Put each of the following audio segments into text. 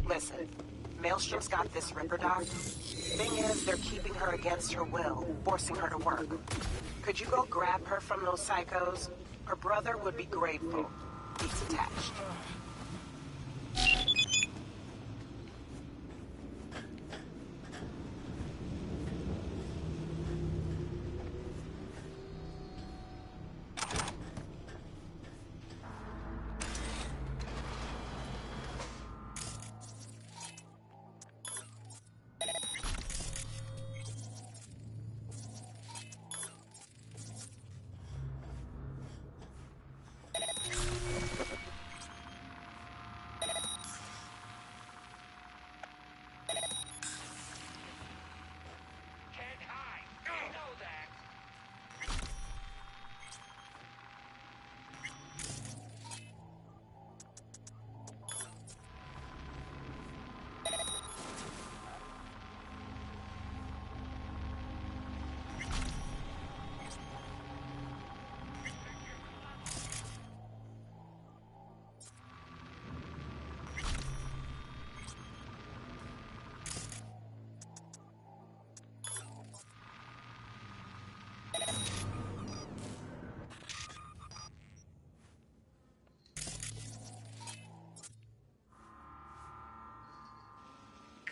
Listen, Maelstrom's got this Ripper doc. Thing is, they're keeping her against her will, forcing her to work. Could you go grab her from those psychos? Her brother would be grateful. He's attached.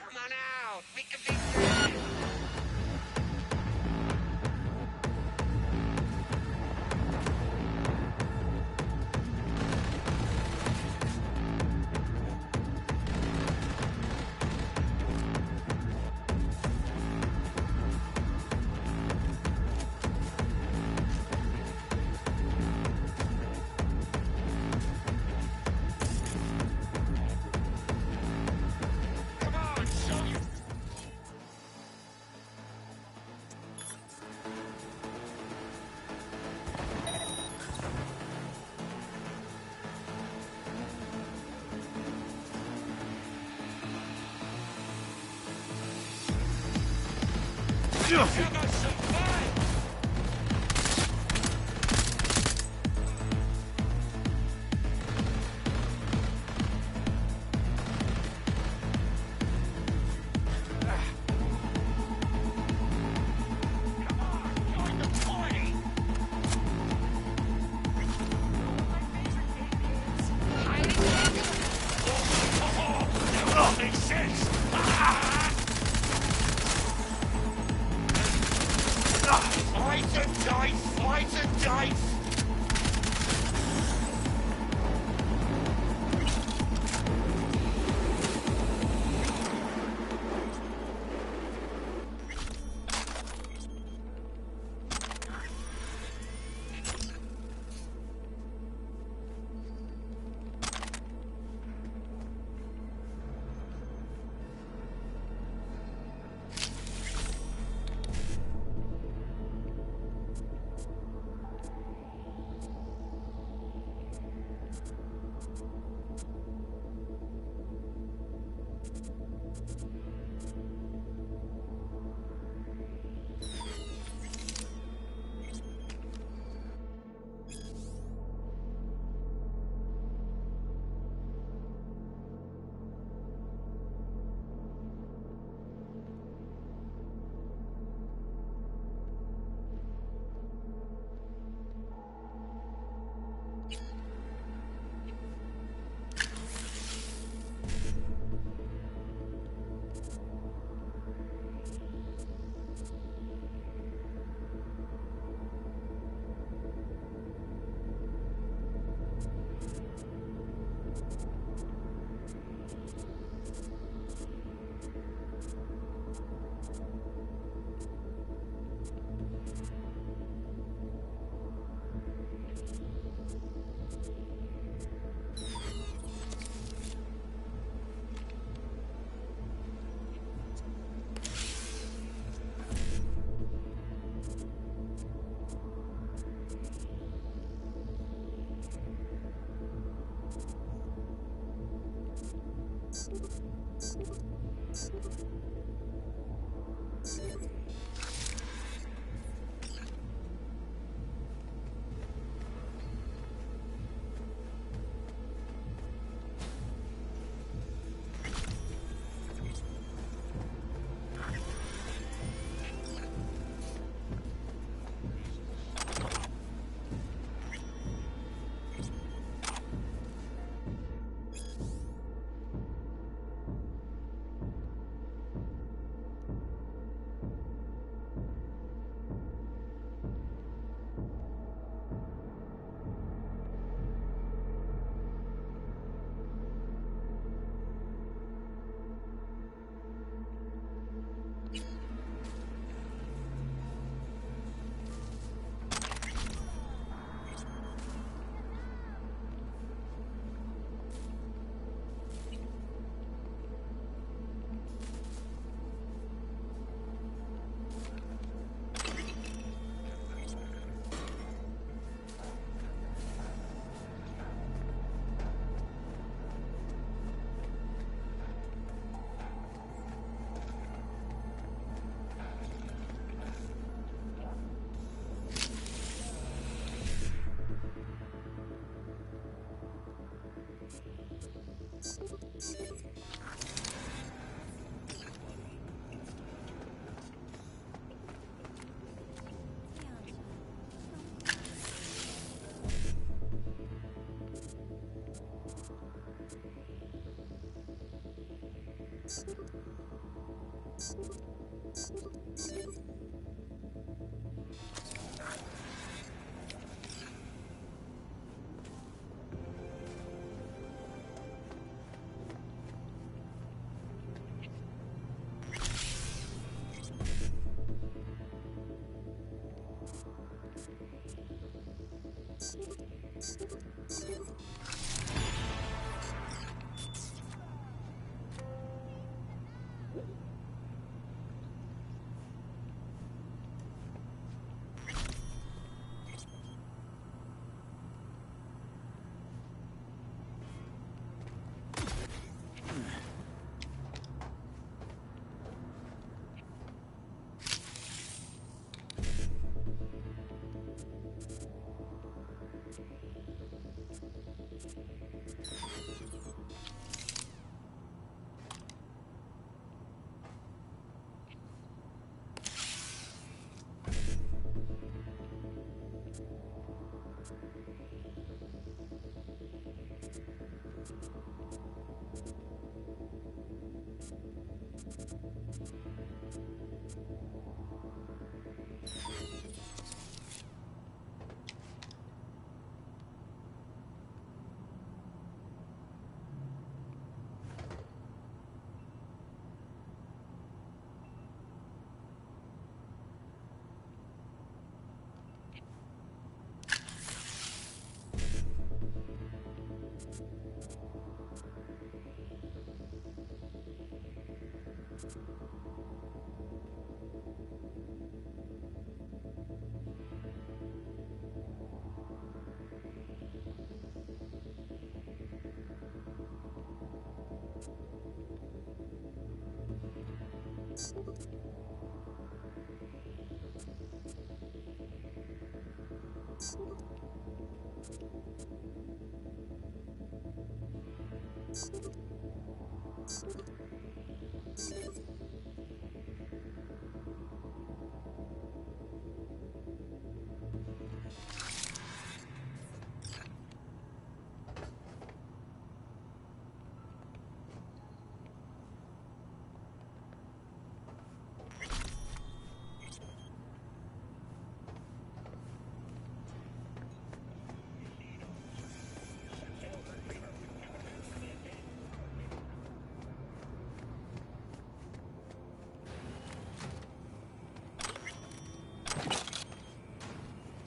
Come on out! We can be friends! Have us some fun! Come on, join the party! Highly welcome! That makes sense! Slice and dice! Slice and dice!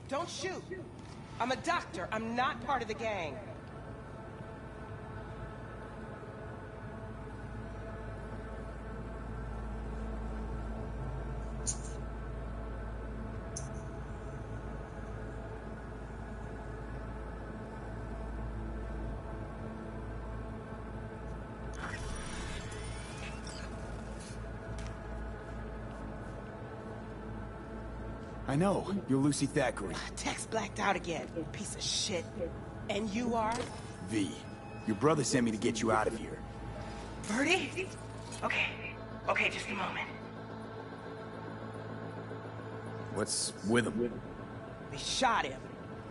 Don't shoot! I'm a doctor. I'm not part of the gang. I know. You're Lucy Thackeray. Text blacked out again. Piece of shit. And you are? V. Your brother sent me to get you out of here. Birdie? Okay, just a moment. What's with him? They shot him.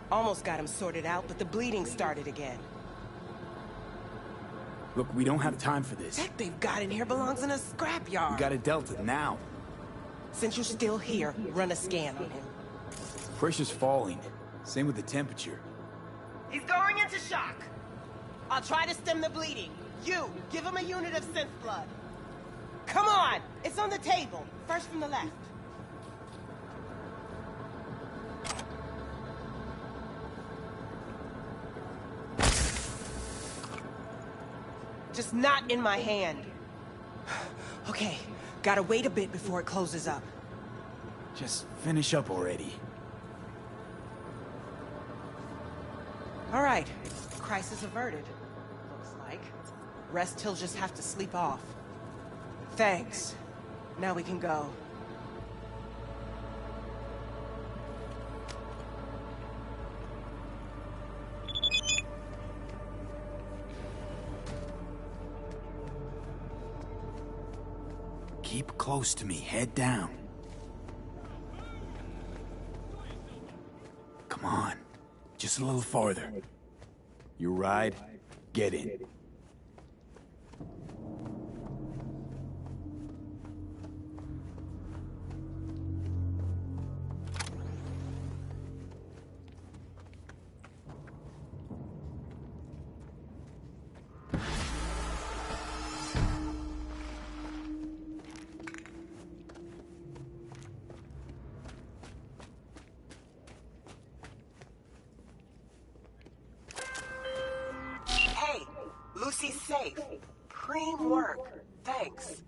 Almost got him sorted out, but the bleeding started again. Look, we don't have time for this. Tech they've got in here belongs in a scrapyard. We got a Delta now. Since you're still here, run a scan on him. Pressure's falling. Same with the temperature. He's going into shock. I'll try to stem the bleeding. You, give him a unit of synth blood. Come on! It's on the table. First from the left. Just not in my hand. Okay, gotta wait a bit before it closes up. Just finish up already. All right, crisis averted. Looks like. Rest he'll just have to sleep off. Thanks. Now we can go. Keep close to me, head down. Come on, just a little farther. You ride, get in. Lucy's safe. Preem work. Thanks.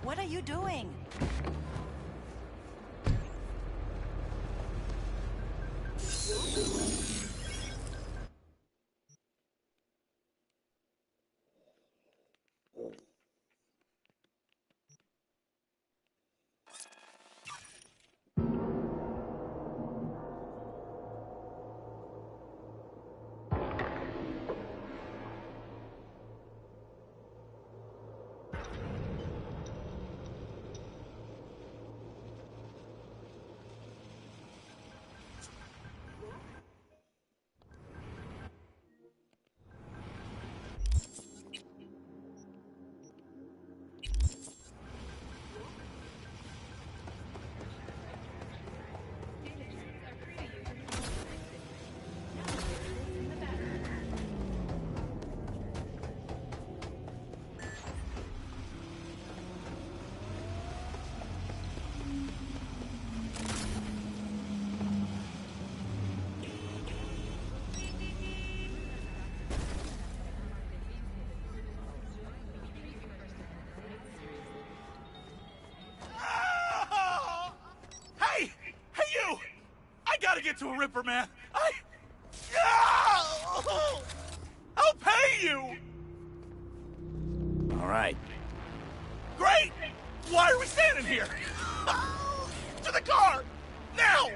What are you doing? Get to a Ripper, man. I'll pay you. All right. Great. Why are we standing here? To the car now.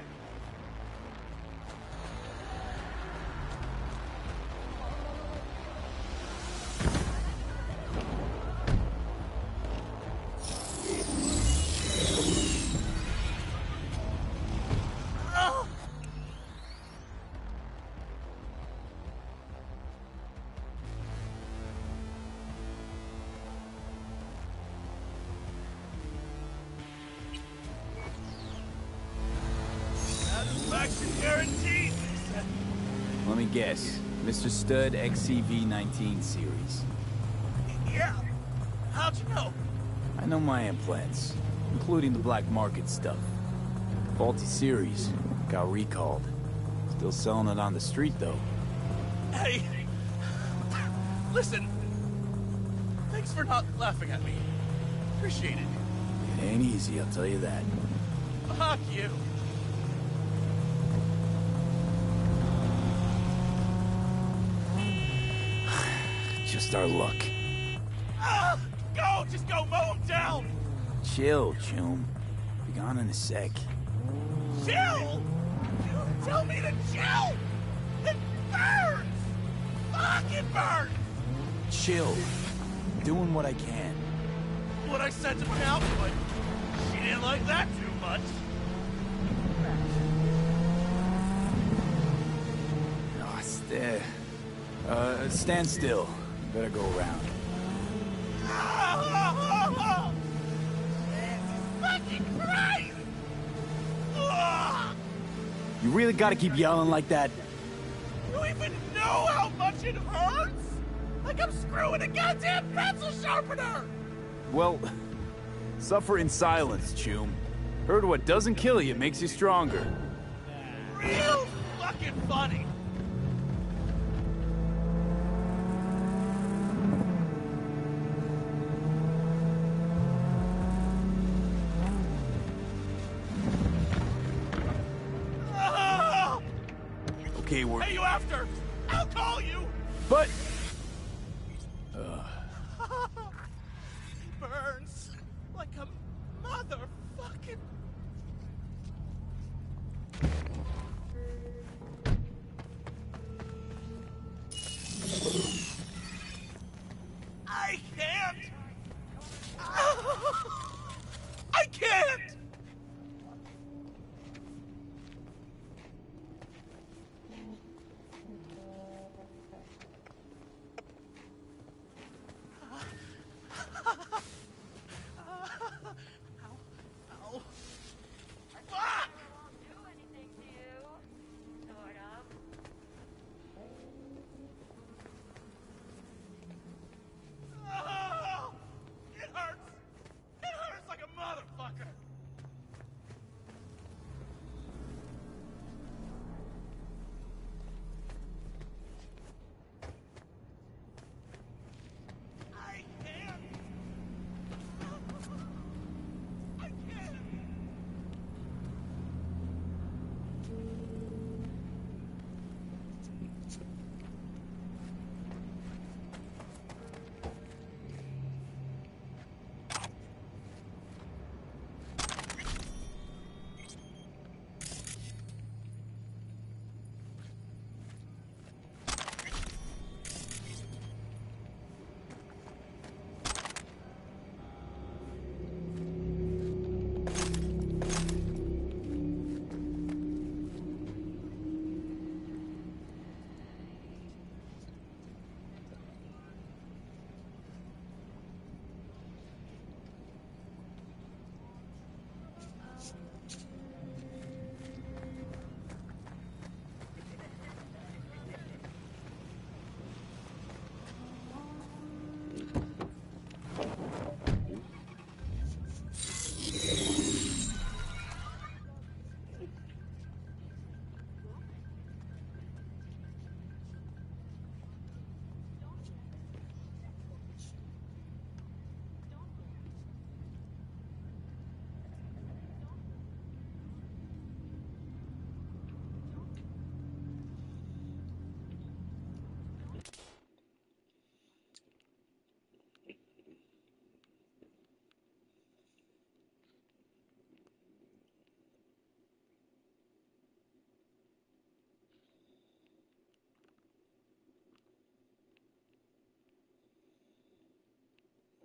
Guaranteed. Let me guess. Mr. Stud XCV-19 series. Yeah. How'd you know? I know my implants, including the black market stuff. Faulty series. Got recalled. Still selling it on the street, though. Hey. Listen. Thanks for not laughing at me. Appreciate it. It ain't easy, I'll tell you that. Fuck you. Just our luck. Go! Just go mow him down! Chill, Chum. Be gone in a sec. Chill? You tell me to chill? It burns! Fuck, it burns! Chill. Doing what I can. What I said to my output. She didn't like that too much. Oh, stand still. Better go around. Jesus fucking Christ! You really gotta keep yelling like that? You even know how much it hurts? Like I'm screwing a goddamn pencil sharpener! Well, suffer in silence, Chum. Heard what doesn't kill you makes you stronger. Real fucking funny. Okay, we're... Hey, you after? I'll call you! But... Burns like a motherfucking... I can't! I can't!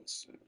Water.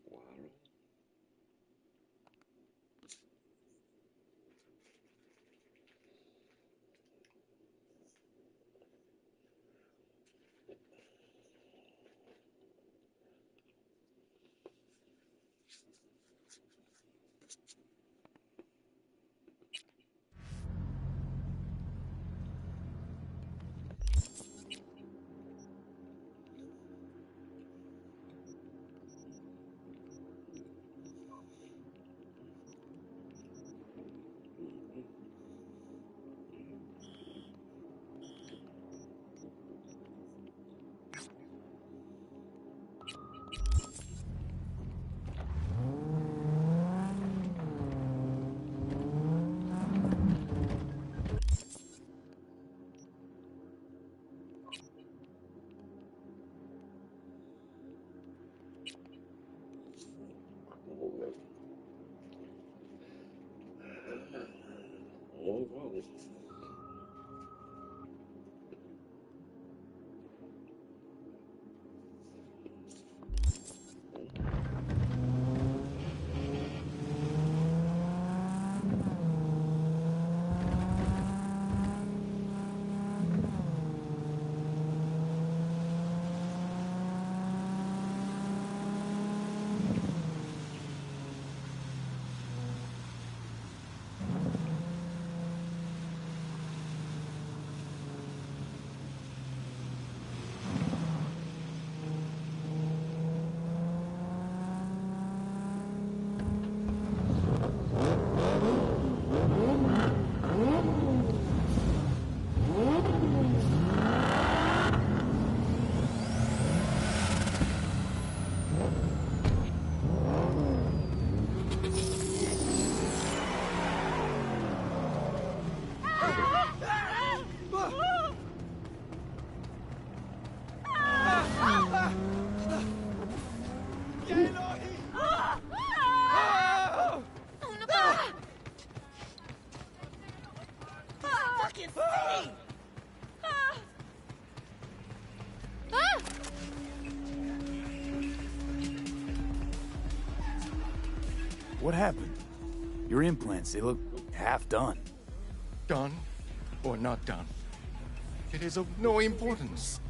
Oh, wow. What happened? Your implants, they look half done. Done or not done, it is of no importance.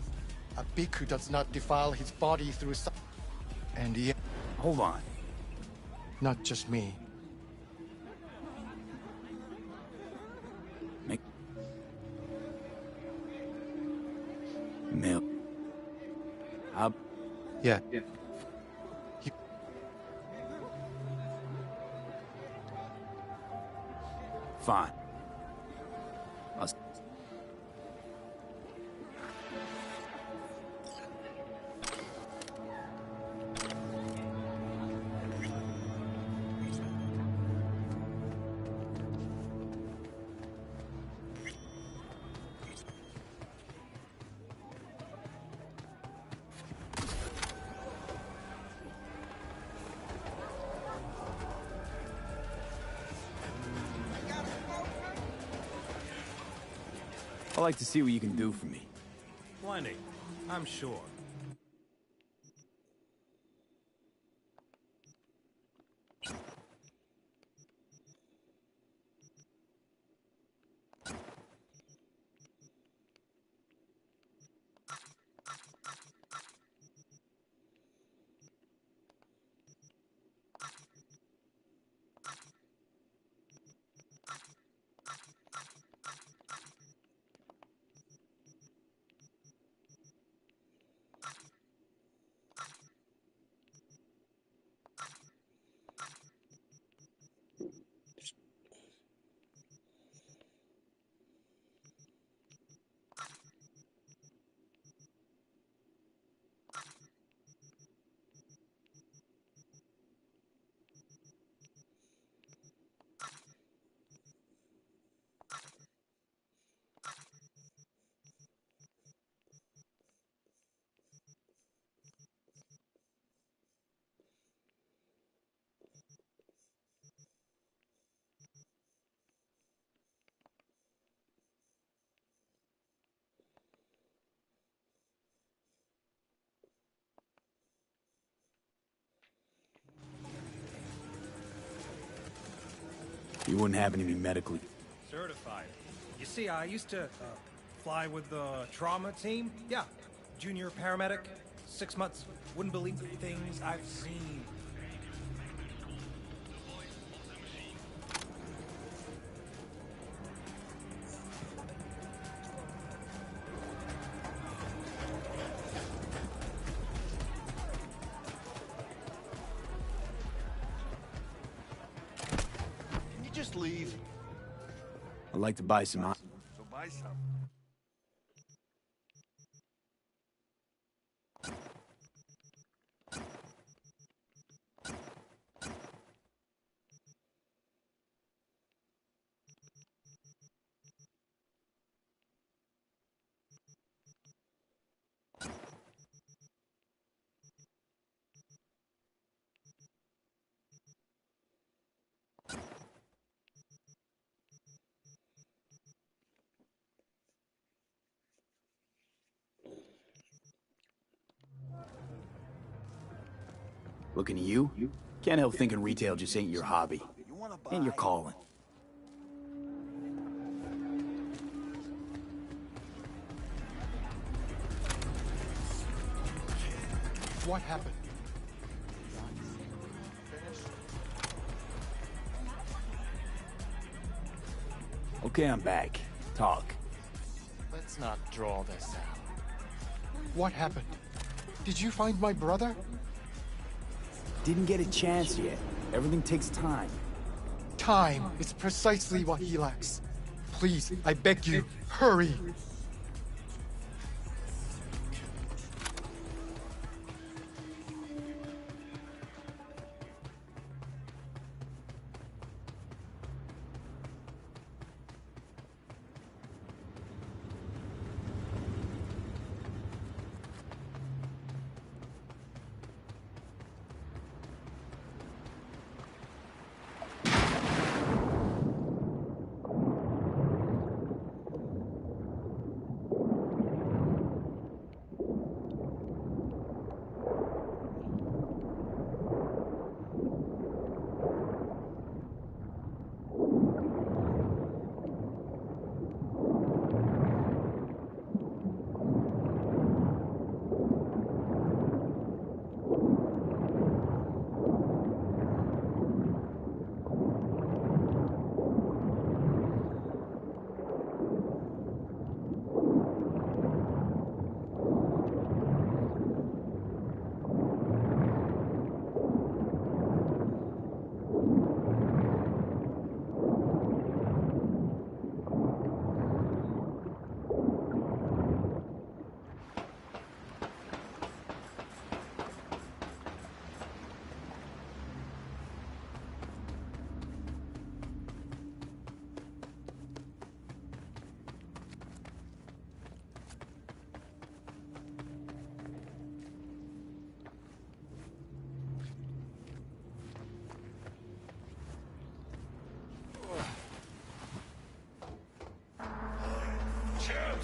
A bhikkhu does not defile his body through and yet, Hold on. not just me. Make... Milk. Yeah. Fine. I'd like to see what you can do for me. Plenty, I'm sure. You wouldn't happen to be medically... Certified. You see, I used to fly with the trauma team. Yeah, junior paramedic. 6 months. Wouldn't believe the things I've seen. Can you just leave? I'd like to buy some... So buy some. Looking at you? Can't help thinking retail just ain't your hobby. You wanna buy? And your calling. What happened? Okay, I'm back. Talk. Let's not draw this out. What happened? Did you find my brother? Didn't get a chance yet. Everything takes time. Time is precisely what he lacks. Please, I beg you, hurry!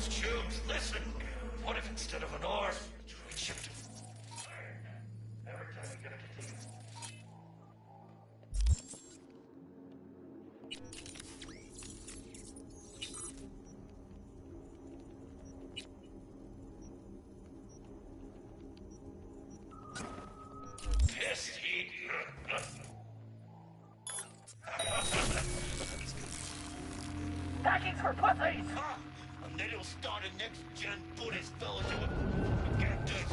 Chubes, listen! What if instead of an R, we shift to every time we get a continue? Pissed heat. Packings for pussies! And then he'll start a next-gen Buddhist fellowship. Get this.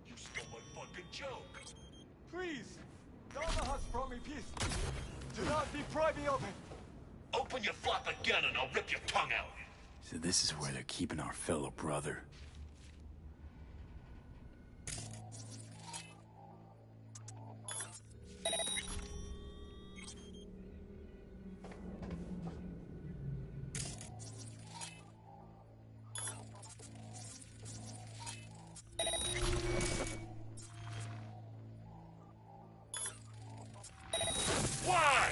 You stole my fucking joke. Please, Dharma has brought me peace. Do not deprive me of it. Open your flap again and I'll rip your tongue out. So this is where they're keeping our fellow brother. Why?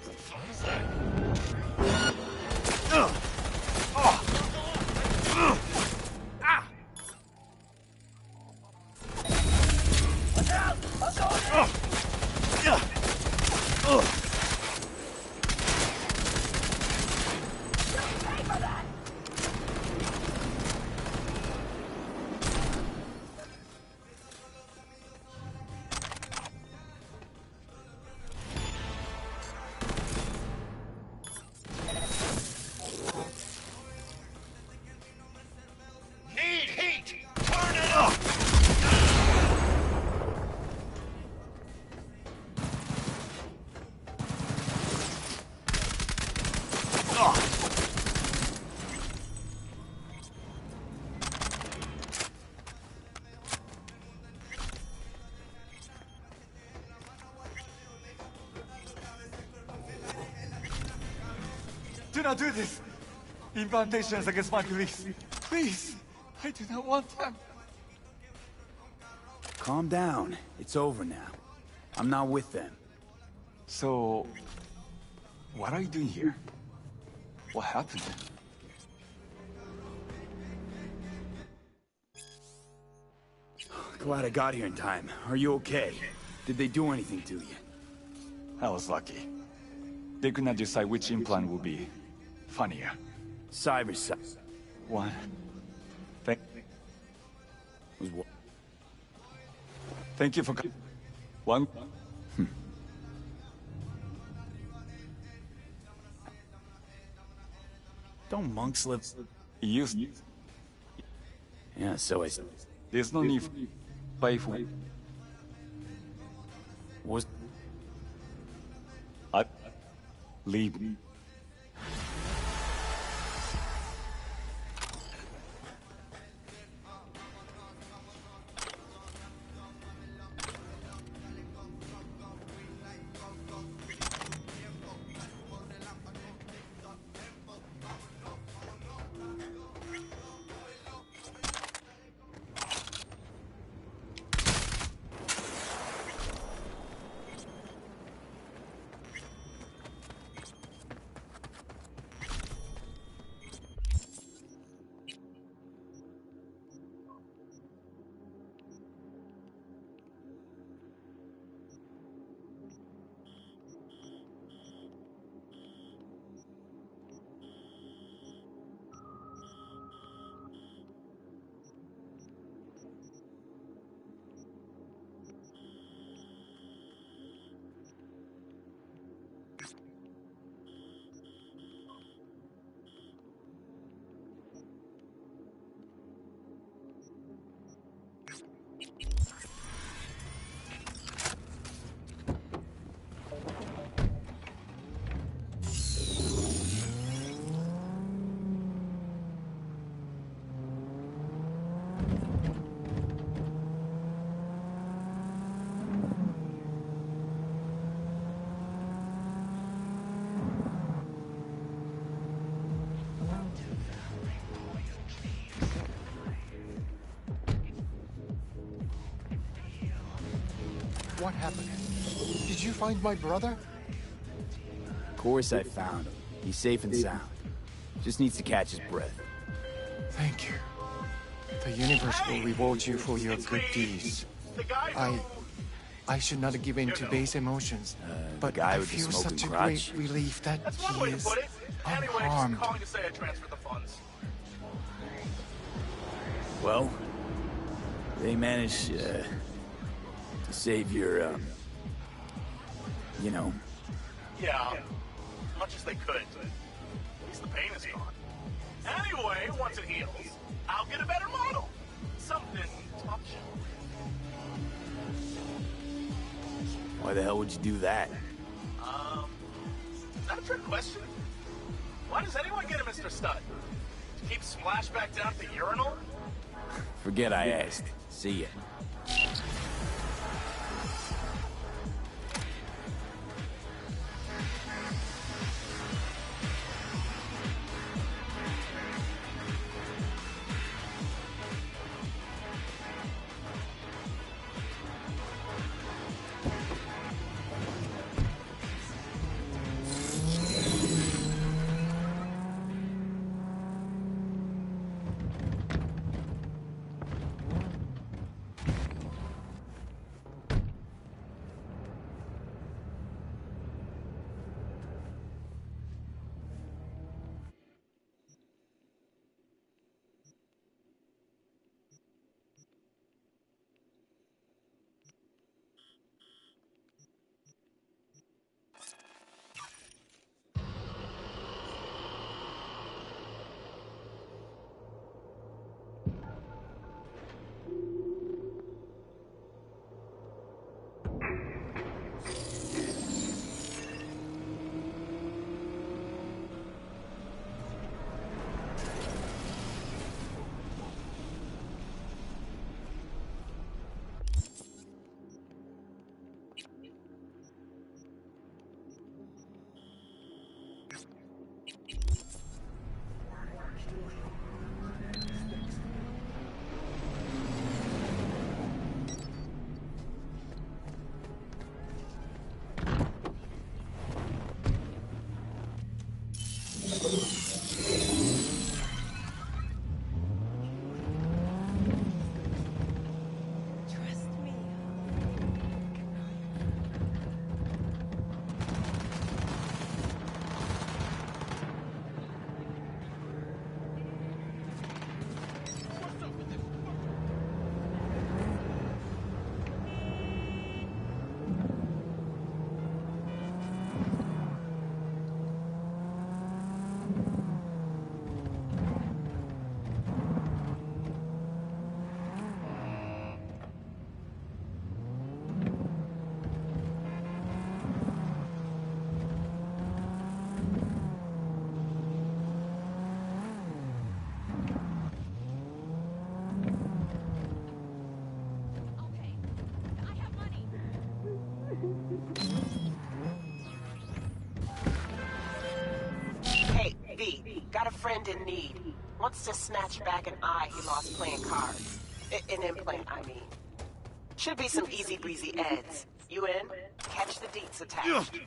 What the fuck is that? Need heat! Turn it up! Do not do this! Incantations against my police. Please! I do not want them. Calm down. It's over now. I'm not with them. So, what are you doing here? What happened? Glad I got here in time. Are you okay? Did they do anything to you? I was lucky. They could not decide which implant would be funnier. Cyberpunk One. Thank was what? Thank you for one. Don't monks live? Used. Yeah, so I There's no need for pay for. was. I leave. What happened? Did you find my brother? Of course I found him. He's safe and sound. Just needs to catch his breath. Thank you. The universe will reward you for your good deeds. I should not give in to base emotions, but guy I with the feel smoking such a crotch? great relief that That's one he way to is put it. Anyway, just unharmed. calling to say I transferred the funds. Well, they managed to save your, you know. Yeah, as much as they could. At least the pain is gone. Anyway, once it heals, I'll get a better model. Something top shelf. Why the hell would you do that? Is that a trick question? Why does anyone get a Mr. Stud? To keep Splashback down at the urinal? Forget I asked. See ya. Got a friend in need. Wants to snatch back an eye he lost playing cards. An implant, I mean. Should be some easy breezy eds. You in? Catch the deets attached.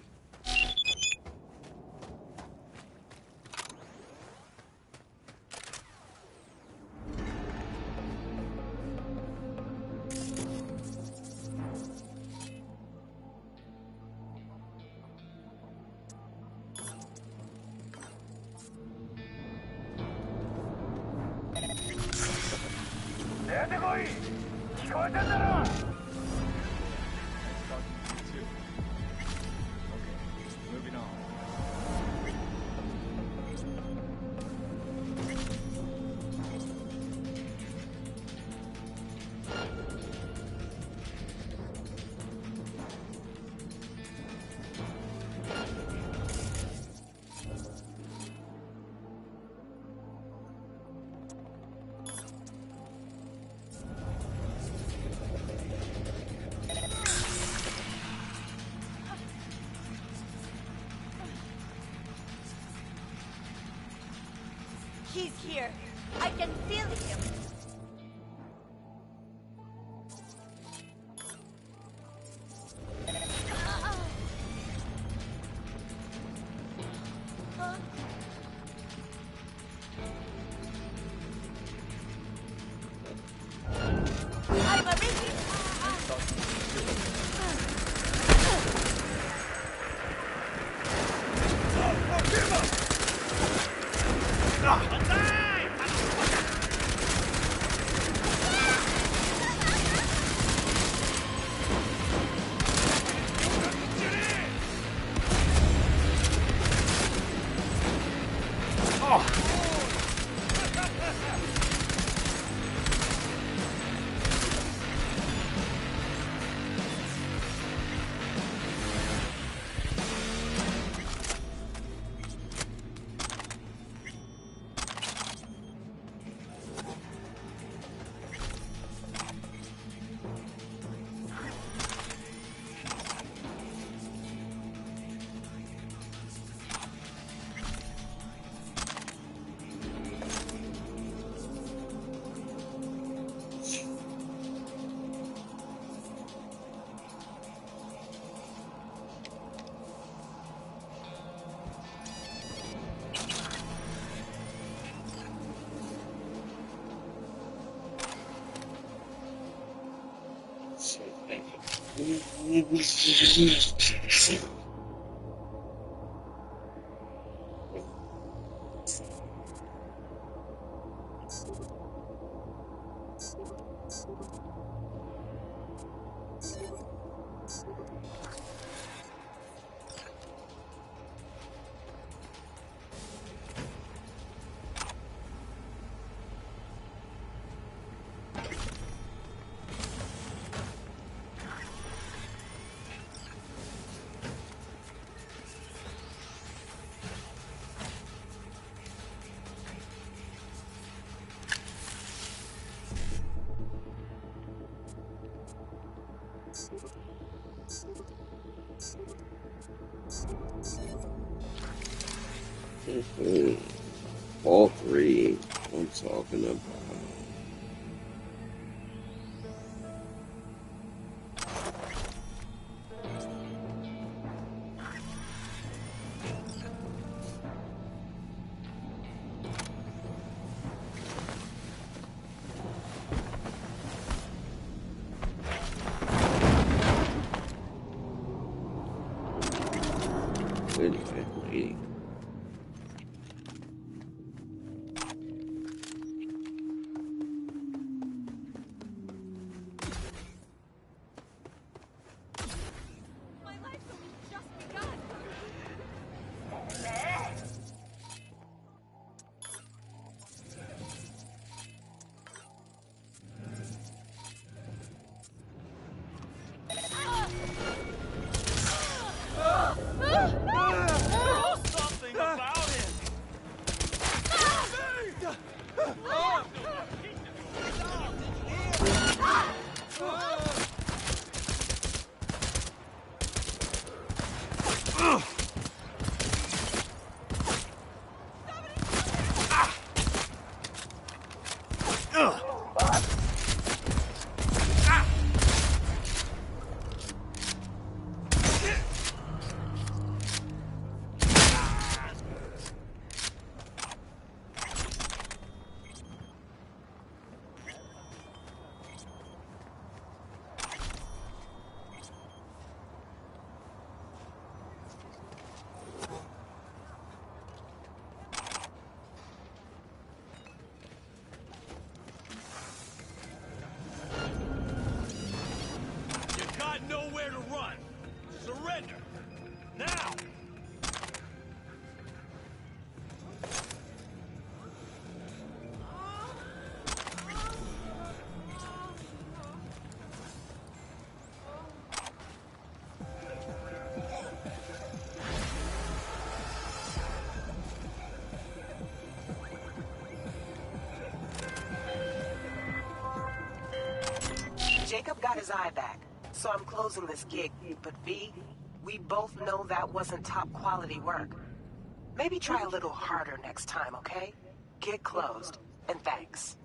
Moving on. He's here. I can feel him. I'm a All three. I'm talking about. Anyway, lady. My life's only just begun. Jacob got his eye back, so I'm closing this gig. But V, we both know that wasn't top quality work. Maybe try a little harder next time, okay? Gig closed, and thanks.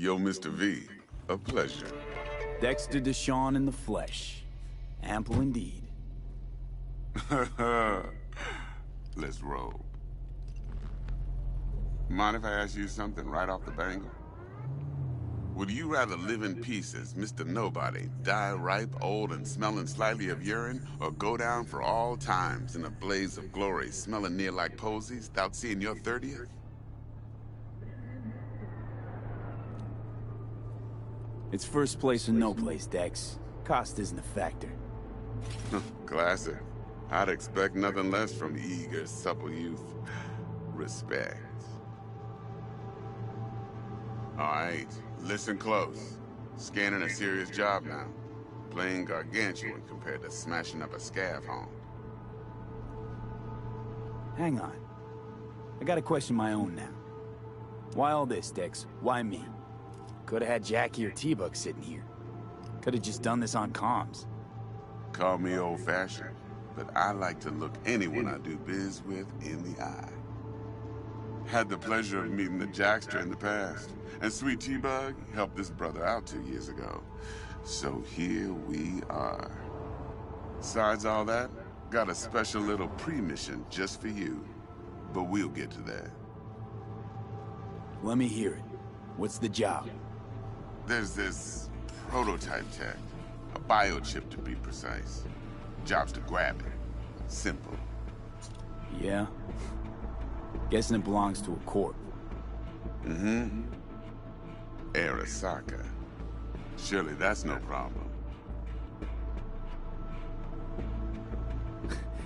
Yo, Mr. V. A pleasure. Dexter Deshawn in the flesh. Ample indeed. Let's roll. Mind if I ask you something right off the bangle? Would you rather live in peace as Mr. Nobody, die ripe, old, and smelling slightly of urine, or go down for all times in a blaze of glory, smelling near like posies, without seeing your 30th? It's first place or no place, Dex. Cost isn't a factor. Classic. I'd expect nothing less from eager, supple youth. Respect. All right, listen close. Scanning a serious job now. Playing gargantuan compared to smashing up a scav home. Hang on. I gotta question my own now. Why all this, Dex? Why me? Could've had Jackie or T-Bug sitting here. Could've just done this on comms. Call me old-fashioned, but I like to look anyone I do biz with in the eye. Had the pleasure of meeting the Jackster in the past, and Sweet T-Bug helped this brother out 2 years ago. So here we are. Besides all that, got a special little pre-mission just for you. But we'll get to that. Let me hear it. What's the job? There's this prototype tech. A biochip to be precise. Job's to grab it. Simple. Yeah? Guessing it belongs to a corp. Mm-hmm. Arasaka. Surely that's no problem.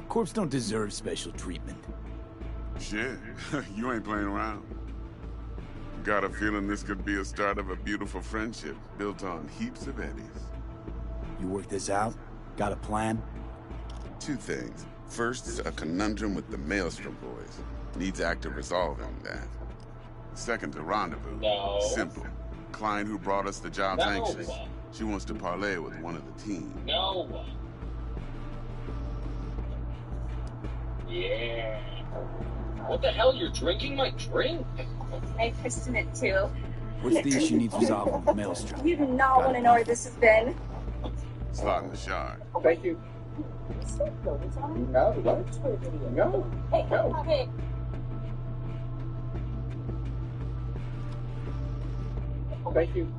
Corps don't deserve special treatment. Shit, you ain't playing around. Got a feeling this could be a start of a beautiful friendship built on heaps of eddies. You work this out? Got a plan? Two things. First, a conundrum with the Maelstrom boys. Needs active resolving that. Second, a rendezvous. No. Simple. Client who brought us the job's No. anxious. She wants to parlay with one of the team. No. Yeah. What the hell? You're drinking my drink? I pissed in it too. What's the issue needs resolving with Maelstrom? You do not want to know where this has been. Slot in the shard. Thank you. No, what? No. Hey, No. hey. Thank you.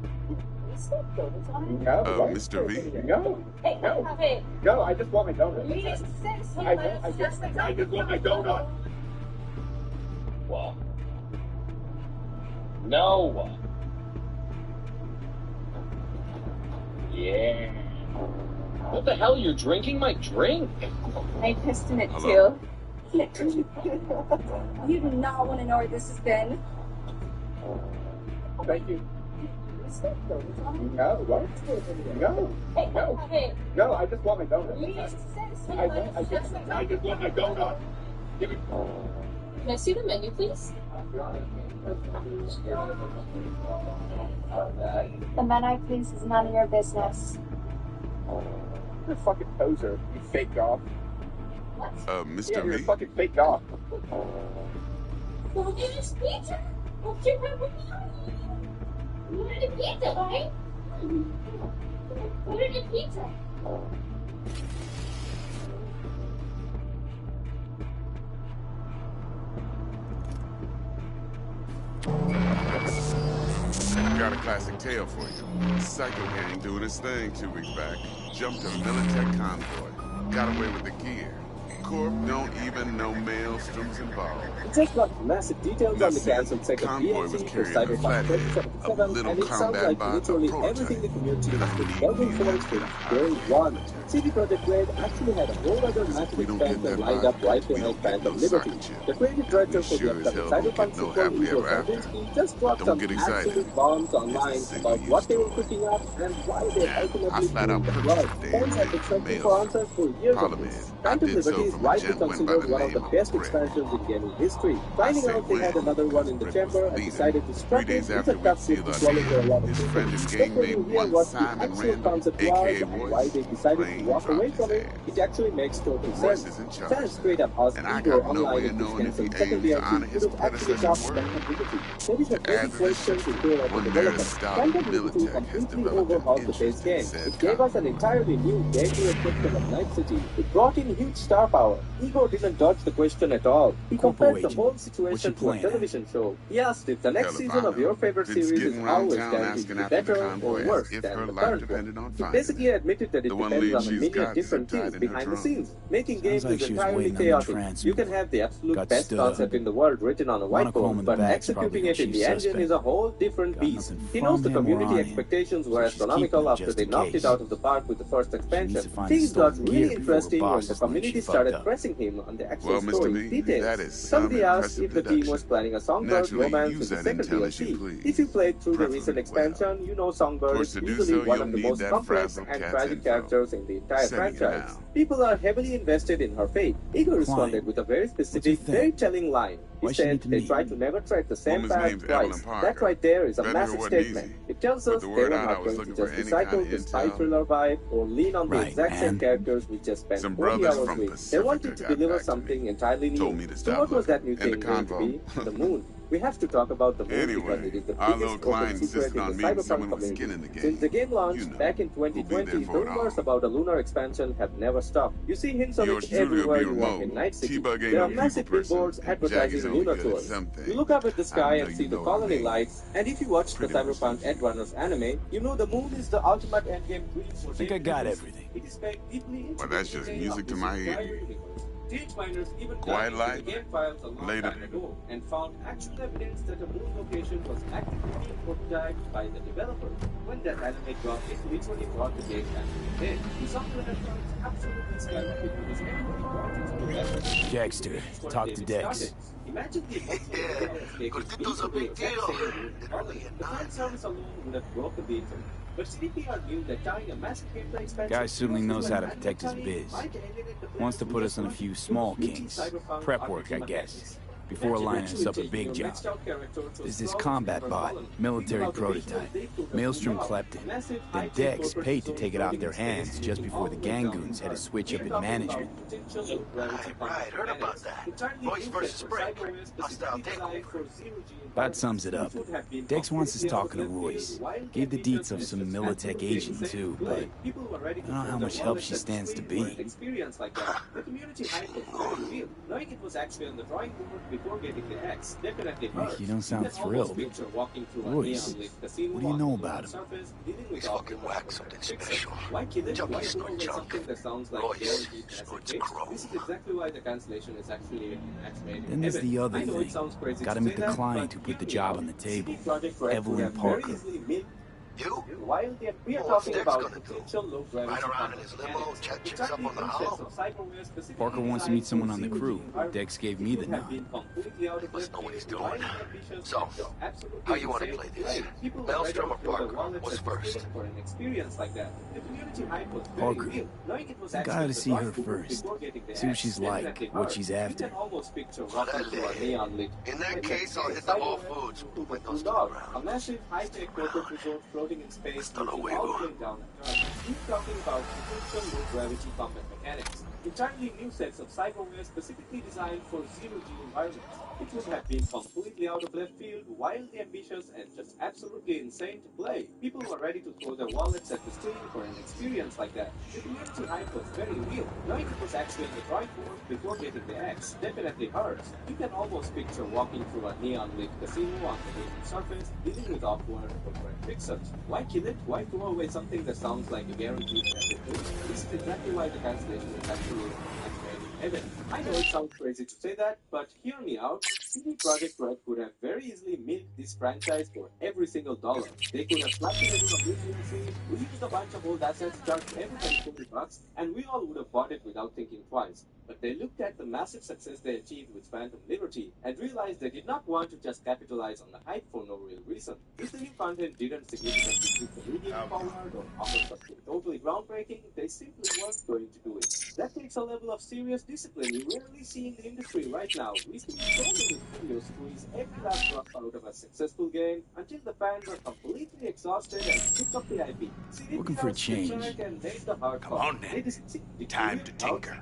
No, what? Mr. V? No. Hey, No. hey. No, I just want my donut. You need to sit so I just want my donut. What? No. Yeah. What the hell? You're drinking my drink? I pissed in it Hello? too. You do not want to know where this has been. Thank you. No, what? No. Hey, No. hey. No, I just want my donut. You need to sit so I just want my donut. Give me. Can I see the menu, please? The menu, please, is none of your business. You're a fucking poser. You fake off. Mr. Yeah, you're a V? fucking fake off. Well, get us pizza. We'll keep it with you. You wanted a pizza, right? You wanted a pizza. Got a classic tale for you. Psycho gang doing his thing 2 weeks back. Jumped a Militech convoy. Got away with the gear. Corp don't even know Maelstrom's involved. It just got massive details on the cancelled second Convoy was DLC for carrying a Cyberpunk flathead, 2077, a little and it sounds combat like bot, a literally prototype. everything the community Then I has been need begging you for to is from hide day the one. military. CD Projekt Red actually had a whole other massive We don't get expansion that lined bot, up right we behind don't get Phantom no Liberty. socket chip. The creative director We for the sure as upcoming hell don't Cyberpunk get no sequel, happily Igor ever after. Stravinsky, just dropped Don't some get excited. absolute bombs online It's a about single-use what they were story. cooking up and why they I ultimately flat out didn't purchased deploy. the damn Fans have thing been from searching for Maelstrom. answers for years on Problem this. is, I Phantom did so Liberty is from a widely gent went by considered the one of name the of best Brick. expansions in gaming history. I Finding say out they had when, another one because in the Brick chamber was and bleeding. decided to 3 scrap it days is a after we'd tough pill sealed to our swallow for a deal, lot of his people. friend and But when gang you mate hear one what the Simon actual Randall, concept aka was and Royce, why they decided to plain walk away dropped his from it, ass. it actually makes total Royce sense. is in charge Fans straight now, up asked and I Igor got no online way if of this knowing if he canceled aims secondary to entry honor would his have actually predecessor's cost word. them publicity. Maybe the To very add to this question to shit, throw at the one developer. Meredith Stout Fandom of Unity Militech has completely developed an overhauled the base interest in game. said It gave us an convo. entirely new gameplay equipment of Night City. It brought in huge star power. Igor didn't dodge the question at all. He Corpo compared the agent, whole what's situation your to a plan, television show. He asked if the next Hell if season I of your know. favorite Been series is skidding around always town guaranteed to asking be after the better or convoy as worse if than her the life current one. depended on He finding basically it. admitted that The it one depends lead on a she's million got different zip-tied things in her behind the trunk. scenes. Making Sounds games like is she was entirely waiting on the chaotic. You can transport. have the absolute Got best stood up. concept in the world written on a Monochrome whiteboard, in the but back's probably executing gonna it in shoot the engine suspect. is a whole different Got beast. nothing He knows from the him or community on him, expectations were so she's keeping astronomical him after just they in knocked it case. out of the park with the first She needs expansion. to find the Things got stolen really gear before her interesting when the bosses learn she community fucked started up. pressing him on the actual Well, Mr. story B, details. that is some Somebody asked impressive if the team was deduction. planning a Songbird Naturally, romance use in the that second intel as you DLC. please. If you played through the recent Preferably well. expansion, you know Of Songbird course, is to do easily so, one you'll of the need most that complex frazzle and cat's tragic info. characters in the entire Sending it franchise. now. People are heavily invested in her fate. Igor responded with a very specific, thing? very telling line. He Why'd she said need to they meet? tried to never tread the same Woman's path name's Evelyn twice. Parker. That right there is a Vetting her massive wasn't statement. easy. It tells Put us the they word were out I not was going to looking just for any recycle kind of the spy intel. thriller vibe or lean on the Right, exact same and? characters we just spent Some 40 brothers hours from with. They Pacifica wanted to got deliver back to something me. entirely new. Told me to So stop what was that looking. new thing End of going to be? convo. The moon. We have to talk about the moon because Anyway, it is the our biggest little open client secret insisted in the on meeting Cyberpunk someone with community. skin in the game. Since the game launched You know, back in who'll be 2020, there the for it rumors all. about a lunar expansion have never stopped. You see hints of Yours it truly will everywhere be you walk remote. in Night City. T-Bug ain't There no are people massive person, billboards and advertising Jack is only lunar good at tours. some You things. look up at the sky I know and see you the know what I colony mean. lights, and if you watch the Pretty much Cyberpunk legit. Edrunners anime, you know the moon is the ultimate endgame dream for Think I game got developers. everything. It is baked deeply into Well, the that's just DNA music of to this my entire ear. universe. Stage miners even Quiet dug into light? the game files a long Later. time ago and found actual evidence that a moon location was actively being prototyped by the developer. When that anime dropped, it literally brought the game back to the head. The software electronics absolutely skyrocketed because everybody wanted to do better. Jackster, talk to Dex. Imagine the multiple of making Gordito's a the big exact deal. same moon colony. The fan service alone would have broke the beat. But CDPR knew that tying a massive gameplay expansion Guy certainly knows how to protect his biz. Wants to put us on a few small kings. Prep work, I guess. Before lining us up a big job. There's this combat bot, military prototype, Maelstrom Klepton. Then Dex paid to take it off their hands just before the Gangoons had a switch up in management. Right, heard about that. Royce versus Brick. Hostile takeover. That sums it up. Dex wants us talking to Royce. Gave the deets of some Militech agent too, but I don't know how much help she stands to be. The community hype was very real. Knowing it was actually on the drawing board before getting the X definitely hurt. You don't sound thrilled. Royce, what do you know about him? He's fucking whack, something special. Junkie snort junk. Royce snorts crow. This is exactly why the cancellation is actually Then there's the other thing. Gotta meet the client who put the job on the table. Evelyn Parker. You? While we are What's talking Dex about gonna do? potential low gravity Ride around in his limo, chat chicks up on the hollow? Parker wants to meet someone on the crew. Dex gave me the nod. He must know what he's doing. So, how you want to play this? Maelstrom or Parker? What's first? Parker. I gotta see her first. See what she's like, what she's after. In that case, I'll hit the Whole Foods with windows to the A ground. massive high-tech corporate resort floating in space, Hasta which is luego. all going down a turn. Keep talking about potential low-gravity combat mechanics. Entirely new sets of cyberware specifically designed for zero-G environments. It would have been completely out of left field, wildly ambitious, and just absolutely insane to play. People were ready to throw their wallets at the screen for an experience like that. The community hype was very real. Knowing it was actually on the drawing board before getting the X definitely hurts. You can almost picture walking through a neon-lit casino on the gaming surface, dealing with awkward corporate fixers. Why kill it? Why throw away something that sounds like a guaranteed everything? This is exactly why the cancellation is actually heaven. I know it sounds crazy to say that, but hear me out. CD Projekt Red could have very easily milked this franchise for every single dollar. They could have slapped together a good DLC, reused a bunch of old assets, charged everybody $40, and we all would have bought it without thinking twice. But they looked at the massive success they achieved with Phantom Liberty and realized they did not want to just capitalize on the hype for no real reason. If the new content didn't significantly push the medium forward or offer something totally groundbreaking, they simply weren't going to do it. That takes a level of serious discipline you rarely see in the industry right now. We see so many studios squeeze every last drop out of a successful game until the fans are completely exhausted and sick of the IP. Looking for a change. And made the hard Come call. on, then. Time to tinker.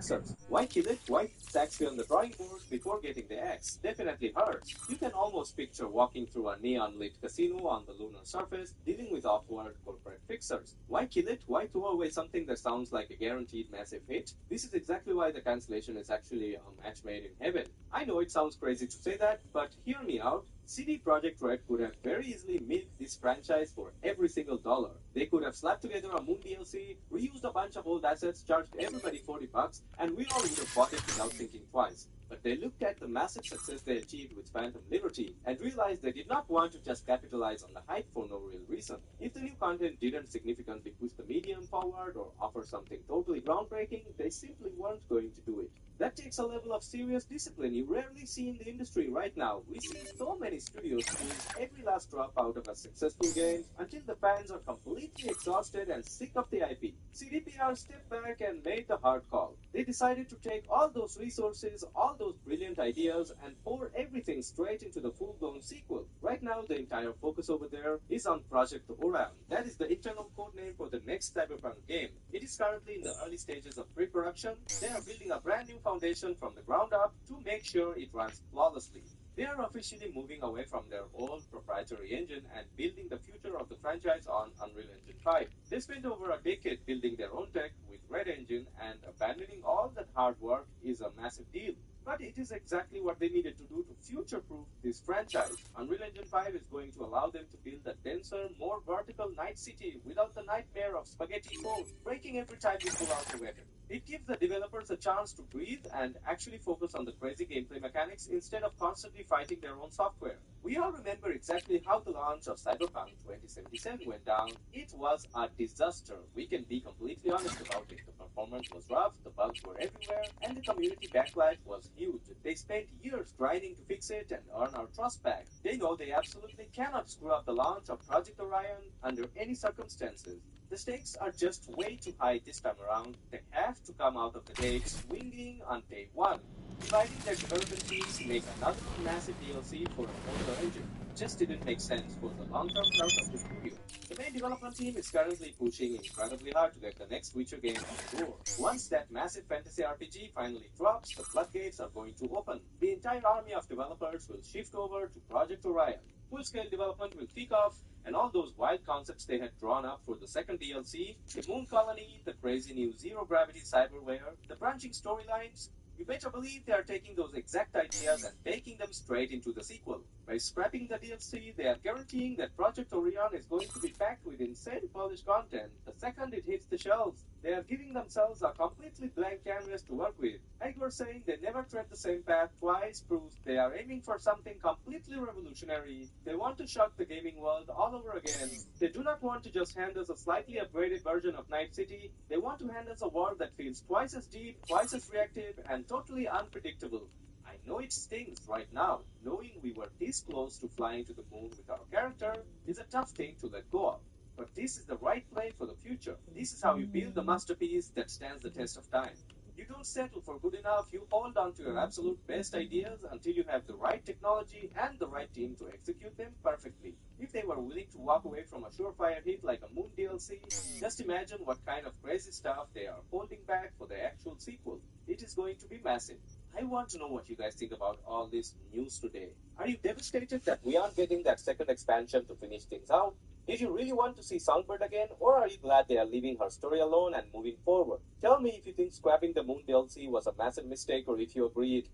Why kill it? Why Saxby on the drawing board before getting the axe? Definitely hurts. You can almost picture walking through a neon-lit casino on the lunar surface, dealing with awkward corporate fixers. Why kill it? Why throw away something that sounds like a guaranteed massive hit? This is exactly why the cancellation is actually a match made in heaven. I know it sounds crazy to say that, but hear me out. CD Projekt Red could have very easily milked this franchise for every single dollar. They could have slapped together a Moon DLC, reused a bunch of old assets, charged everybody $40, and we all would have bought it without thinking twice. But they looked at the massive success they achieved with Phantom Liberty and realized they did not want to just capitalize on the hype for no real reason. If the new content didn't significantly push the medium forward or offer something totally groundbreaking, they simply weren't going to do it. That takes a level of serious discipline you rarely see in the industry right now. We see so many studios squeeze every last drop out of a successful game until the fans are completely exhausted and sick of the IP. CDPR stepped back and made the hard call. They decided to take all those resources, all those brilliant ideas, and pour everything straight into the full-blown sequel. Right now, the entire focus over there is on Project Orion. That is the internal codename for the next Cyberpunk game. It is currently in the early stages of pre-production. They are building a brand new foundation from the ground up to make sure it runs flawlessly. They are officially moving away from their old proprietary engine and building the future of the franchise on Unreal Engine 5. They spent over a decade building their own tech with Red Engine, and abandoning all that hard work is a massive deal. But it is exactly what they needed to do to future-proof this franchise. Unreal Engine 5 is going to allow them to build a denser, more vertical Night City without the nightmare of spaghetti code breaking every time you pull out the weapon. It gives the developers a chance to breathe and actually focus on the crazy gameplay mechanics instead of constantly fighting their own software. We all remember exactly how the launch of Cyberpunk 2077 went down. It was a disaster. We can be completely honest about it. The performance was rough, the bugs were everywhere, and the community backlash was huge. They spent years grinding to fix it and earn our trust back. They know they absolutely cannot screw up the launch of Project Orion under any circumstances. The stakes are just way too high this time around. They have to come out of the gate swinging on day one. Dividing their development teams to make another massive DLC for an older engine just didn't make sense for the long-term health of the studio. The main development team is currently pushing incredibly hard to get the next Witcher game on the door. Once that massive fantasy RPG finally drops, the floodgates are going to open. The entire army of developers will shift over to Project Orion. Full-scale development will kick off, and all those wild concepts they had drawn up for the second DLC, the moon colony, the crazy new zero-gravity cyberware, the branching storylines, you better believe they are taking those exact ideas and baking them straight into the sequel. By scrapping the DLC, they are guaranteeing that Project Orion is going to be packed with insane polished content the second it hits the shelves. They are giving themselves a completely blank canvas to work with. Like we're saying, they never tread the same path twice, proves they are aiming for something completely revolutionary. They want to shock the gaming world all over again. They do not want to just hand us a slightly upgraded version of Night City. They want to hand us a world that feels twice as deep, twice as reactive, and totally unpredictable. I know it stings right now. Knowing we were this close to flying to the moon with our character is a tough thing to let go of. But this is the right play for the future. This is how you build the masterpiece that stands the test of time. You don't settle for good enough, you hold on to your absolute best ideas until you have the right technology and the right team to execute them perfectly. If they were willing to walk away from a surefire hit like a Moon DLC, just imagine what kind of crazy stuff they are holding back for the actual sequel. It is going to be massive. I want to know what you guys think about all this news today. Are you devastated that we aren't getting that second expansion to finish things out? Did you really want to see Songbird again, or are you glad they are leaving her story alone and moving forward? Tell me if you think scrapping the Moon DLC was a massive mistake, or if you agreed.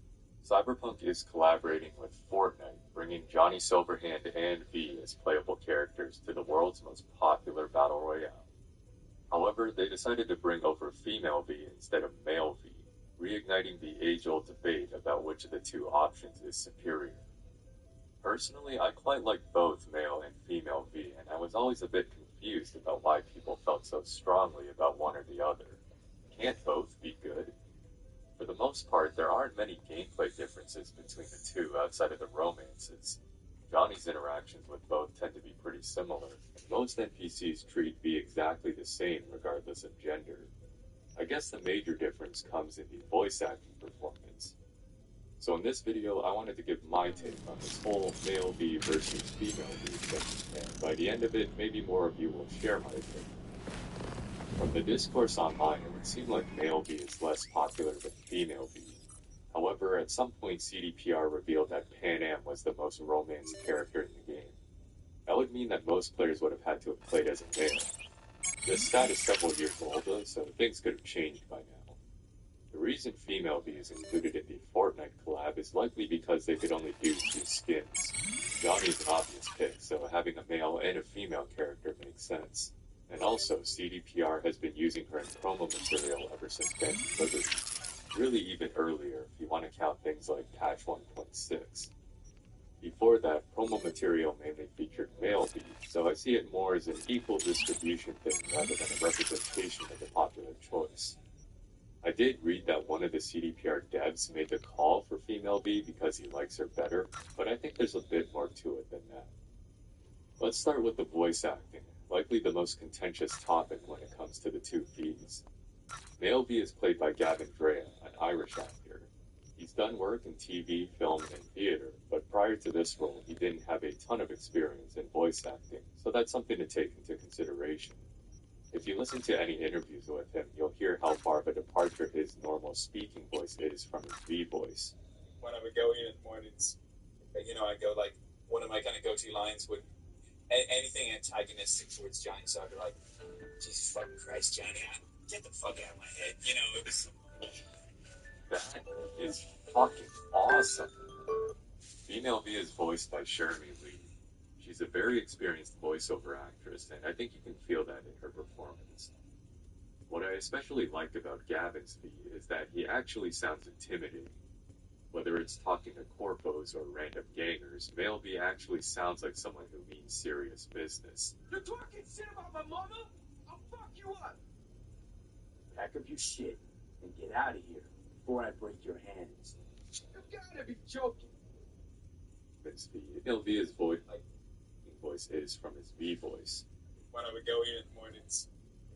Cyberpunk is collaborating with Fortnite, bringing Johnny Silverhand and V as playable characters to the world's most popular battle royale. However, they decided to bring over female V instead of male V, reigniting the age-old debate about which of the two options is superior. Personally, I quite like both male and female V, and I was always a bit confused about why people felt so strongly about one or the other. Can't both be good? For the most part, there aren't many gameplay differences between the two outside of the romances. Johnny's interactions with both tend to be pretty similar, and most NPCs treat V exactly the same regardless of gender. I guess the major difference comes in the voice acting performance. So in this video, I wanted to give my take on this whole male V versus female V thing, and by the end of it, maybe more of you will share my opinion. From the discourse online, it would seem like male V is less popular than female V. However, at some point CDPR revealed that Pan Am was the most romanced character in the game. That would mean that most players would have had to have played as a male. The stat is several years old though, so things could have changed by now. The reason female V is included in the Fortnite collab is likely because they could only do 2 skins. Johnny's an obvious pick, so having a male and a female character makes sense. And also, CDPR has been using her in promo material ever since Phantom Liberty. Really even earlier, if you want to count things like patch 1.6. Before that, promo material mainly featured male V, so I see it more as an equal distribution thing rather than a representation of the popular choice. I did read that one of the CDPR devs made the call for female V because he likes her better, but I think there's a bit more to it than that. Let's start with the voice acting, likely the most contentious topic when it comes to the two Vs. Male V is played by Gavin Drea, an Irish actor. He's done work in TV, film, and theater, but prior to this role, he didn't have a ton of experience in voice acting, so that's something to take into consideration. If you listen to any interviews with him, you'll hear how far of a departure his normal speaking voice is from his V voice. When I would go in the mornings, I go like, one of my kind of go-to lines would, anything antagonistic towards Johnny, so I'd be like, Jesus fucking Christ, Johnny, get the fuck out of my head. It was... That is fucking awesome. Female V is voiced by Jeremy Lee. She's a very experienced voiceover actress, and I think you can feel that in her performance. What I especially liked about Gavin's V is that he actually sounds intimidating. Whether it's talking to corpos or random gangers, male V actually sounds like someone who means serious business. You're talking shit about my mama? I'll fuck you up! Pack up your shit and get out of here before I break your hands. You gotta be joking. Vince V. Male V's voice is from his V voice. When I would go in the mornings,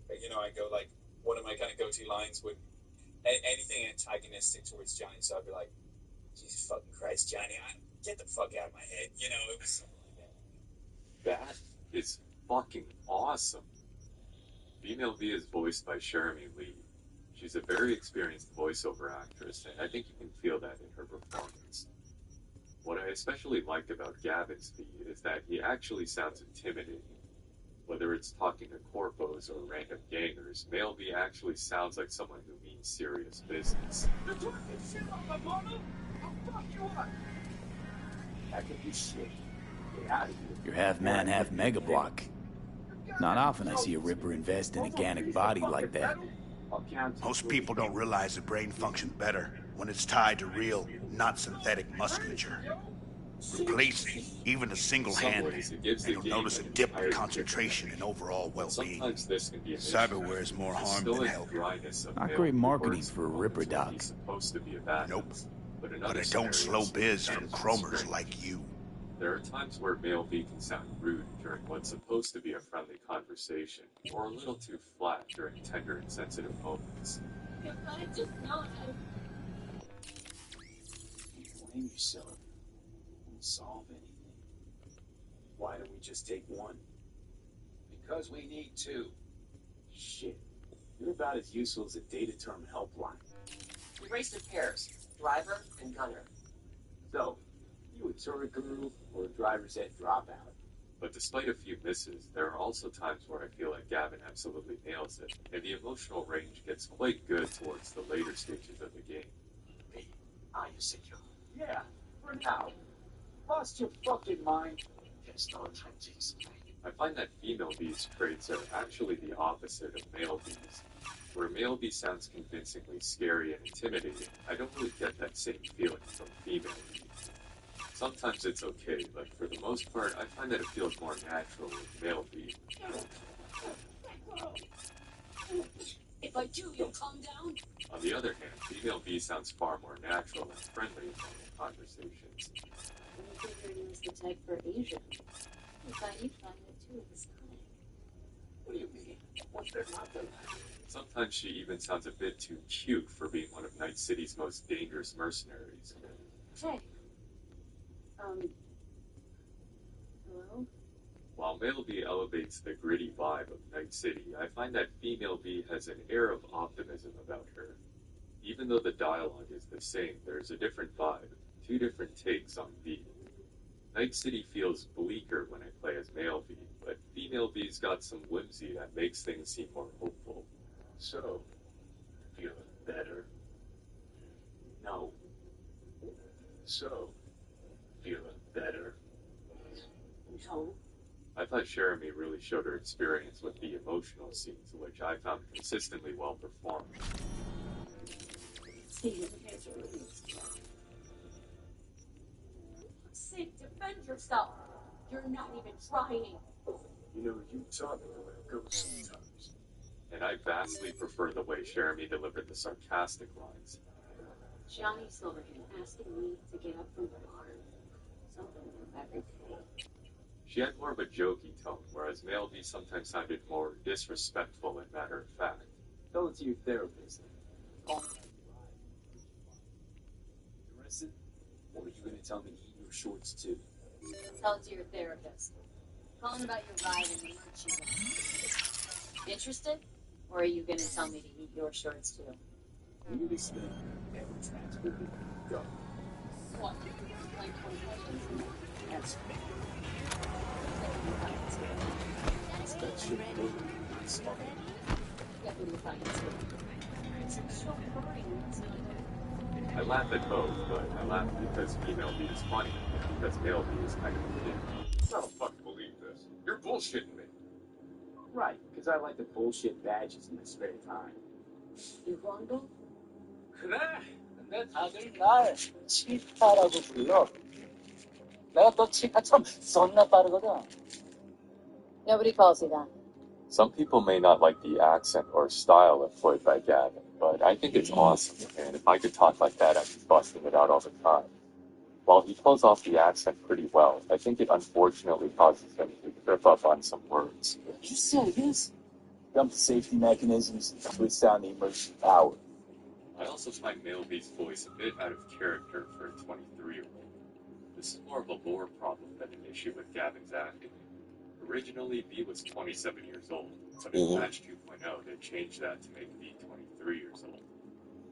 I go like, one of my kind of go-to lines would, anything antagonistic towards Johnny, so I'd be like, Jesus fucking Christ, Johnny, get the fuck out of my head. It was something like that. That is fucking awesome. Female V is voiced by Jeremy Lee. She's a very experienced voiceover actress, and I think you can feel that in her performance. What I especially liked about Gavin's V is that he actually sounds intimidating. Whether it's talking to corpos or random gangers, male V actually sounds like someone who means serious business. You're talking shit about my mama? I'll fuck you up! Pack up your shit. Get out of here. You're half man, half mega block. Not often I see a Ripper invest in a organic body like that. Most people don't realize the brain functions better when it's tied to real, not synthetic musculature. Replace even a single hand, and you'll notice a dip in concentration and overall well-being. Cyberware is more harm than help. Not great marketing for a Ripper doc. Nope. But it don't slow biz from chromers like you. There are times where male V can sound rude during what's supposed to be a friendly conversation, or a little too flat during tender and sensitive moments. If I just not... You blame yourself. Won't solve anything. Why don't we just take one? Because we need two. Shit. You're about as useful as a data term helpline. We raced in pairs, driver and gunner. So, you a turret guru or a driver's ed dropout? But despite a few misses, there are also times where I feel like Gavin absolutely nails it, and the emotional range gets quite good towards the later stages of the game. Hey, are you secure? Yeah, for now. Lost your fucking mind? Just don't try to explain. I find that female V's traits are actually the opposite of male V's. Where male V sounds convincingly scary and intimidating, I don't really get that same feeling from female V. Sometimes it's okay, but for the most part, I find that it feels more natural with male V. If I do, you'll calm down? On the other hand, female V sounds far more natural and friendly in conversations. I figured he was the type for Asia. I thought you'd find it too exotic. What do you mean? What's there not to like? Sometimes she even sounds a bit too cute for being one of Night City's most dangerous mercenaries. Hey. Hello? While male V elevates the gritty vibe of Night City, I find that female V has an air of optimism about her. Even though the dialogue is the same, there's a different vibe, two different takes on V. Night City feels bleaker when I play as male V, but female V's got some whimsy that makes things seem more hopeful. So, feeling better? No. So, feeling better? No. I thought Jeremy really showed her experience with the emotional scenes, which I found consistently well performed. Steve, the are released. Sid, defend yourself. You're not even trying. You know, you taught me the way it goes sometimes. And I vastly prefer the way Jeremy delivered the sarcastic lines. Johnny Silverhand asking me to get up from the bar. Something new every day. She had more of a jokey tone, whereas Male V sometimes sounded more disrespectful and matter-of-fact. Tell it to your therapist. Interested? Or are you going to tell me to eat your shorts too? Tell it to your therapist. Calling about your ride and the merch you got. Interested? Or are you going to tell me to eat your shorts too? You expect every transfer to go. What? Like 20 questions? Answer me. That shit will be smart. I laugh at both, but I laugh because female V is funny, and because male V is kind of a kid. I don't fucking believe this. You're bullshitting me. Right, because I like to bullshit badges in my spare time. 이광도? 그래. 근데 다들 날 치타라고 불러. 내가 또 치가 참 썩나 빠르거든. Nobody calls you that. Some people may not like the accent or style employed by Gavin, but I think it's awesome, and if I could talk like that, I'd be busting it out all the time. While he pulls off the accent pretty well, I think it unfortunately causes him to trip up on some words. You serious? Dump the safety mechanisms, switch down the emergency power. I also find Male V's voice a bit out of character for a 23-year-old. This is more of a lore problem than an issue with Gavin's acting. Originally, V was 27 years old, but in Patch 2.0, they changed that to make V 23 years old.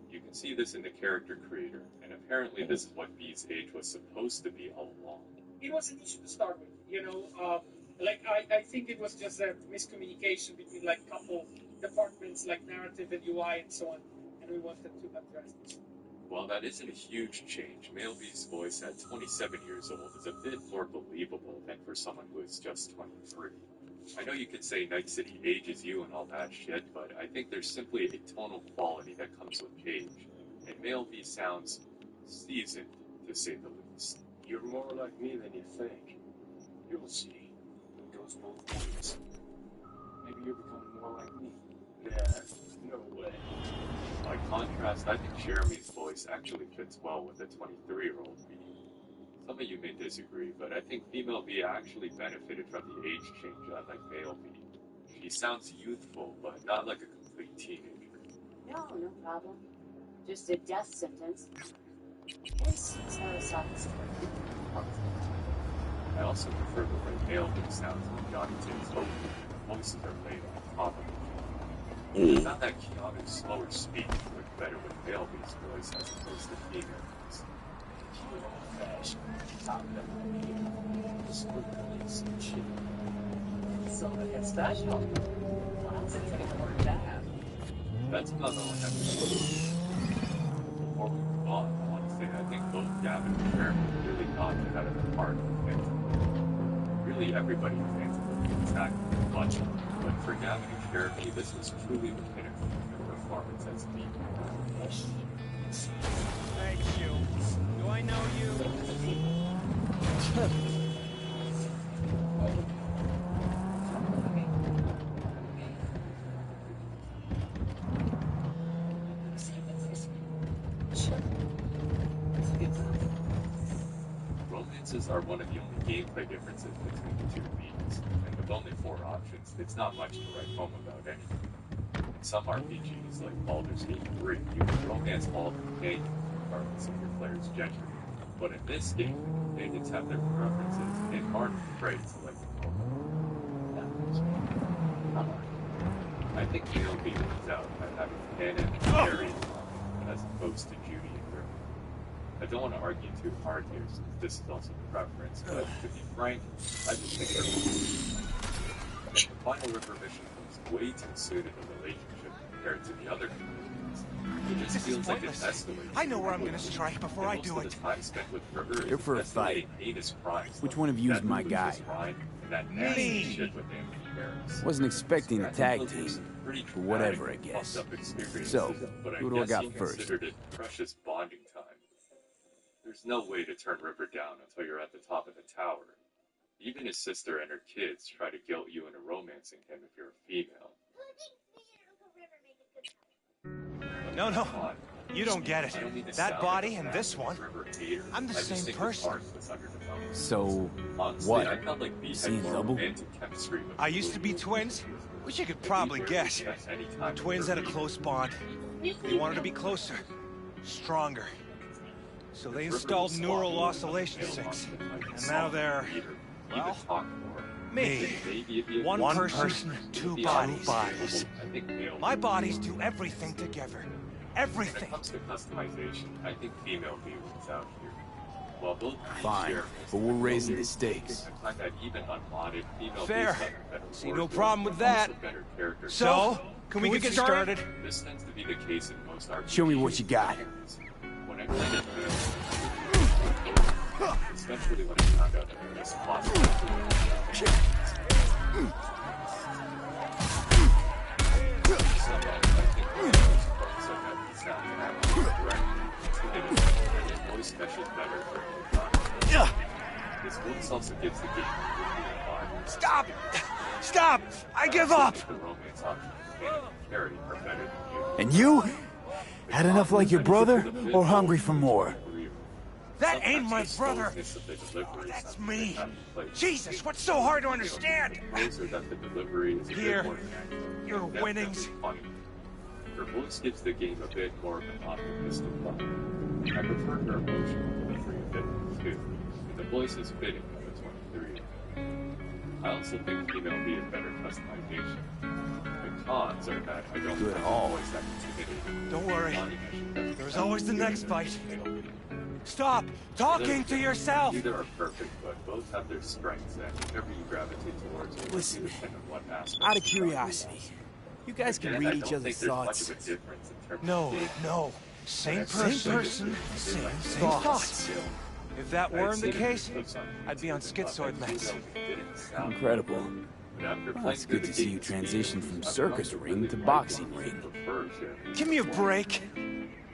You can see this in the character creator, and apparently this is what V's age was supposed to be all along. It was an issue to start with, you know, I think it was just a miscommunication between, like, couple departments, like narrative and UI and so on, and we wanted to address this. While that isn't a huge change, Male V's voice at 27 years old is a bit more believable than for someone who is just 23. I know you could say Night City ages you and all that shit, but I think there's simply a tonal quality that comes with age, and Male V sounds seasoned, to say the least. You're more like me than you think. You'll see. It goes both ways. Maybe you're becoming more like me. Nah, no way. By contrast, I think Jeremy's voice actually fits well with a 23-year-old V. Some of you may disagree, but I think female V actually benefited from the age change unlike male V. She sounds youthful, but not like a complete teenager. No problem. Just a death sentence. This is how a soft story. I also prefer the way male V sounds when Johnny takes over. Voices are laid on top of it. I found that Keanu's slower speech worked better with male V's voice as opposed to female V's. Silverhead special. Why else is it more than that? That's about all I have to say. Before we move on, I want to say that I think both Gavin and Jeremy really knocked it out of the park with Phantom. Really, everybody in Phantom was exactly much, but for Gavin and Jeremy, this was truly the pinnacle of their performance as V. Thank you. Do I know you? Romances are one of the only gameplay differences between the two Vs, and with only 4 options, it's not much to write home about anything. In some RPGs, like Baldur's Gate 3, you can romance all companions regardless of your player's gender. But in this game, companions have their preferences and aren't afraid to let them know. I think male B wins out by having Hannah and Harry as opposed to Judy and Griffin. I don't want to argue too hard here, since this is also the preference, but to be frank, I just think the final River mission comes way too soon in the relationship compared to the other communities. It just feels like it escalates. I know where I'm gonna strike before I do it. The time spent with River Here is for a fight. heinous crimes. Which one of you is my guy? Me! Wasn't expecting a tag team, but whatever, I guess. So, who do I got first? Considered it precious bonding time. There's no way to turn River down until you're at the top of the tower. Even his sister and her kids try to guilt you into romancing him if you're a female. No. You don't get it. That body and this one, I'm the same person. So, what? Seeing double? I used to be twins, which you could probably guess. Twins had a close bond. They wanted to be closer, stronger. So they installed neural oscillation sinks. And now they're, well, me. One person, two bodies. My bodies do everything together. Everything. When it comes to customization, I think female B wins out here. While both fine, but we're raising the stakes. I find that even unmodded female fair. See no problem with that. So, can we get started? This tends to be the case in most RPGs. Show me what you got. When I played it, especially when I found out that this possible. This bonus also gives the game Stop! Stop! I give up! The romance options and Carrie are better than you. And you? Had enough like your brother, or hungry for more? That ain't my brother! That's me! Jesus, what's so hard to understand? Here, your winnings. Her voice gives the game a bit more of an optimistic vibe. I prefer her emotional delivery a bit too, but the voice is fitting of the 23. I also think female B is better customization. The cons are that I don't have voice that intimidating. Don't worry, there's always the next fight. Stop talking to yourself! Neither are perfect, but both have their strengths, and whatever you gravitate towards will Listen, depend on what aspect. out of curiosity, you guys can read each other's thoughts. No. Same person, same thoughts. If that weren't the case, I'd be on schizoid meds. Incredible. Well, it's good to see you transition from circus ring to boxing ring. Give me a break.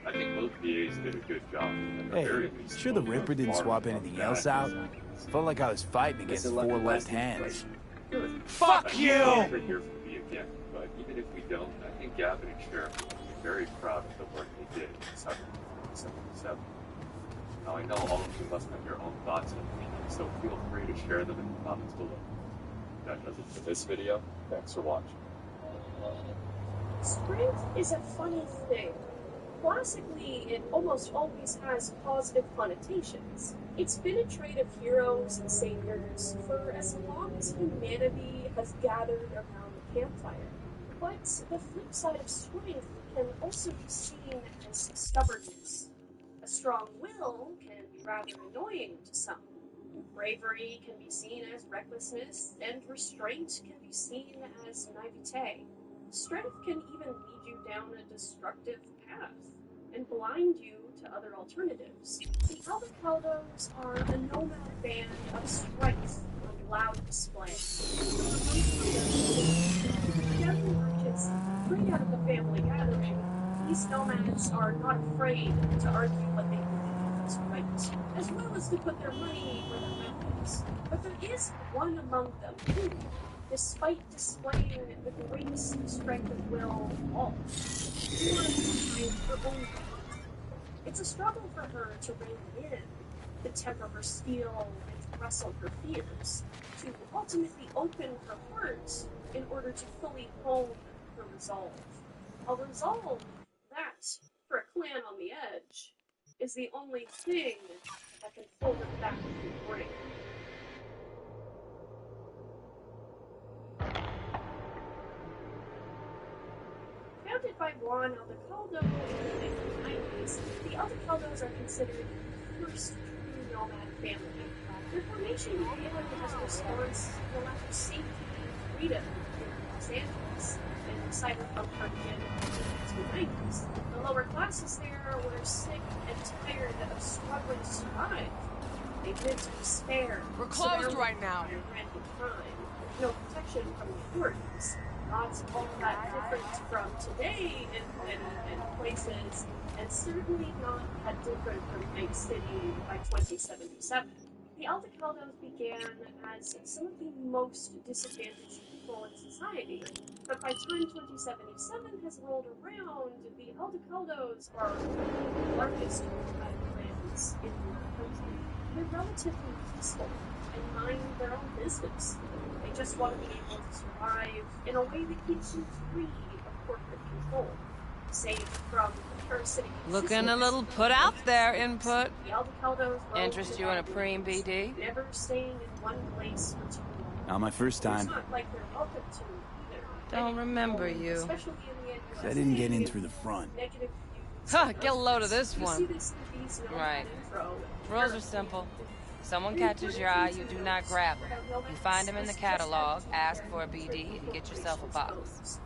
I think both VAs did a good job. Hey, sure the Ripper didn't swap anything else out? Felt like I was fighting against 4 left hands. Fuck you! But even if we don't, I think Gavin and Sheriff will be very proud of the work they did in Cyberpunk 77. Now I know all of you must have your own thoughts and opinions, so feel free to share them in the comments below. That does it for this video. Thanks for watching. Strength is a funny thing. Classically, it almost always has positive connotations. It's been a trait of heroes and saviors for as long as humanity has gathered around the campfire. But the flip side of strength can also be seen as stubbornness. A strong will can be rather annoying to some. Bravery can be seen as recklessness, and restraint can be seen as naivete. Strength can even lead you down a destructive path and blind you to other alternatives. The Avocados are a nomad band of strength on loud display. Young merchants free out of the family gathering, these nomads are not afraid to argue what they believe. what's right, as well as to put their money where their mouth is. But there is one among them who, despite displaying the greatest strength of will of all, wants behind her own fate. It's a struggle for her to rein in, to temper her steel and to wrestle her fears, to ultimately open her heart in order to fully hone her resolve. A resolve that, for a clan on the edge, is the only thing that can hold it back from the brink. Founded by Juan Aldecaldo in the 1990s, the Aldecaldos are considered the first true nomad family. Their formation began as a response to the lack of safety and freedom in Los Angeles and Cyberpunk began in the 1990s. The lower classes there were sick and tired of struggling to survive. They lived in despair. We're closed right now. Rampant crime, with no protection from the authorities. Not all that different from today in places, and certainly not that different from Night City by 2077. The Aldecaldos began as some of the most disadvantaged people in society, but by time 2077 has rolled around, the Aldecaldos are the largest clans in the country. They're relatively peaceful and mind their own business. They just want to be able to survive in a way that keeps them free of corporate control. Safe from the parasitic Looking a little put out there, Input. The Aldecaldos Interest you in a preem BD? Never staying in one place for too long. Not my first time. It's not like they're welcome to either. Don't remember you. Especially in the I didn't get in through the front. Negative Huh, get a load of this you one. see this in these Right. intro. Rules are simple. Someone catches your eye, you do not grab them. You find them in the catalog, ask for a BD, and get yourself a box.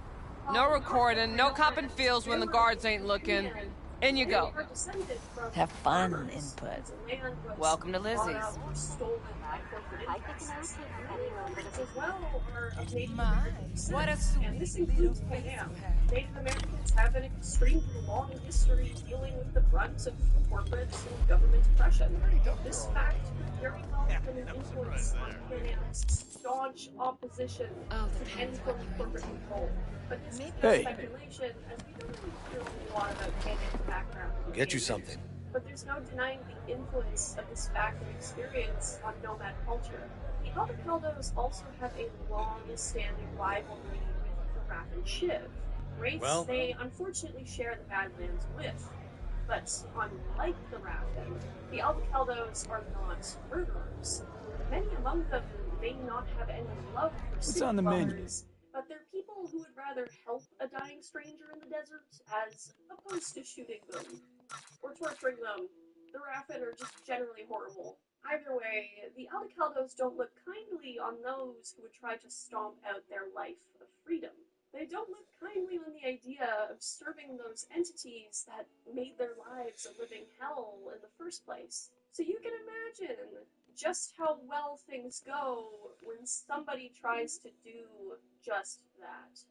No recording, no copping feels when the guards ain't looking. In you go. Have fun, Input. Welcome to Lizzie's. What a sweet and this includes Pan. Native Americans have an extremely long history dealing with the brunt of corporate and government oppression. This fact very well been an influence on Pan Am's staunch opposition to any form of corporate control. But this is just speculation, as we don't really hear a lot about Pan Am's background. Get you something. But there's no denying the influence of this fact and experience on nomad culture. The Aldecaldos also have a long-standing rivalry with the Raffen Shiv, race they unfortunately share the Badlands with. But unlike the Raffen, the Aldecaldos are not murderers. Many among them may not have any love for What's on the menu? but they're people who would rather help a dying stranger in the desert as opposed to shooting them or torturing them. The Raffen are just generally horrible. Either way, the Aldecaldos don't look kindly on those who would try to stomp out their life of freedom. They don't look kindly on the idea of serving those entities that made their lives a living hell in the first place. So you can imagine just how well things go when somebody tries to do just that.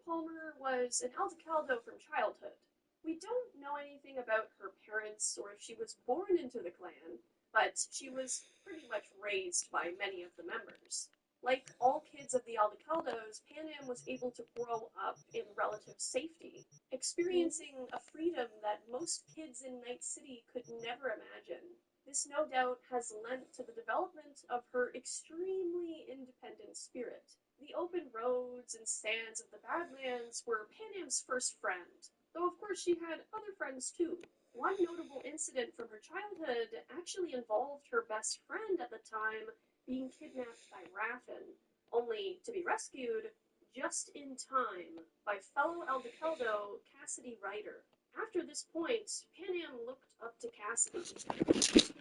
Palmer was an Aldecaldo from childhood. We don't know anything about her parents or if she was born into the clan, but she was pretty much raised by many of the members. Like all kids of the Aldecaldos, Pan Am was able to grow up in relative safety, experiencing a freedom that most kids in Night City could never imagine. This no doubt has lent to the development of her extremely independent spirit. The open roads and sands of the Badlands were Pan Am's first friend, though of course she had other friends too. One notable incident from her childhood actually involved her best friend at the time being kidnapped by Raffen, only to be rescued just in time by fellow Aldecaldo Cassidy Ryder. After this point, Pan Am looked up to Cassidy.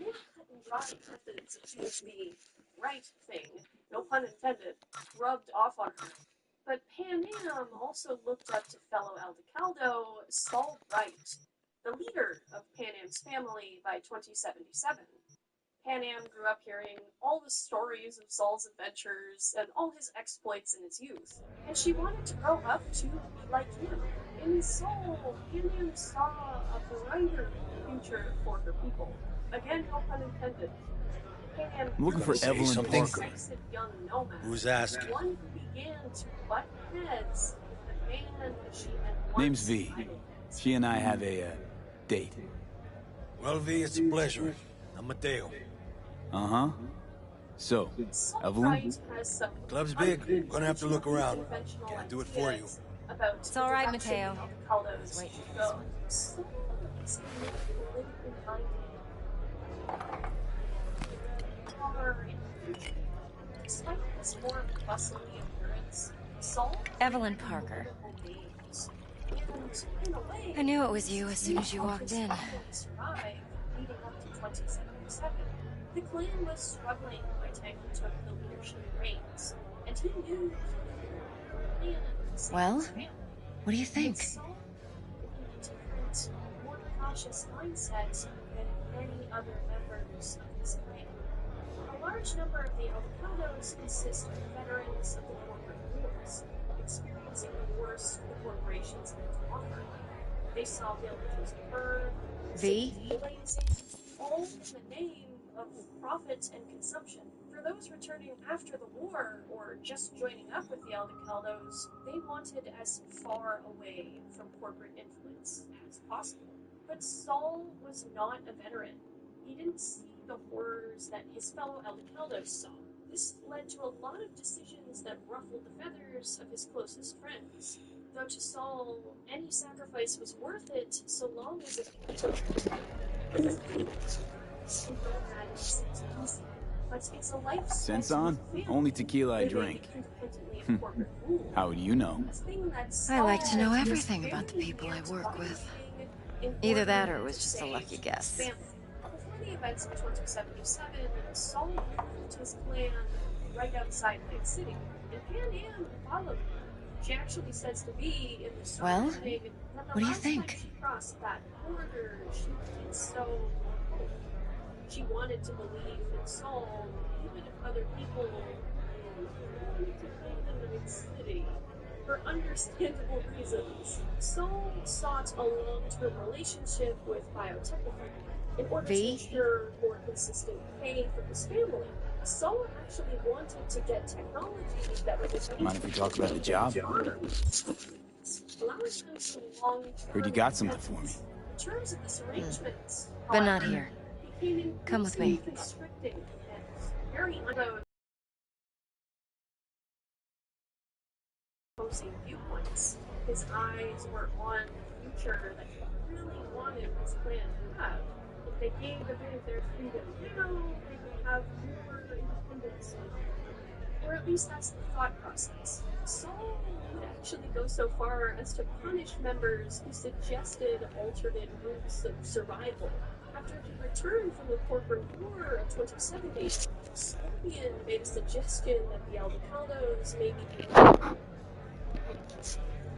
More cut and dry methods of doing the right thing, no pun intended, rubbed off on her. But Pan Am also looked up to fellow Aldecaldo Saul Wright, the leader of Pan Am's family by 2077. Pan Am grew up hearing all the stories of Saul's adventures and all his exploits in his youth, and she wanted to grow up to be like him. In Saul, Pan Am saw a brighter future for her people. Again, no pun intended. Pan Am I'm looking for grew Evelyn into a Parker. decisive young nomad, Who's asking? one who began to butt heads with the man she had once Name's V. idolized. She and I have a, date. Well, V, it's a pleasure. I'm Mateo. Uh-huh. So, Saul Evelyn? Wright has some Club's big. Gonna have to look around. unconventional Can't do it for you. ideas about It's all right, the direction Mateo. the Alcaldos Just waiting should for this go. one. Saul is politically minded. Far in the future. Despite his more bustling appearance, Saul Evelyn Parker. names. And in a way, I knew it was you as soon as you walked in. Survived leading up to 2077. The clan was struggling by the time he took the leadership reins, and he knew he had plans. Well, what do you think? Saul had a different, more cautious mindset than many other members of his clan. A large number of the Alcaldos consist of veterans of the corporate wars, experiencing the worst the corporations had to offer. They saw villages burn, V? blazing, all in the name of profit and consumption. For those returning after the war, or just joining up with the Aldecaldos, they wanted as far away from corporate influence as possible. But Saul was not a veteran. He didn't see the horrors that his fellow Aldecaldos saw. This led to a lot of decisions that ruffled the feathers of his closest friends. Though to Saul, any sacrifice was worth it so long as it but it's a life Sense on? Only tequila I drink. How would you know? I like to know everything about the people I work with. Either that or it was just a lucky guess. Before the events of 2077, Saul moved his clan right outside Night City, and Pan Am followed him. She actually says to me in the story Well, that the what do you last think? time she crossed that border, she did so. She wanted to believe in Saul, even if other people wanted to live in Night City. For understandable reasons, Saul sought a long-term relationship with Biotechnical in order to ensure more consistent pay for his family. Saul actually wanted to get technology that would Mind if we talk about the job? Heard you got something for me. The terms of this arrangement, But not however, here. became Come with me. constricting and very opposing viewpoints. His eyes were on the future that he really wanted his clan to have. If they gave a bit of their freedom now, they would have more independence. Or at least that's the thought process. Saul would actually go so far as to punish members who suggested alternate routes of survival. After he returned from the corporate war of 2070, Scorpion made a suggestion that the Aldecaldos maybe be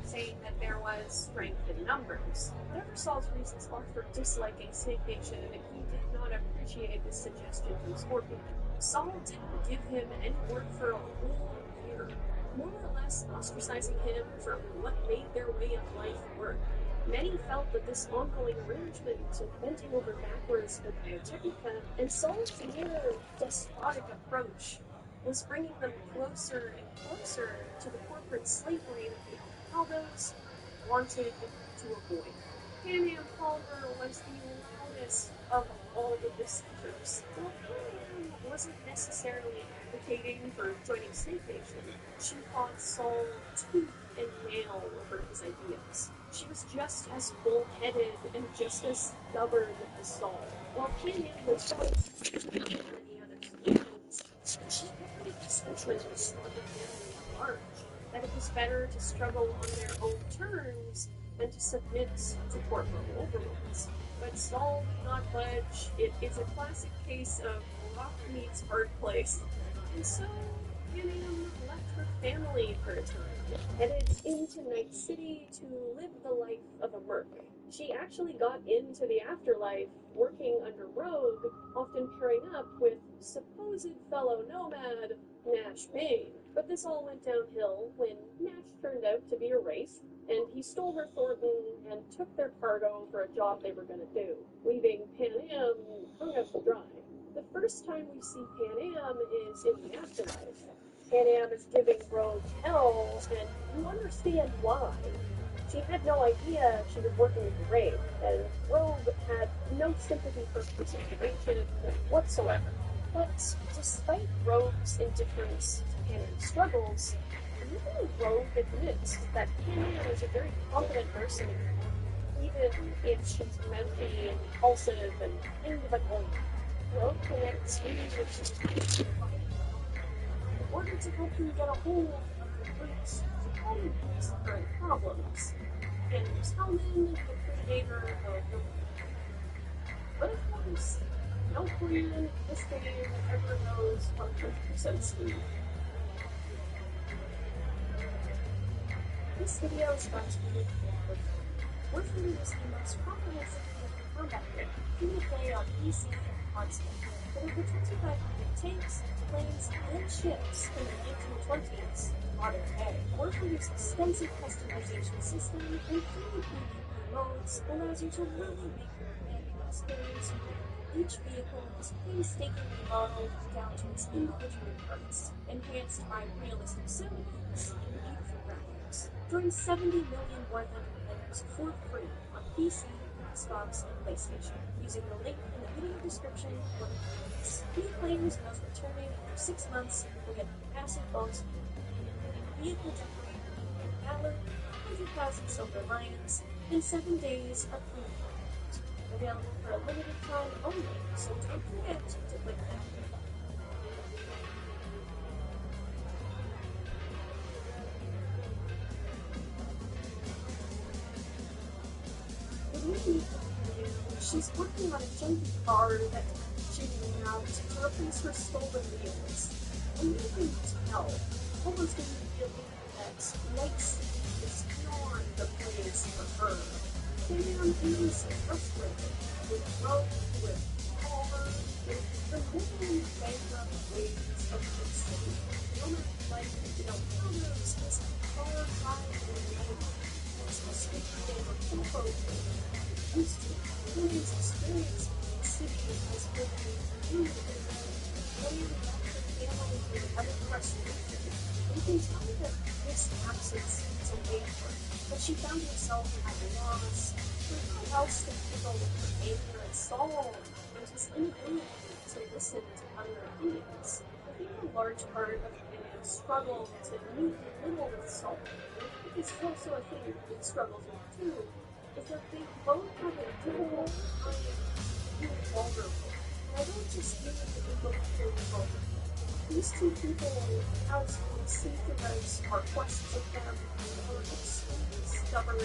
saying that there was strength in numbers. Whatever Saul's reasons are for disliking Snake Nation, he did not appreciate this suggestion from Scorpion. Saul didn't give him any work for a whole year, more or less ostracizing him from what made their way of life work. Many felt that this ongoing arrangement of bending over backwards for Biotechnica and Saul's more despotic approach was bringing them closer and closer to the corporate slavery that the Alcaldos wanted to avoid. Pan Am Palmer was the loudest of all the dissenters. While Pan Am wasn't necessarily advocating for joining Snake Nation, she fought Saul tooth and nail over his ideas. She was just as bull-headed and just as stubborn as Saul. While Pan Am was many other solutions, she carried the sentiment of the family at large, that it was better to struggle on their own terms than to submit to corporate overlords. But Saul did not budge. It is a classic case of rock meets hard place. And so, Pan Am left her family for a time, headed into Night City to live the life of a merc. She actually got into the afterlife working under Rogue, often pairing up with supposed fellow nomad Nash Bane. But this all went downhill when Nash turned out to be a wraith, and he stole her Thornton and took their cargo for a job they were going to do, leaving Pan Am hung out to dry. The first time we see Pan Am is in the afterlife. Pan Am is giving Rogue hell, and you understand why. She had no idea she was working with the Wraith, and Rogue had no sympathy for her situation whatsoever. But despite Rogue's indifference to Pan Am's struggles, even Rogue admits that Pan Am is a very competent mercenary, even if she's mouthy and impulsive and kind of annoying. Rogue connects with in order to help him get a hold of the roots to all of his current problems. And Hellman, the creator of the But of course, no plan this game ever knows 100% speed. This video is brought to you with Warframe is the most comprehensive combat game you can play on PC and console. With over 2,500 tanks, planes, and ships from the 1920s to modern day. Warframe's extensive customization system and fully PvP modes allows you to really make your commanding experience unique. Each vehicle is painstakingly modeled down to its individual parts, enhanced by realistic sound effects and beautiful graphics. Join 70 million Warhammer players for free on PC, Xbox, and PlayStation, using the link in the video description or the comments. New players and those returning after 6 months will get massive bonus, including vehicle decorating, valor, 100,000 silver lions, and 7 days of free content. Available for a limited time only, so don't forget to click that. She's working on a junky car that she out to replace her stolen wheels. And you can tell, almost immediately, that Night City is beyond the place for her. Sam is frustrated with Rogue, with Palmer, with the living bankrupt ways of the city. No matter how those is a far drive in the night. It's a street game of tempo used to. His experience in the city has been renewed and playing back her family with other frustration. You can tell that this absence is a way for her, but she found herself at a loss for how else to handle her anger and sorrow and his inability to listen to other opinions. I think a large part of Panam's struggle to meet little with Saul, and I think it's also a thing that struggles with too, is that they both have a difficult time being vulnerable. And I don't just mean that they both feel vulnerable. These two people, as we see throughout our quests with them, are extremely stubborn,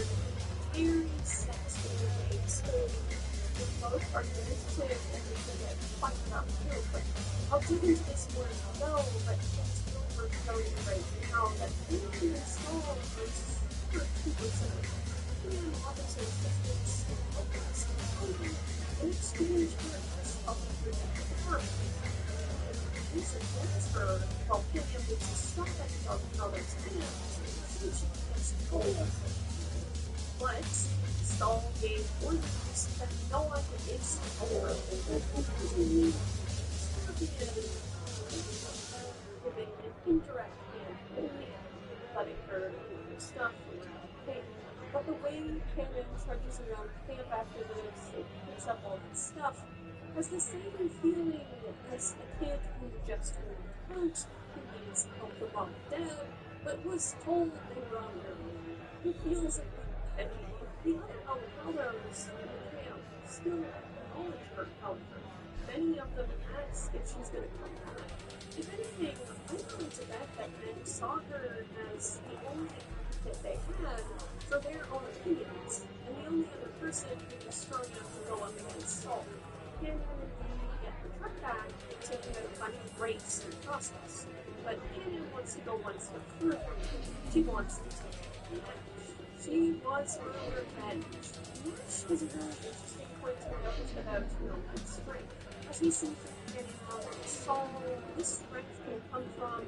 very sensitive in ways. They both are manipulative and they can get fired up real quick. I'll dig into this more as we go, but it's still worth noting right now that Andy and Saul are super similar. And officers distance and openness and hunger in exchange for helping protect the farm. This against her, while Pam would just stop at the dog color's hands and see she gets cold. But Saul gave orders that no one would insult her giving an indirect hand only letting her do her stuff with her pain. But the way Canon trudges around camp after this and picks up all his stuff has the same feeling as a kid who just moved out, who needs help from mom and dad, but was told they were on their own. He feels a bit heavy. The other avocados in the camp still acknowledge her, however. Many of them ask if she's going to come back. If anything, I'm willing to bet that men saw her as the only that they had for their own opinions, and the only other person who was strong enough to go up against Saul. Cameron would be get her truck back and taking out a bunch of breaks in the process. But Cameron wants to go one step further. She wants to take revenge. She was her revenge, which is a really interesting point to note about, its strength. As we see from Canyon Saul, this strength can come from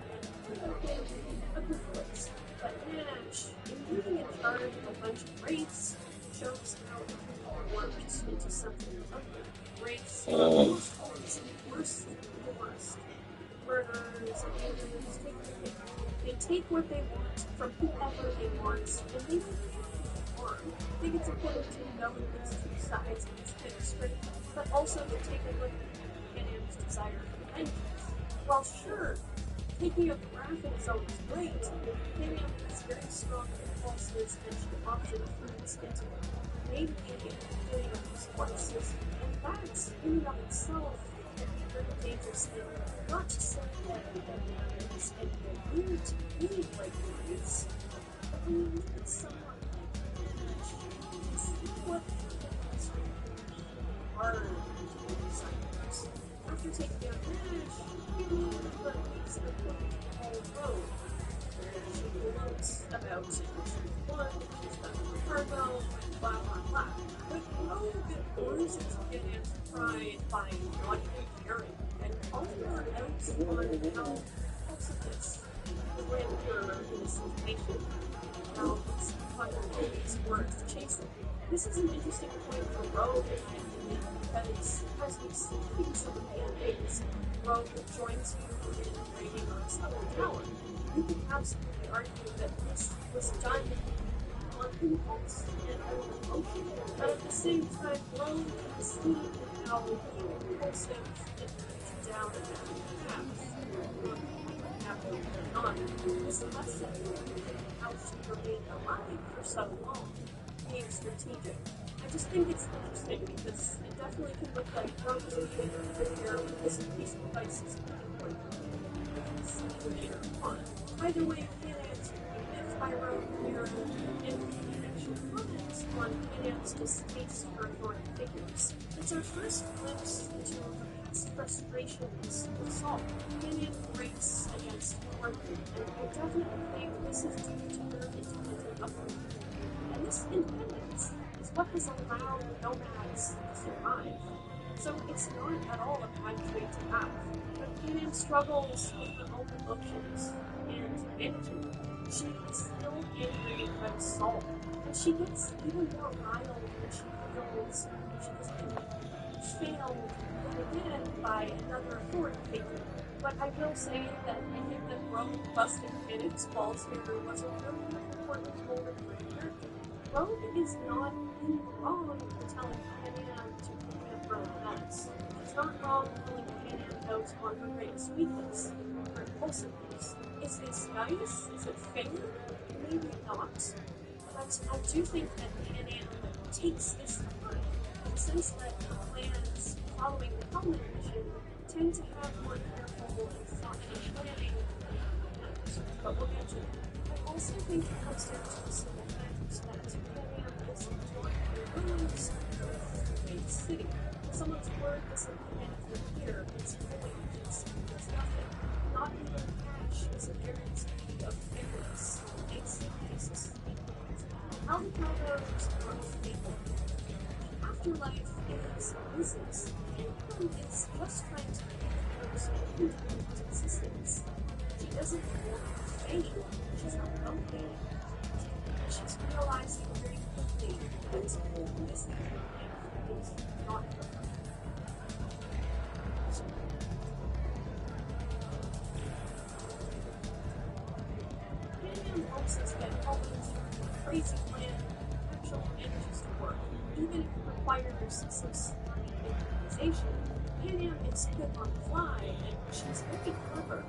a good place. But Nash, in being in charge of a bunch of wraiths, shows how it can be warped into something ugly. Wraiths are almost always the worst of the worst. Murderers, abusers, they take what they want from whoever they want, and they don't care harm. I think it's important to know these two sides of this chemistry, but also to take a look at Canaan's desire for vengeance. While sure, taking a graphic is always great, Canaan has very strong impulses and she often feeds into it. Maybe in the beginning of these courses, and that, in and of itself, can be a very dangerous thing. Not to say that Canaan is anything weird to behave like wraiths, but when you look at someone like Nash, you see what happens hard to the designers. After taking down Nash, the wraiths are put all road. She gloats about blood, she's done the cargo, blah blah blah. But Rogue bruises Canaan's pride by not even caring and calls her out on how impulsiveness the grandeur of this situation, how it's always worth chasing. This is an interesting point for Rogue, in my opinion, because as we see in some band-aids, Rogue joins you in raiding on Southern Tower. You can absolutely argue that this was done on impulse and out of emotion, but at the same time, Rogue can see how being impulsive and reaching down a bad path, is a lesson in how to remain alive for so long, being strategic. I just think it's interesting because it definitely can look like Rogue is being prepared with this piece of advice is important. Later on. Either way, Canan's convinced by Rogue here, and we actually comment on Canan's distaste for authority figures. It's our first glimpse into her past frustrations with Saul. Canan breaks against authority, and I definitely think this is due to her independent upbringing. And this independence is what has allowed nomads to survive. So it's not at all a bad trait to have. But Canan struggles with her own emotions and managing them. She is still angry about Saul, and she gets even more riled when she feels she has been failed yet again by another authority figure. But I will say that I think that Rogue busting Canan's balls here was a really important moment for the character. Rogue is not in the wrong for telling Canan to clean up her own mess. She's not wrong calling Canan out on her greatest weakness, her impulsiveness. Is this nice? Is it fair? Maybe not. But I do think that Canan takes this hard in the sense that her plans following the Covenant mission tend to have more careful and thoughtful planning than others. But we'll get to that. I also think it comes down to the simple fact that Canan is not a rose of the main city. Someone's word doesn't mean anything here. It's void. It's nothing. Not even cash is a guarantee of fairness. It's how the Calvados are unstable. Afterlife is a business, and is just trying to make the person into existence. She doesn't want fame. She's not wealthy. She's realizing very quickly that this life is not her. Canan helps us get always crazy plan actually manages to work, even if it requires some slight improvisation. Canan is quick on the fly, and she's very clever.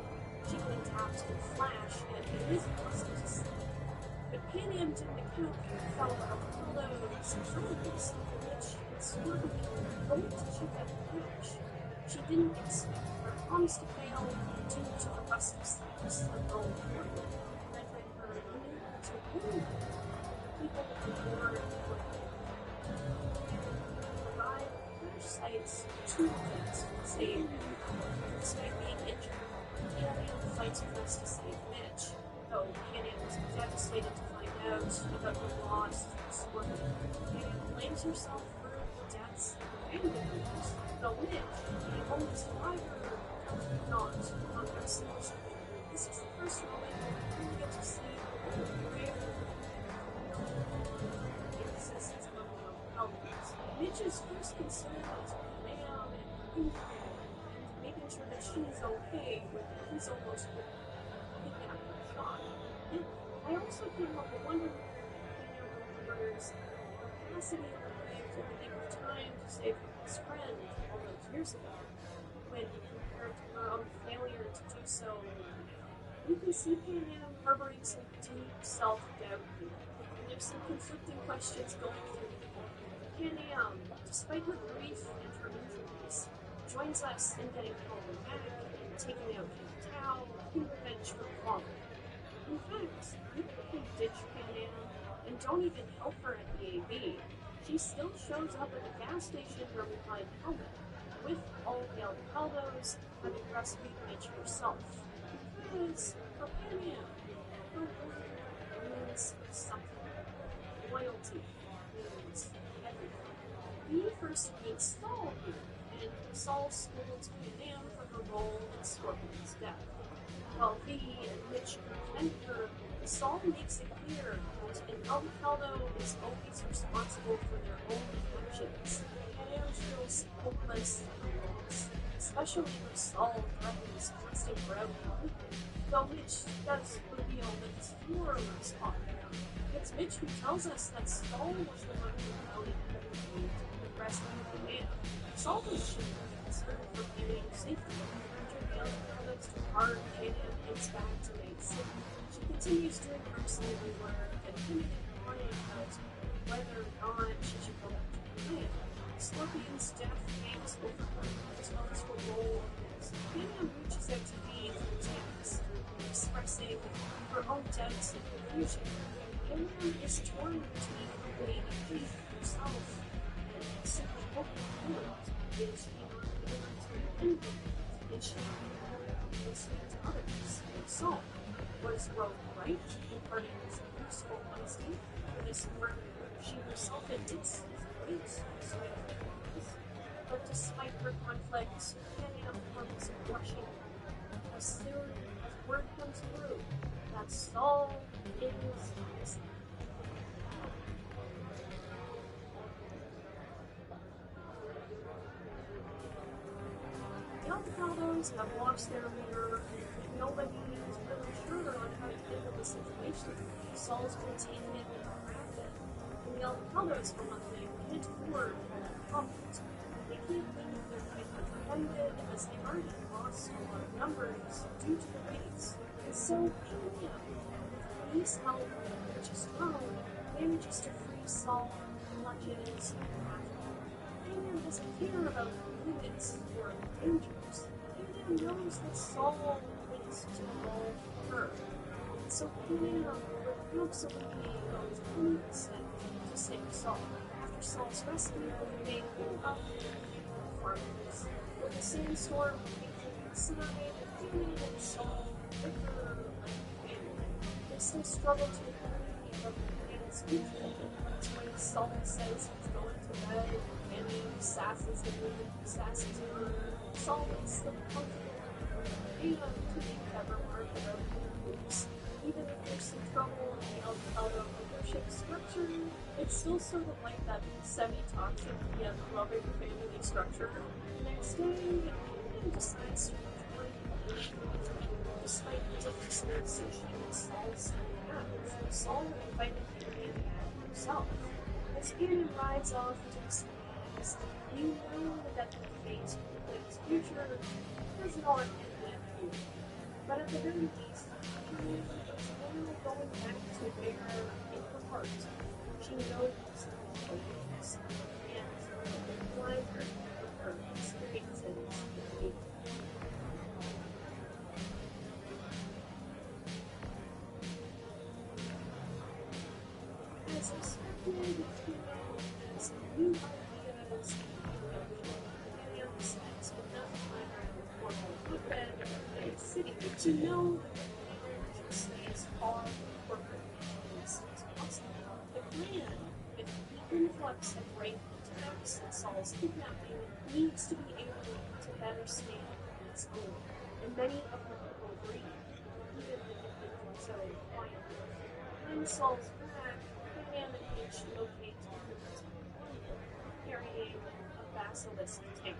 She can adapt in a flash, and it is awesome to see. But Canan didn't account for the fellow avocados and fruits, which swerved only to check out the cash. She didn't expect her arms to fail due to the rusty steps of her own formula, rendering her unable to win people aboard provide crash sites to things save despite being injured. Canan fights first to save Mitch, though Canan was devastated to find out about the lost Scorpion and blames herself for the deaths of family members, though Mitch, the only survivor, does not understand. This is the first moment we get to see the rare existence of Albert. Mitch's first concern is with Ma'am and her injury, and making sure that she's okay when he's almost been kidnapped and shot. And I also can't help but wonder where Ma'am remembers her capacity in the grave in the nick of time to save her best friend all those years ago, when compared to her own failure to do so now. You can see Pan harboring some deep self-doubt here, and there's some conflicting questions going through her head. Pan, despite her grief and her injuries, joins us in getting Calder back and taking out King Tao in revenge for her father. In fact, even if they ditch Pan and don't even help her at the AV, she still shows up at the gas station where we find Helmet, with all the Alcaldos having rescued Mitch herself. Because for Pan her word means something. Loyalty means everything. We first meet Saul here, and Saul scolds Pan for her role in Scorpion's death. While V and Mitch defend her, Saul makes it clear that an Alcaldo is always responsible for their own actions. Pan feels hopeless and lost, especially when Saul threatens casting her out completely, though Mitch does reveal that it's Florida's fault. It's Mitch who tells us that Saul was the one who allowed him to rescue the man. Saul was concerned for Pan's safety, urging the Alcaldos to guard Pan gets back to Main City. She continues doing her slavery work and hinting at Ryan about whether or not she should go back to the land. Scorpion's death hangs over her as well as her role in this. Pan reaches out to V through text, expressing her own doubts and confusion. Pan is torn between a way to please herself and simply hoping for is beyond able to do anything, and she listening to others. So, was Rogue right in parting his useful honesty for this work she herself admits is great despite her flaws? But despite her conflict, Pan comes rushing as soon as word comes through that Saul is missing. The Alcaldos have lost their leader, and nobody is really sure on how to handle the situation. Saul's been taken in with rapid, and the Alcaldos, for one thing, can't afford conflict. They can't leave their fight unattended, as they've already lost a lot of numbers due to the raids. And so, Pan, with police help, which is thrown, manages to free Saul from clutches and Pan doesn't care about limits or dangers. Pan knows that Saul waits to involve her. And so Pan would absolutely goes 20% to save Saul. After Saul's rescue, they pull up the farmers. With the sandstorm making inside, Pan and Saul bicker like family. They still struggle to agree about Pan's future. That's when Saul says he's going to bed. Sasses him with the sasses her. Saul makes them comfortable and to make clever mark about their moves. Even if there's some trouble in the Alcaldo leadership structure, it's still sort of like that semi-toxic yet loving family structure. The next day, Pan decides to rejoin the leadership despite the disassociation Saul's has. Saul invited Pan back himself. As Pan rides off into the skies, you know that the fate of Blake's future does not end here. But at the very least, Pan is now going back to where, in her heart, she knows the ways and blind her with her experiences in me. As expected, as new ideas Pan spends enough time around the Corpo Netrunner in the city to know that the manager stays far from corporate missions as possible. influx of rape attacks and Saul's kidnapping needs to be able to better stand on its own, and many of the people agree, even if they do so quietly. Behind Saul's back, Pam managed to locate carrying a basilisk tank.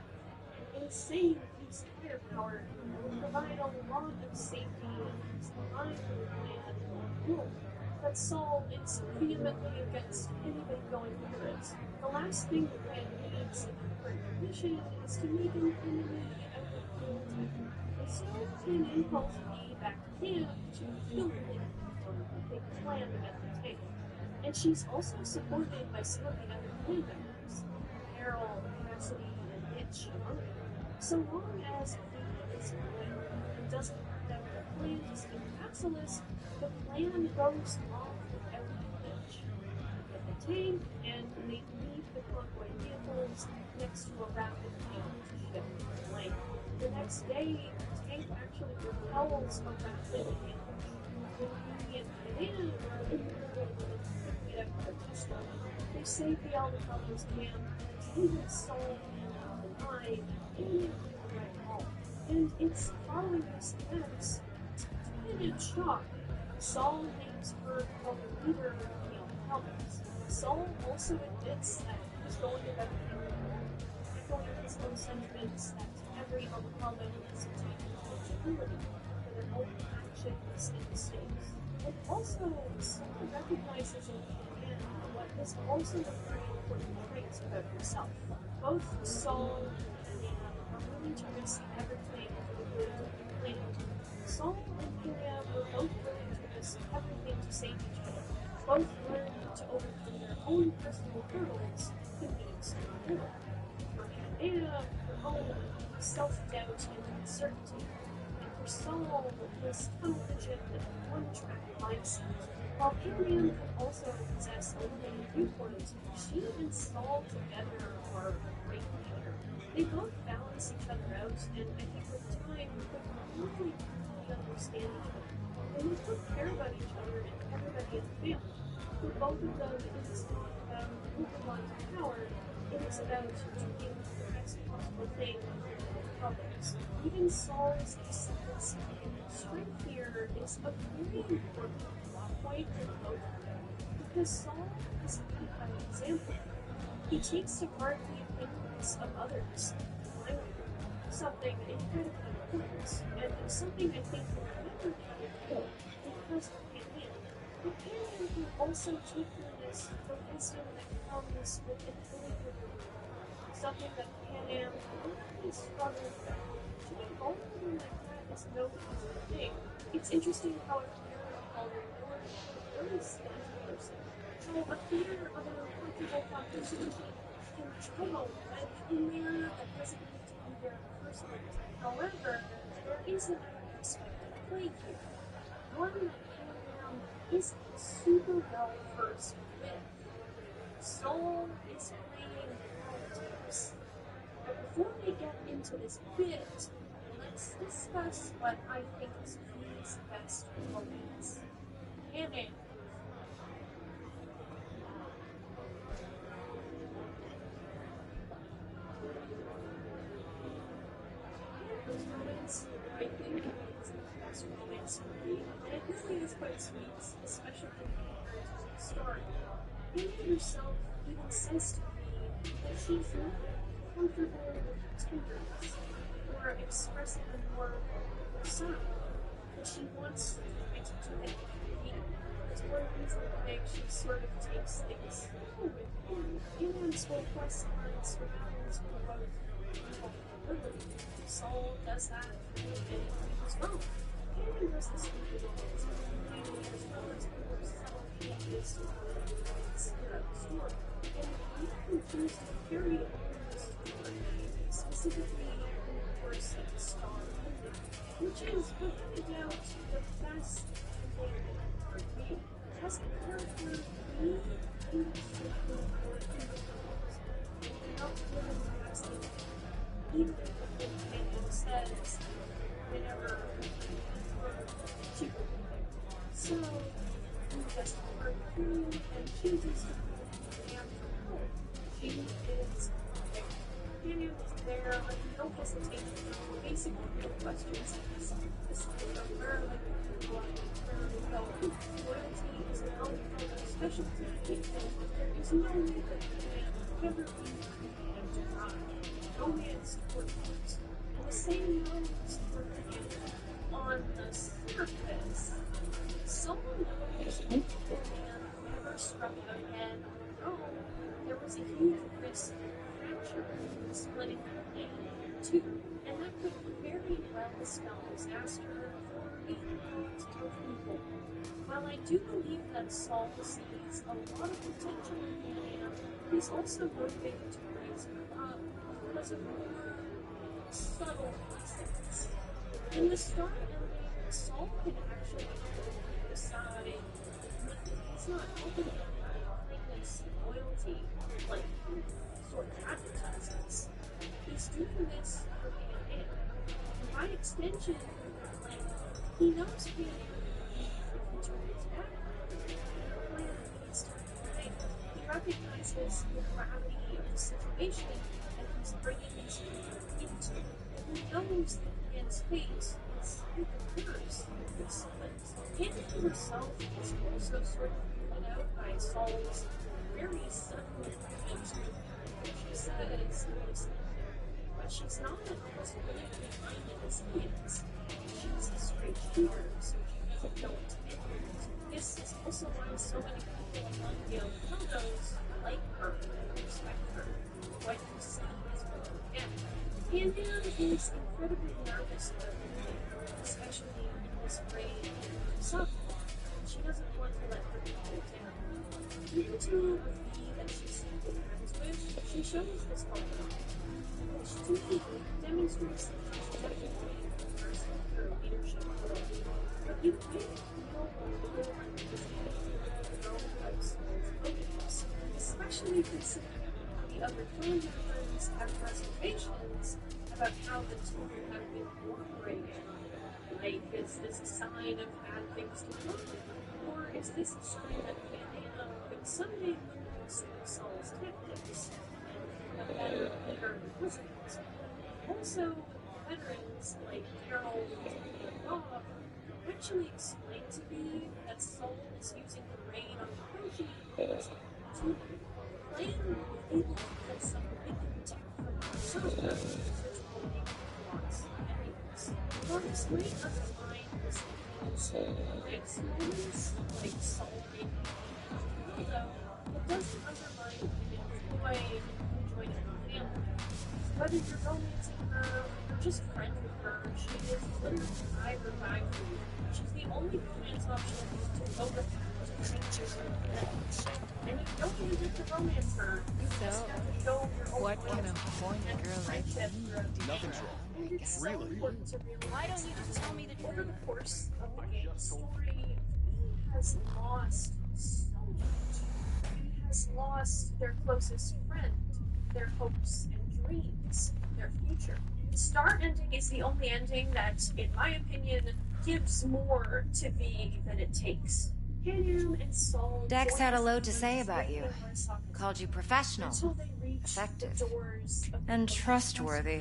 An insane piece of firepower that would provide a lot of safety against the rival and but Saul is vehemently against anything going near it. The last thing the man needs in the current mission is to make an enemy out of cruelty. And so can impulse me back to camp to kill him for a big plan to get the tank. And she's also supported by some of the other clan members, Carol, Cassidy, and Mitch among them. So long as he is loyal and doesn't have the plan to steal the basilisk, the plan goes off without a glitch. Get the tank, and they leave the convoy vehicles next to a rapid ship lane. The next day, the tank actually repels a rapid ambush. They save the Albatross camp, leaving Saul and I in the right hall. And it's following this events, in shock, Saul names her the leader of the Helmets. Saul also admits that he's going to better echoing his own sentiments that every Helmet needs to take responsibility for their own actions and mistakes. And also, Saul recognizes in Japan what is also a very important trait about himself. Both Saul and Pam are willing to risk everything for the good of the planet. Saul and Pam were both willing to risk everything to save each other. Both learned to overcome their own personal hurdles to meet the middle. For Pam, her own self-doubt and uncertainty. And for Saul, this tunnel vision and one-track mindset. While Pam can also possess limited viewpoints, she and Saul together are a great pair. They both balance each other out, and I think with time, they really understand each other. And they both care about each other and everybody in the family. For both of them, it is not about holding on to power, it is about doing the best possible thing for others. Even Saul's acceptance and strength here is a very important point for both of them, because Saul is lead by example. He takes to heart the opinions of others, something incredibly important, and something I think will never be killed because of Pan. But Pan can also take this the wisdom that comes with intelligent, something that Pan really struggled with. To be vulnerable like that is no easy thing. It's interesting how a fear of vulnerability can really stand a person. How a fear of an uncomfortable opportunity can juggle right in there that doesn't need to be there in the first place. However, there is another aspect at play here. One that Pam isn't super well versed with. Saul is playing politics. But before we get into this bit, let's discuss what I think is V's best moments. Pam. Romance, I think, is the best romance movie, and it really is quite sweet, especially compared to the story. Amy herself even says to me that she's not comfortable with tenderness or expressing the more sound, but she wants to try to do it with me. It's one reason why she sort of takes things slow with me. Pam's whole quest lines for balance for both vulnerability. Saul does that for me, and he was wrong. Pam does this for me, as well as the more subtle changes to the story. And we continues to carry on the story, specifically in the course of the Star ending, which is, without a doubt, the best ending for me. As a character, we can simply work in the world without giving the best ending. Even if Pam says, whenever she will be there. So, we just work through and chooses to be Pam for help. Canyon is there, but no hesitation for basic questions. Aside from where like loyalty is an alcohol specialty, and there is no way that can ever be and deny. Romance works. And the same goes for on the surface. Someone knows if a man ever struck a head on a road, there was a huge risk of fracture, splitting the hand in two, and that could very well spell disaster for a lot of people. While I do believe that Saul sees a lot of potential in Hannah, he's also motivated to raise her up because of more subtle reasons. In the start ending, Saul can actually decide he's not helping him by kindness and loyalty like he sort of advertises. He's doing this for Hannah. And by extension, like, he knows Hannah he recognizes the gravity of the situation that he's bringing his people into, and he knows that Hannah's fate is either hers or his. Hannah herself is also sort of put out by Saul's very sudden movement. She says, but she's not as really as he is. She's a straight shooter, so she doesn't know what to do. This is also why so many people among the Alconos like her and respect her. What you see is what you get. Hannah is incredibly nervous about her, especially in this raid herself. She doesn't want to let her people down. Even to the fee that she's friends with, she shows this vulnerability, which to me demonstrates that she's definitely a person with her leadership ability. But you can't especially considering the other clan members have reservations about how the two have been cooperating. Like, is this a sign of bad things to come? Or is this a sign that Hannah could someday learn some of Saul's tactics and become a better leader because of it? Also, veterans like Carol and Bob actually explained to me that Saul is using the rain on Koji to plan able to put some wicked tech from himself to holding lots of enemies. While this might undermine his next moments, like Saul being though, it doesn't undermine him enjoying her family. Whether you're romancing her or just friends with her, she is literally ride or die for you. She's the only romance option to go with her to make sure and you don't even get to romance her. You just have to show your own what can a horny girl like me do? Nothing's wrong. And it's so important to realize. Why don't you just tell me the truth? Over the course of the game's story, V has lost so much. V has lost their closest friend, their hopes and dreams, their future. The star ending is the only ending that, in my opinion, gives more to V than it takes. And Saul Dex had a load to say about you. Called you professional, effective, and trustworthy.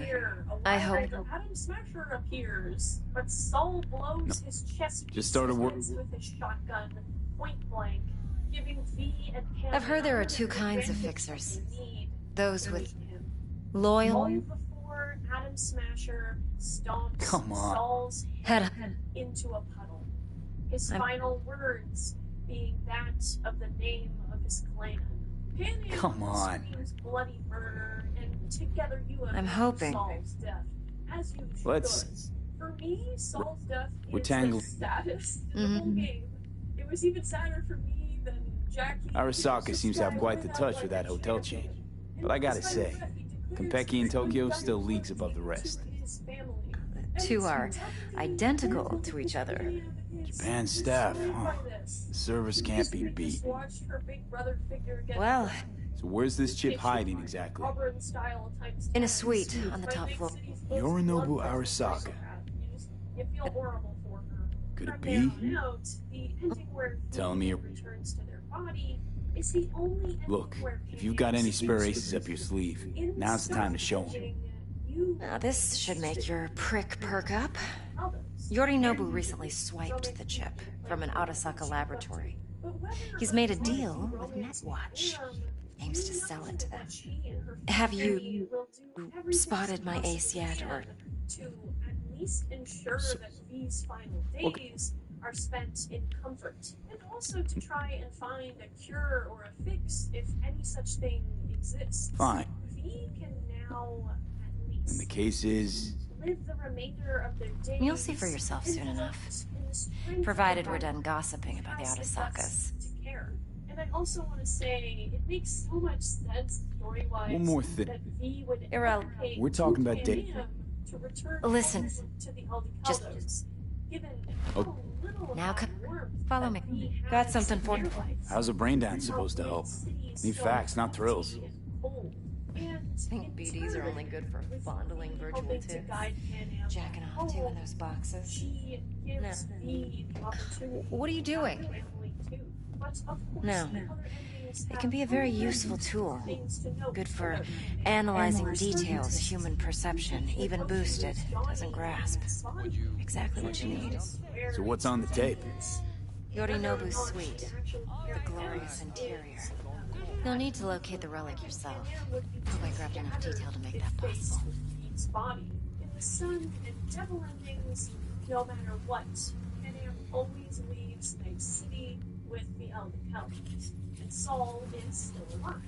I hope. Adam Smasher appears, but Saul blows his chest Just started work with his shotgun, point blank, giving V and Hannah. I've heard there are two kinds of fixers. Those with loyal. Before Adam Smasher stomps Saul's head into a puddle. His final words being that of the name of his clan. Come on. Screams bloody murder, and together you have I'm hoping. Saul's death. As you Let's. should. For me, Saul's death We're is tangled. the saddest in the whole game. It was even sadder for me than Jackie. Arasaka seems to have quite the touch with that hotel chain. But I gotta say, Konpeki and Tokyo still leagues above the rest. The two are identical to each other. Japan's staff, huh? The service can't be beat. Well, so where's this chip hiding exactly? in a suite on the top floor. Yorinobu Arasaka. Could it be? Tell me. is the only Look, ending where if you've got any spare aces up your sleeve, now's the time to show them. Now this should make your prick perk up. Yorinobu recently swiped the chip from an Arasaka laboratory. He's made a deal with Netwatch. Aims to sell it to them. Have you spotted my ace yet, or... to at least ensure that these final days are spent in comfort, and also to try and find a cure or a fix if any such thing exists. Fine. V can now at least And the case is... live the remainder of their days. You'll see for yourself soon enough. Provided we're done gossiping about the Arasakas. To care. And I also want to say, it makes so much sense story-wise One more thing. that V would Irrelevant. We're talking about dating. to return Listen, to the just... given Oh, Now follow me. Got something for you. how's a brain dance supposed to help? Need facts, not thrills. Think BDs are only good for fondling virtual tits. Jacking off to in those boxes. No. What are you doing? No. It can be a very useful tool. Good for analyzing details human perception, even boosted, doesn't grasp. Exactly what you need. So what's on the tape? Yorinobu's suite. The glorious interior. You'll need to locate the relic yourself. Hope I grabbed enough detail to make that possible. Body in the sun and devil endings, no matter what. Panam always leaves Night City with the Elder and Saul is still alive.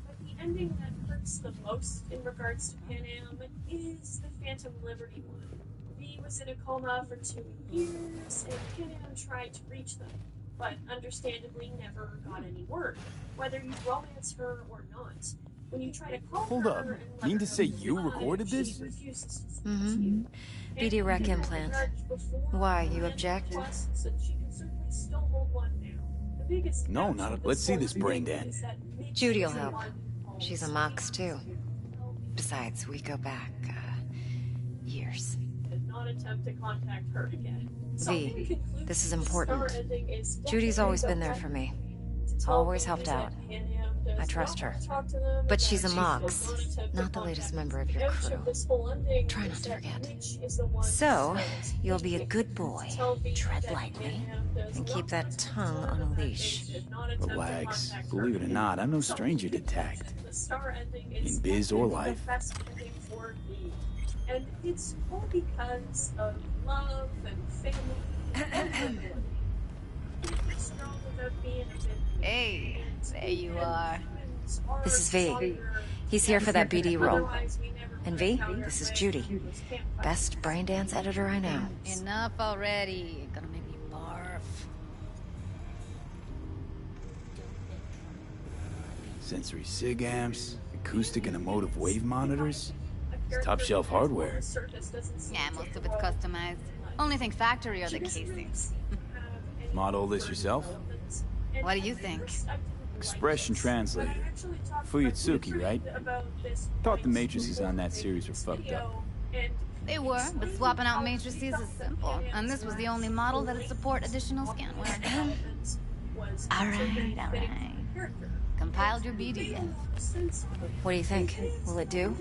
But the ending that hurts the most in regards to Panam is the Phantom Liberty one. V was in a coma for 2 years, and Panam tried to reach them, but understandably never got any word, whether you romance her or not. When you try to call Hold up. Mean to say you recorded this? Mm-hmm. BD rec implant. Why, you object? No, not a... Let's see this brain dance. Judy'll help. She's a Mox, too. Besides, we go back, years. Did not attempt to contact her again. V, this is important. Judy's always been there for me. Always helped out. I trust her. But she's a Mox, not the latest member of your crew. Try not to forget. So, you'll be a good boy, tread lightly, and keep that tongue on a leash. Relax. Believe it or not, I'm no stranger to tact. In biz or life. And it's all because of love and family. Hey, there you are. This is V. He's here for that BD role. And V, this is Judy. Best brain dance editor I know. Enough already. You're gonna make me barf. Sensory sig amps, acoustic and emotive wave monitors. It's top shelf hardware. Yeah, most of it's customized. Only thing factory are the casings. Model this yourself? What do you think? Expression translator. Fuyutsuki, right? Thought the matrices on that series were fucked up. They were, but swapping out matrices is simple. And this was the only model that would support additional scanware. Alright. Compiled your BDF. What do you think? Will it do?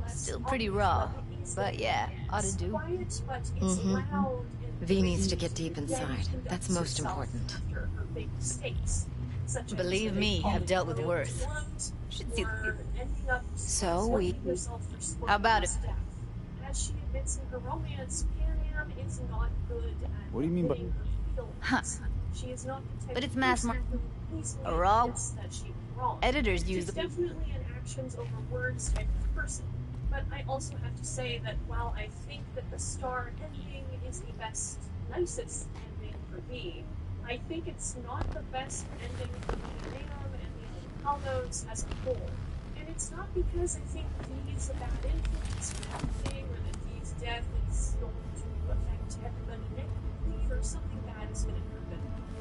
Still pretty raw, but yeah, ought to do. Mm-hmm. V needs to get deep inside. That's most important. Believe me, I've dealt with worse. Should see. So we... How about it? As she admits in her romance, Panam is not good at... What do you mean by... Huh. She is not but it's mass market. A raw... Editors use the... definitely an actions over words type of person. But I also have to say that while I think that the star ending is the best, nicest ending for me, I think it's not the best ending for Panam and the Aldos as a whole. And it's not because I think V is a bad influence or anything, or that V's death is going to affect everybody negatively, or something bad is going to happen.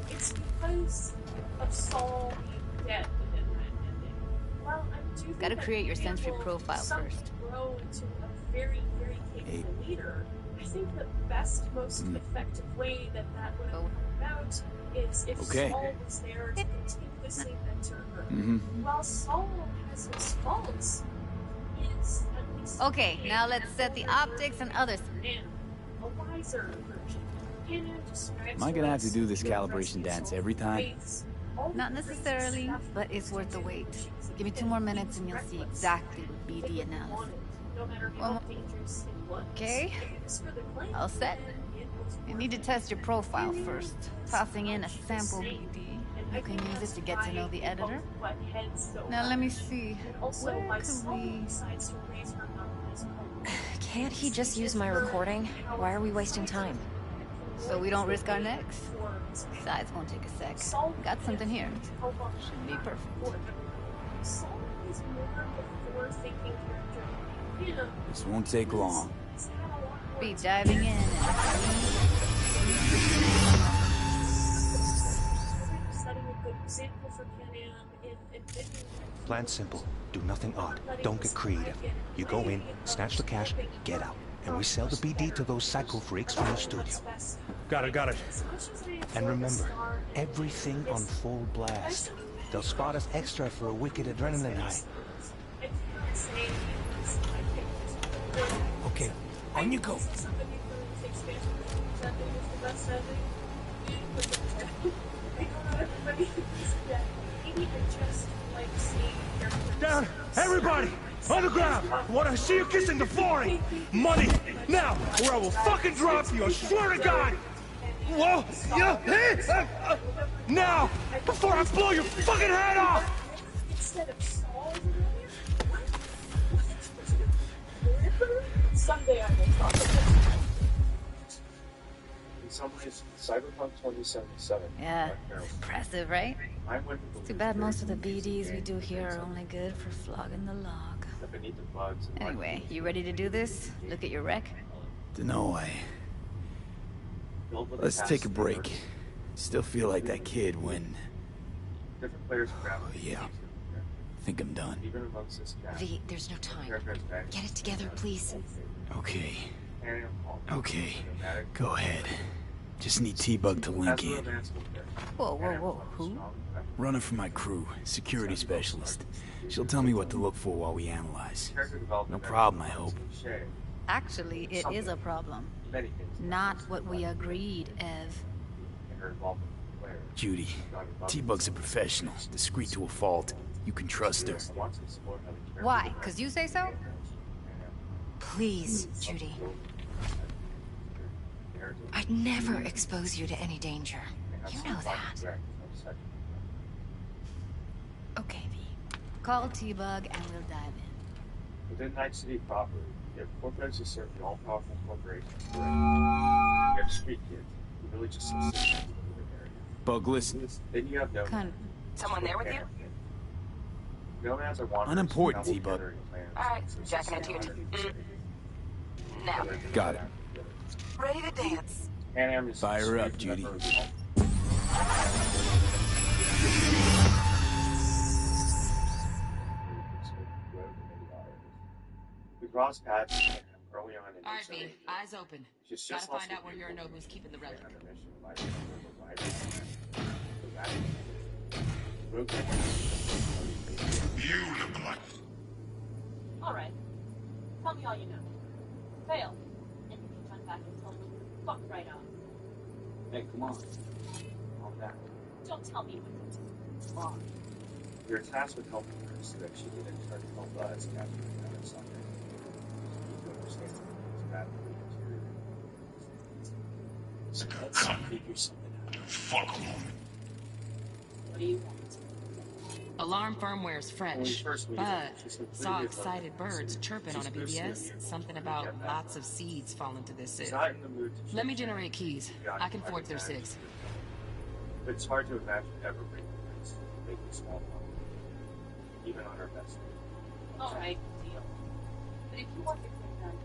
It's because of Saul being dead within that ending. Well, I do gotta create your sensory profile first. Grow into a very, very capable leader. I think the best, most effective way that that would have come about is if Okay. Saul was there to continuously mentor her. Mm-hmm. While Saul has his faults, he is at least Okay, now let's set the optics and other a wiser version. Hannah describes Am I her gonna have to as do this your calibration trusty dance soul every time? faiths all Not the crazy necessarily, stuff but it's worth the wait. Give me 2 more minutes and you'll see exactly what BD analysis. no matter One how more. dangerous it was. Okay. If it was for the claim, All set. then it was You worth need to it. test your profile And first. then Tossing in a she was sample saying, BD. and I You can think use that's it to get to know the why they editor. both butt heads so Now let me much. see. And also Where why could Saul we... decides to raise her up as well. Can't he just use my recording? Why are we wasting time? So we don't risk our necks? Besides, won't take a sec. Got something here. Should be perfect. Saul is more the forward-thinking character. Hannah This won't take long. Be diving in setting a good example for Can-Am and Plan's simple. Do nothing odd. Don't get creative. You go in, snatch the cash, get out. And we sell the BD to those psycho freaks from the studio. Got it. And remember, everything on full blast. They'll spot us extra for a wicked adrenaline high. Okay, on you go. Down! Everybody! On the ground! I want to see you kissing the flooring! Money! Now! Or I will fucking drop you! I swear to God! Whoa! Now! Before I blow your fucking head off! Instead of Saul, someday I will talk about it. In some ways, Cyberpunk 2077. Yeah, it's impressive, right? Too bad most of the BDs we do here are only good for flogging the log. Anyway, you ready to do this? Look at your rec? Dunno, Let's take a break. Still feel like that kid when... Oh, yeah. Think I'm done. V, there's no time. Get it together, please. Okay. Okay. Go ahead. Just need T-Bug to link in. Whoa. Who? Runner for my crew, security specialist. She'll tell me what to look for while we analyze. No problem, I hope. Actually, it is a problem. Not what we agreed, Ev. Judy, T-Bug's a professional, discreet to a fault. You can trust her. Why? 'Cause you say so? Please, Judy. I'd never expose you to any danger. You know that. Okay, V. Call T-Bug and we'll dive in. Within Night City proper, you have corporate to serve the all-powerful corporation. You have street kids who really just subsist. Bug, listen. Then you have no. Someone there with you? Nomads are wanted. Unimportant, T-Bug. Alright, jacking into your Now. Got it. Ready to dance. Fire up, Judy. We crossed paths early on in Alright, V, eyes open. Gotta find out where Yorinobu's keeping the relic. You look like... Alright. Tell me all you know. Fail. And you can run back and tell them fuck right off. Hey, come on. Calm down. Don't tell me what to do. Come on. You're tasked with helping her so that she can in turn help us capture another something. You understand it's bad for the material. Let's figure something out. Fuck alone. What do you want? Alarm firmware's fresh, but saw excited birds chirping on a BBS. Something about lots of seeds falling to this city. Let me generate keys. I can forge their SIGs. It's hard to imagine ever making small problems, even on our best day. Alright, deal. But if you want the thing done,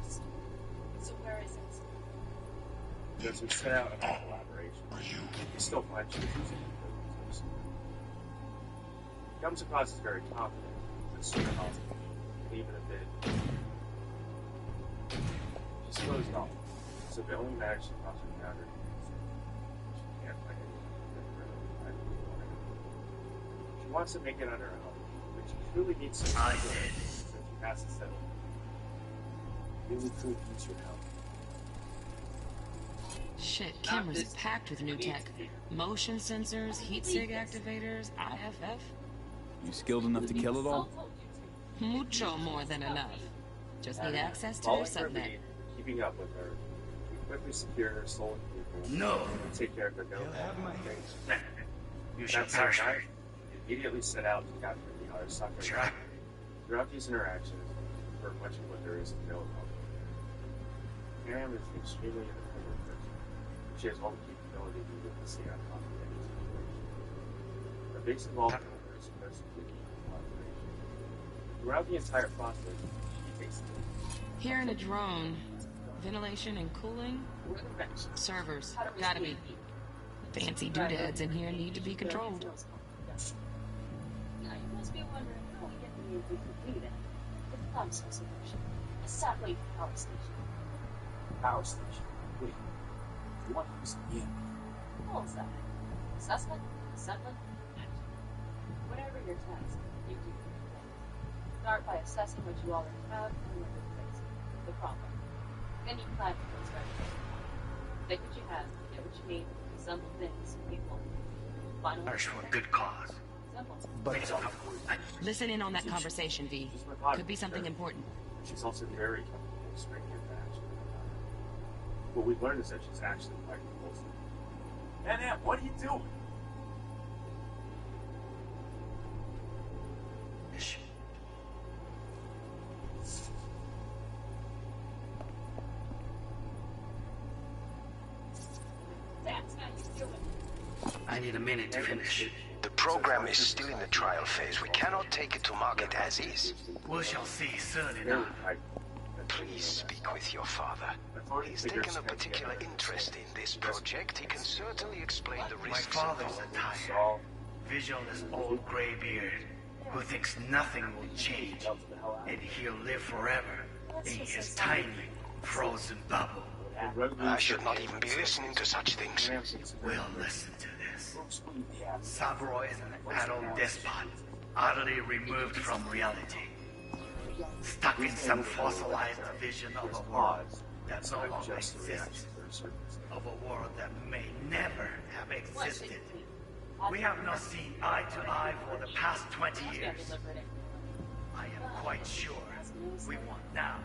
first. So where is it? Because we set out a collaboration. We still find choosers and comes across as very confident, but sort of hostile, and even a bit. She's closed off, so they only managed to cross her boundary. She wants to make it on her own, but she truly needs some I support, did. so she has to settle. Really could use your help. Shit, cameras packed with new tech. Motion sensors, heat sig activators, IFF. You skilled enough to kill it all? Mucho more than enough. Just need access to their Following her subnet. lead, keeping up with her, we quickly secure her stolen vehicle. No. And take care of her You'll have my no. You shall That same perish. night, we immediately set out to capture the Arasaka. Sure. Throughout these interactions, we heard much of what there is to know about her. Miriam is an extremely independent person. She has all the capability needed to stay on top of any situation. Her base involvement with her is supposed to be collaboration. Throughout the entire process, she takes the lead. Here in a drone, ventilation and cooling? Servers, gotta be. Fancy doodads in here need to be controlled. Now you must be wondering how we get the new completed. The Thompson solution. A satellite power station. Power station. Wait. You want to use it again? What was that? Assessment? Assembly? Action. Whatever your task, you do. Start by assessing what you already have and what you're replacing. The problem. Then you plan for what's ready. Take what you have, get what you need, assemble things, people. Final. Perish for a good cause. Simple. But it's all Listen in on that conversation, V. Could be something important. She's also very comfortable springing into action. What we've learned is that she's actually quite repulsive. Anna, what are you doing? That's how you do it. I need a minute to finish. The program is still in the trial phase. We cannot take it to market as is. We shall see soon enough. Please speak with your father. He's taken a particular interest in this project. He can certainly explain the My risks father's involved. a tired, visionless old gray beard who thinks nothing will change, and he'll live forever in his tiny, frozen bubble. I should not even be listening to such things. We'll listen to this. Saburo is an adult despot, utterly removed from reality. Stuck in some fossilized vision of a world that no longer exists. Of a world that may never have existed. We have not seen eye to eye for the past 20 years. I am quite sure we want now.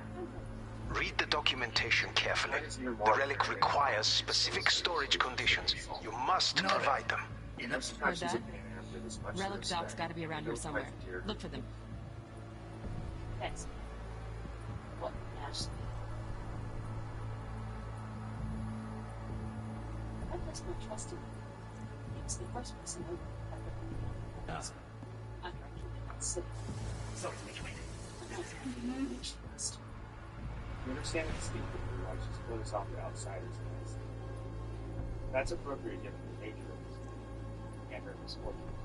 Read the documentation carefully. The relic requires specific storage conditions. You must provide them. Heard that? Relic doc's gotta be around here somewhere. Look for them. Thanks. What Ashley? I place my trust in him. He was the first person over at the I'm directly in that city. So to make Trust. You understand instinctively why she's closed off to outsiders in this city. That's appropriate given the nature of this city and her misfortunes.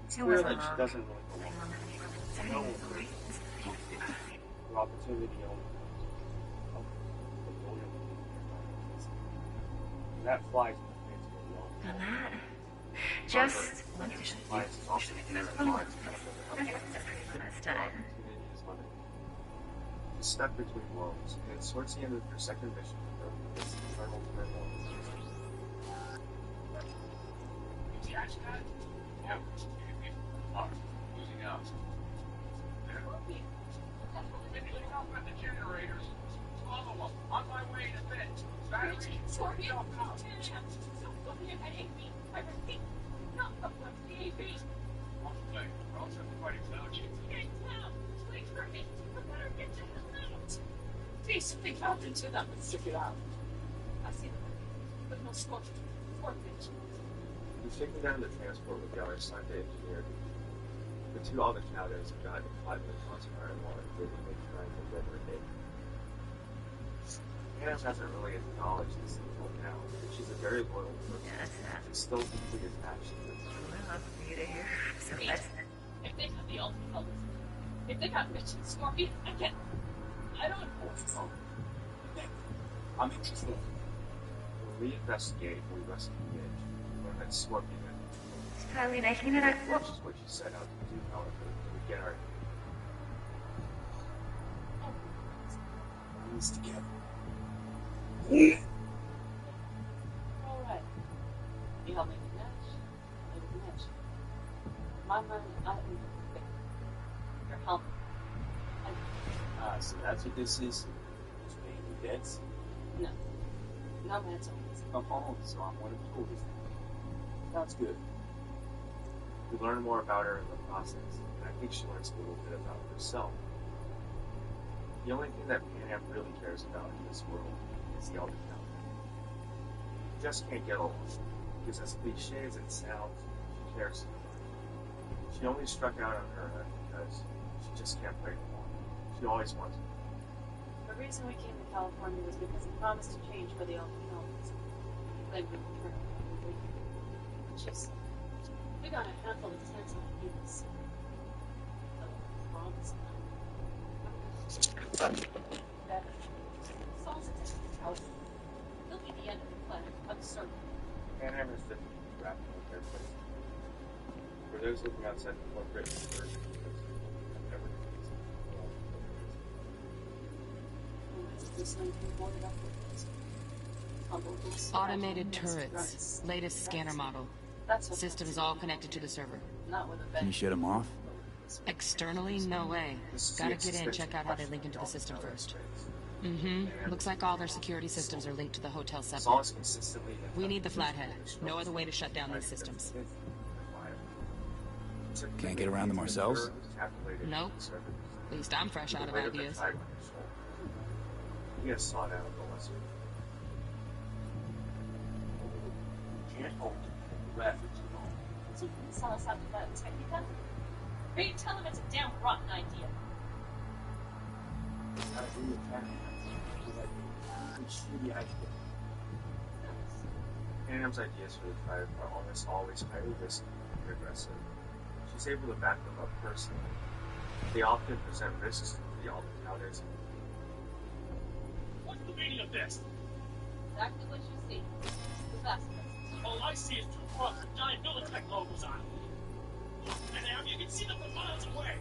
It's clear that she doesn't really belong. No one really. The opportunity only comes from the loyal and that flies in the face of the law. Just this time. She's stuck between worlds, and it's towards the end of her second mission for this eternal turmoil. Did you actually got it? Yeah. Losing out. Been shutting off by the generators. Follow them. On my way to bed. Battery. Sort yourself out. Don't put me at me. I repeat, not the PAB. One thing. We're also fighting without you. Get down. Wait for me. I better get to the out. See, something happened to them. Let's check it out. I see them. But no smoke. Poor bitch. He's taking down the transport with the other side engineer. The two other shadows have gotten 5 minutes on fire and water, leaving me trying to deliver a date. Hannah hasn't really acknowledged this until now, but she's a very loyal person. And still deeply attached to this. If they have the ultimate colors, if they got Rich and Scorpion, I don't know. I'm interested. When we investigate, we rescue Midge. We learn that Scorpion Which is what you set out to do, however, to get our Hands together. Alright. You help make a match. Make a match. My mind, I am your help. So that's what this is? Just paying your debts? No. No, that's all. Come home, so I'm one of yours. Sounds good. We learn more about her in the process, and I think she learns a little bit about herself. The only thing that Pan Am really cares about in this world is the other town. She just can't get along, because as cliche as it sounds, she cares so much. She only struck out on her because she just can't play along. She always wants to. The reason we came to California was because he promised to change for the Elton Helmets. They would return. She said, we got a handful of tents on the east. Promise. Saul's attached house. He'll be the end of the planet. Absurd. Pan Am is different from wrapping with their place. For those looking outside the corporate version, I've never Automated turrets. Latest scanner model. Systems all connected to the server. Can you shut them off? Externally, no way. Gotta get in, check out how they link into the system first. Looks like all their security systems are linked to the hotel subnet. We need the flathead. No other way to shut down these systems. Can't get around them ourselves? Nope. At least I'm fresh out of ideas. He has sought out the lesser. Can't hold the refuge at all. So you can sell us out to that technica? Or you tell him it's a damn rotten idea? I agree with that. Shitty idea. Pan Am's ideas for the tribe are almost always highly risky and aggressive. She's able to back them up personally. They often present risks to the Aldertowners. What's the meaning of this? Exactly what you see. The best of it. All I see is two trucks with giant Militech logos on them. And now you can see them from miles away.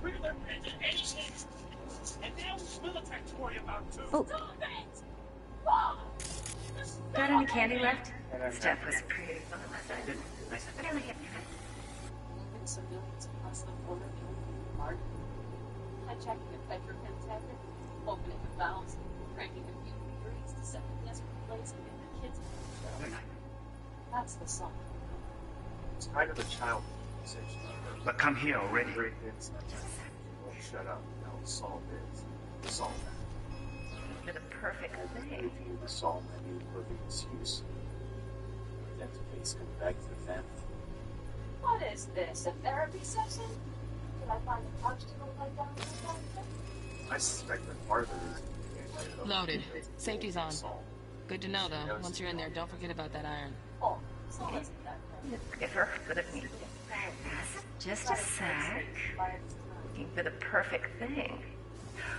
Where their heads at any chance? And now Militech to worry about too. Oh. Stop it! Got any candy left? Stuff was pretty fun. What am I getting? Moving civilians across the border to Mark. Hijacking a petrochem tanker, opening the valves, cranking a few breeds to set the desert ablaze and get the kids in the show. That's the song. It's kind of a child conversation. But come here already. Great hits. Won't shut up. Now solve this. Solve that. For the perfect thing. If you to solve that new perfect excuse. That face come back to the family. What is this, a therapy session? Did I find a couch to go lie down on? I suspect that part of the reason you can't get it up Loaded. is Safety's on. solve. Good to know, though. Once you're in there, don't forget about that iron. Oh, so isn't that Giver for the meat. Just a sec. Looking for the perfect thing.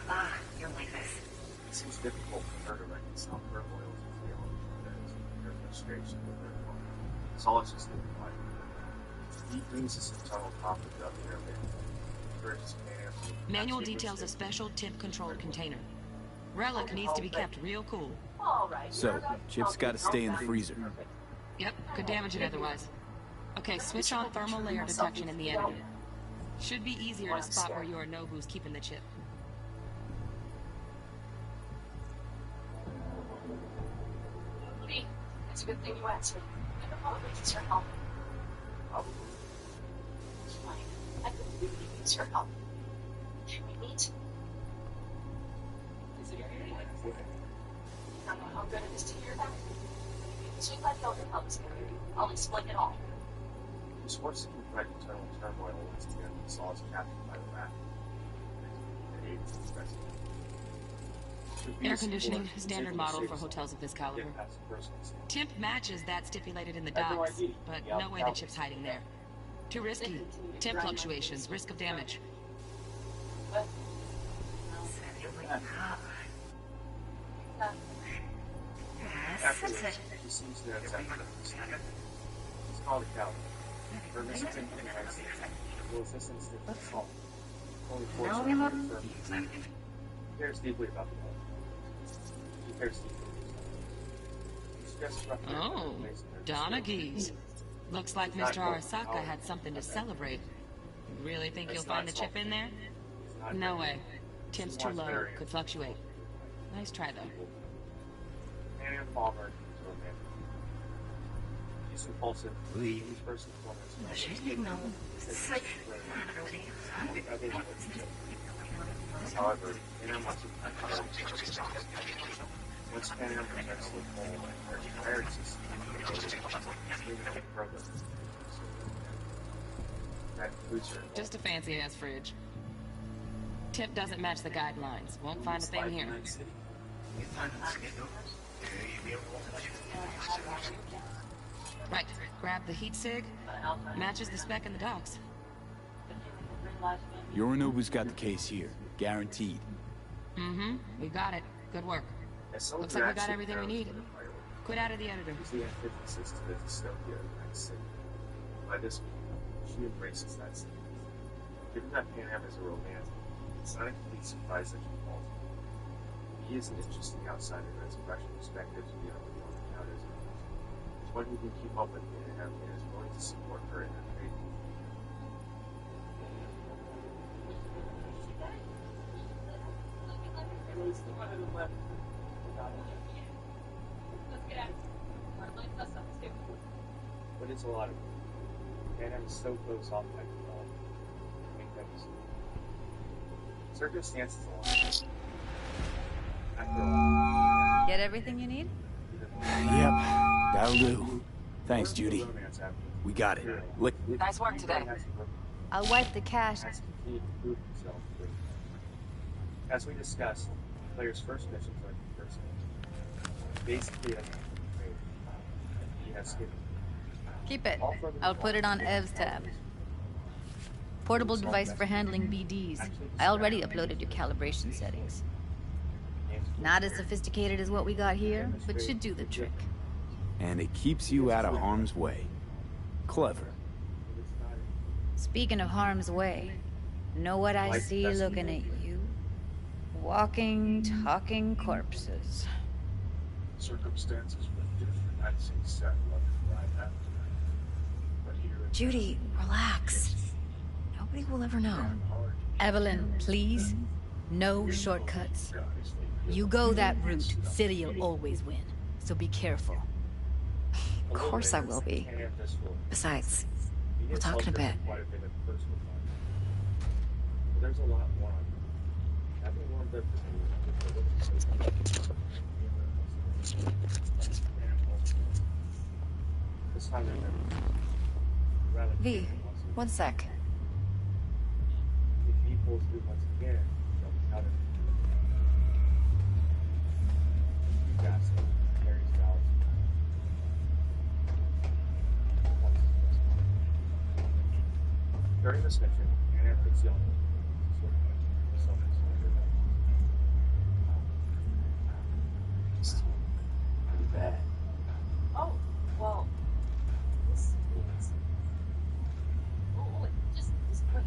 Ah, you'll like this. It seems difficult for her to reconcile her loyalty to the Aldertowners and her frustration with their father. Saul is just living life. He brings this internal conflict up in her man. Encourages Pan Am to Manual details a special tip-controlled container. Relic needs to be kept real cool. So, Chip's gotta stay in the freezer. Yep, could damage it otherwise. Okay, switch on thermal layer detection in the editor. Should be easier to spot where Yorinobu's keeping the chip. Lee, it's a good thing you answered. I could probably use your help. probably. Fine. I could really use your help. Can we meet? Is it really? I don't know how good it is to hear that. Sweet like Elder helps me. I'll explain it all. He swords to confront internal turmoil once the enemy Saul is captured by the Wrath. And aids in his rescue. Air conditioning, standard model for hotels of this caliber. Temp matches that stipulated in the docks, but no way the chip's hiding there. Too risky. Temp fluctuations, risk of damage. Yes, that's it. He seems to have accepted it. He's called a coward. For missions in the United States, will assist in strict assault. Only fortunately for him. He cares deeply about the world. He cares deeply about himself. Oh, Donaghy's. Looks like Mr. Arasaka had something to celebrate. You really think you'll find the chip in there? No way. Temp's too low. Could fluctuate. Nice try, though. Annie and Palmer is romantic. He's impulsive. He's first and foremost. However, Anna wants to once Anna presents the whole marriage system, that includes her. Just a fancy-ass fridge. Tip doesn't match the guidelines. Won't find a thing here. Right. Grab the heat sig. Matches the spec in the docs. Yorinobu's got the case here. Guaranteed. Mm-hmm. We got it. Good work. Looks like we got everything we need. Quit out of the editor. The antithesis to the dystopia of the United States. By this point, she embraces that state. Given that Pan Am is a romantic, it's not a complete surprise that she falls for it. He is an interesting outsider who has fresh perspectives beyond what the encounters. It's one who can keep up with Pan Am and is willing to support her in her faith. But it's a lot of Pan Am is so close off by the wall. I think that's circumstances alone. After all. Get everything you need? Yep, that'll do. Thanks, Judy. We got it. Lick. Nice work today. I'll wipe the cache. As we discussed, the player's first missions are the first mission. Basically, he has skipped. Keep it. I'll put it on Ev's tab. Portable device for handling BDs. I already uploaded your calibration settings. Not as sophisticated as what we got here, but should do the trick. And it keeps you out of harm's way. Clever. Speaking of harm's way, know what I see looking at you? Walking, talking corpses. Circumstances were different. I'd say sad luck right after. But here Judy, relax. Nobody will ever know. Evelyn, please. No shortcuts. You go that route, City'll always win. So be careful. Of course I will be. Besides, we'll talk in a bit. There's a lot more. Having warmed up this time V, 1 sec. If he pulls through once again, out of gas carries valves. During this mission, Anna puts the bad. Oh, well, this is... Oh, wait, just quick.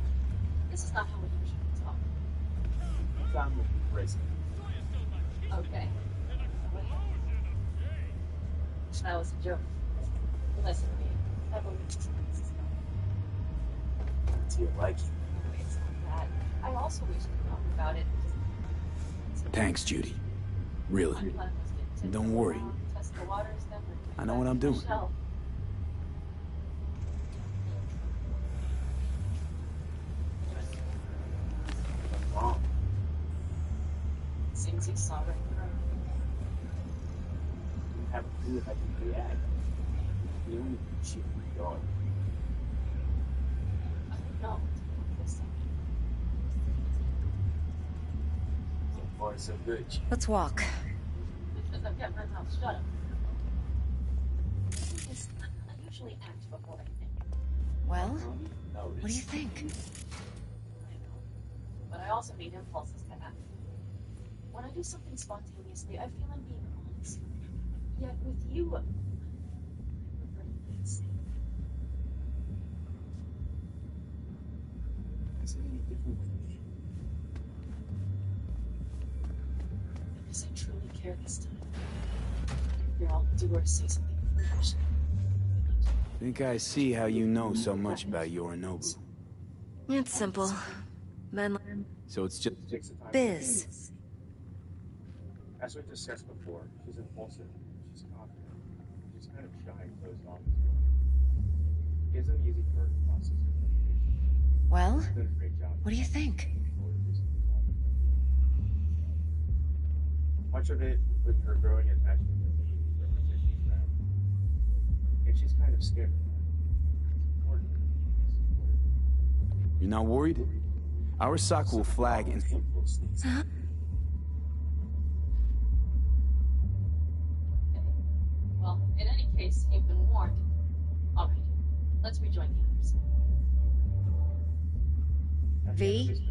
This is not how we usually talk. Time will be racing. Okay. That was a joke. Listen to me. Evelyn. Do you like it? It's not that. I also wish to talk about it. Thanks, Judy. Really. Don't worry. Test the waters, then I know what I'm doing. Seems he's sorry. You have a clue if I can react. The only shit we are. No. So far, so good. Let's walk. Because I've got my mouth shut. I usually act before I think. Well, what do you think? I know. But I also need impulses to act. When I do something spontaneously, I feel I'm being honest. Yet with you, Is it any different when you... Because I truly care this time. You're all do or say something foolish. Think I see how you know so much about Yorinobu. It's simple. Men. So it's just Biz. As we discussed before, she's impulsive, she's confident, she's kind of shy and closed off as well. It isn't easy for her to process her motivation. Well, She's done a great job. what do you think? Much of it with her growing attachment to me represents she's around. And she's kind of scared. It's important to be supportive. You're not worried? Our SOC will flag and... Huh? Well, in any case, you've been warned. All right, let's rejoin the others. V?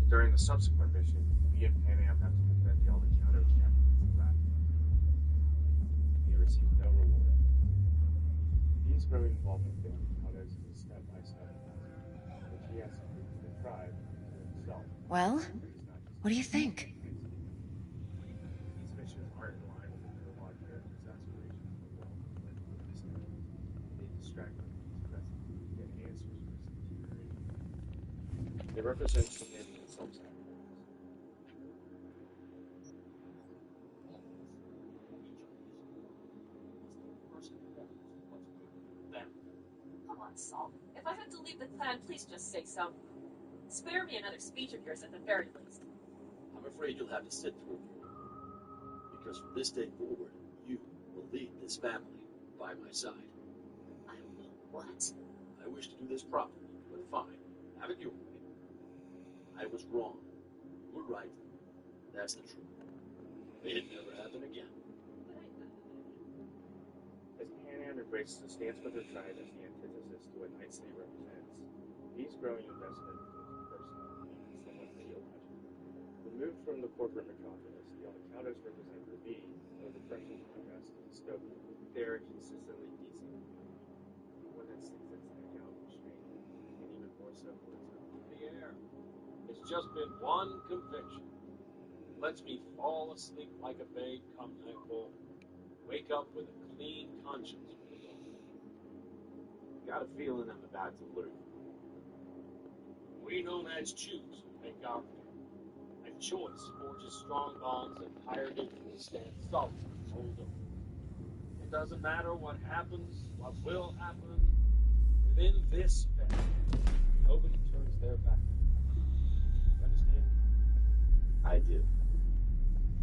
During the subsequent mission, we and Pan Am have to defend the Alcatraz champion's lab. We received no reward. V's growing involvement with Alcatraz is a step-by-step process, which he has to prove to the tribe and to himself. Well, what do you think? These missions aren't in line with the Kurlog character's aspirations for the world, but in this case, they distract from V's presence to get answers for his deterioration. They represent significant self-sacrifice. Come on, Saul. If I have to leave the clan, please just say so. Spare me another speech of yours at the very least. I'm afraid you'll have to sit through it. Because from this day forward, you will lead this family by my side. I will what? I wish to do this properly, but fine. Have it your way. I was wrong. You were right. That's the truth. May it never happen again. As Pan Am embraces a stance with her tribe as the antithesis to what Night City represents, V's growing investment becomes personal and somewhat ideological. Removed from the corporate metropolis, the Alcatraz represent for V a refreshing contrast to dystopia. They are consistently decent. One that sticks its neck out for strength, and even more so for its own. The air. It's just been one conviction. Lets me fall asleep like a babe come nightfall. Wake up with a clean conscience for the morning. Got a feeling I'm about to lose. We known as choose make our pick. And choice forges strong bonds that higher dignity stand solid and hold up. It doesn't matter what happens, what will happen. Within this family, nobody turns their back. You understand? I do.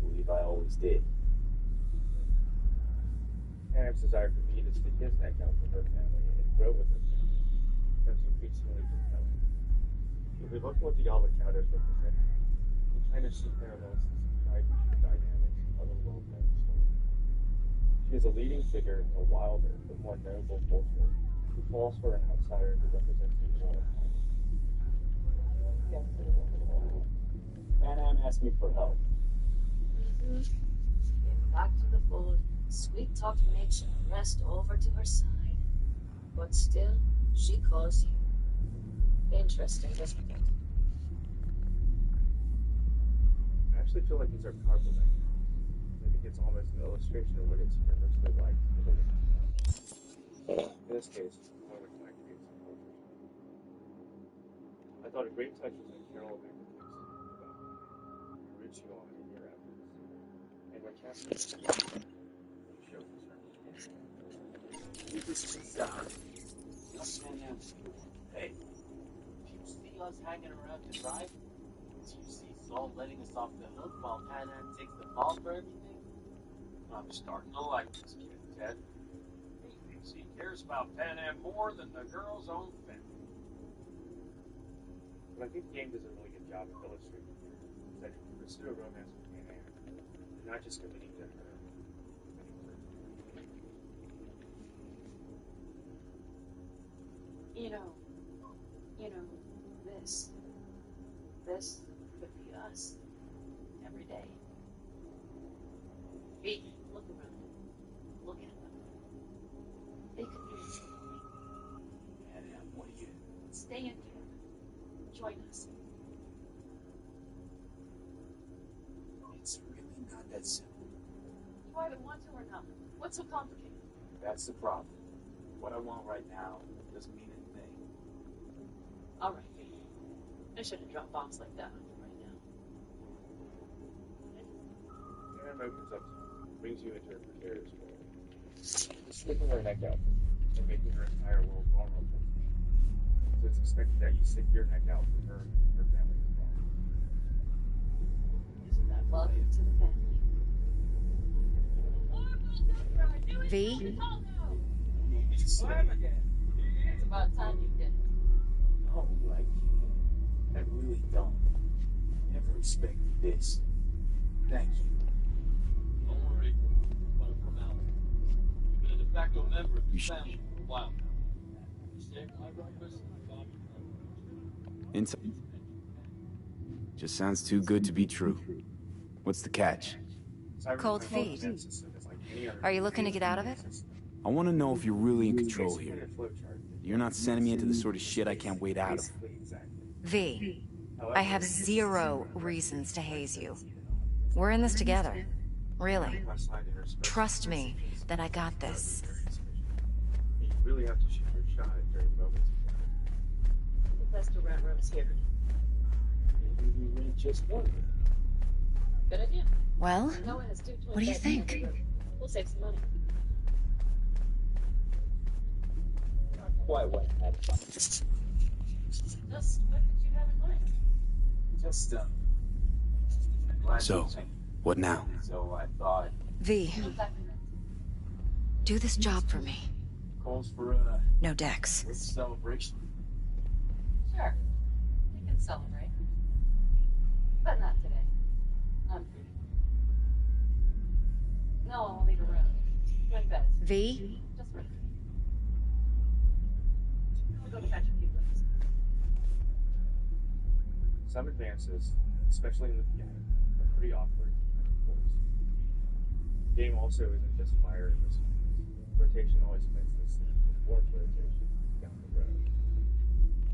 Believe I always did. Pan Am's desire for V to stick his neck out for her family and grow with her family becomes increasingly compelling. If we look at what the Alcatraz represent, we kind of see parallels to some tribe dynamics in other well-known stories. She is a leading figure in a wilder but more noble culture who falls for an outsider who represents evil. Pan Am asked me for help. Get back to the fold. Sweet talked nature, rest over to her side. But still, she calls you. Interesting, doesn't it? I actually feel like these are powerful dynamics. I think it's almost an illustration of what it's universally like to live in society. In this case, I would like to create some culture. I thought a great touch was when Carol Beckett takes about who roots you on in your efforts. And when Cassie shows concern. You just stop. Hey, Do you see us hanging around the drive? Do you see Saul letting us off the hook while Pan Am takes the fall for everything? I'm starting to like this kid, Ted. He thinks he cares about Pan Am more than the girl's own family. What I think the game does a really good job of illustrating here is that if you pursue a romance with Pan Am, you're not just committing to her, You know, this could be us every day. Hey, look around. Look at them. They could be join us. It's really not that simple. You either want to or not. What's so complicated? That's the problem. What I want right now doesn't mean anything. All right, V. I shouldn't drop bombs like that on you right now. Aaron opens up, brings you into her precarious world, sticking her neck out and making her entire world vulnerable. So it's expected that you stick your neck out for her and her family as well. Isn't that welcome to the family? V? It's about time you did. No, like, I really don't. Never expected this. Thank you. Don't worry. Let him come out. You've been a de facto member of the family for a while now. You saved my breakfast and Bobby. Inside. Just sounds too good to be true. What's the catch? Cold feet. Are you looking to get out of it? I want to know if you're really in control here. You're not sending me into the sort of shit I can't wait out of. V, I have 0 reasons to haze you. We're in this together. Really. Trust me that I got this. You really have to shoot your shot during moments of doubt. The best around room's here. Maybe we read just one. Good idea. Well, Noah has 2 twin what do you beds in think? every room. We'll save some money. Not quite what I had in mind. Just what did you have in mind? Just, So, what now? So I thought. V, do this job for me. Calls for a No Dex. celebration. Sure. We can celebrate. But not today. I'm free. No one will leave a room. Twin beds. V, Just for me. I'll go catch a few lists. Some advances, especially in the beginning, are pretty awkward and forced. The game also isn't just fire and response. Rotation always plants the seed before rotation down the road.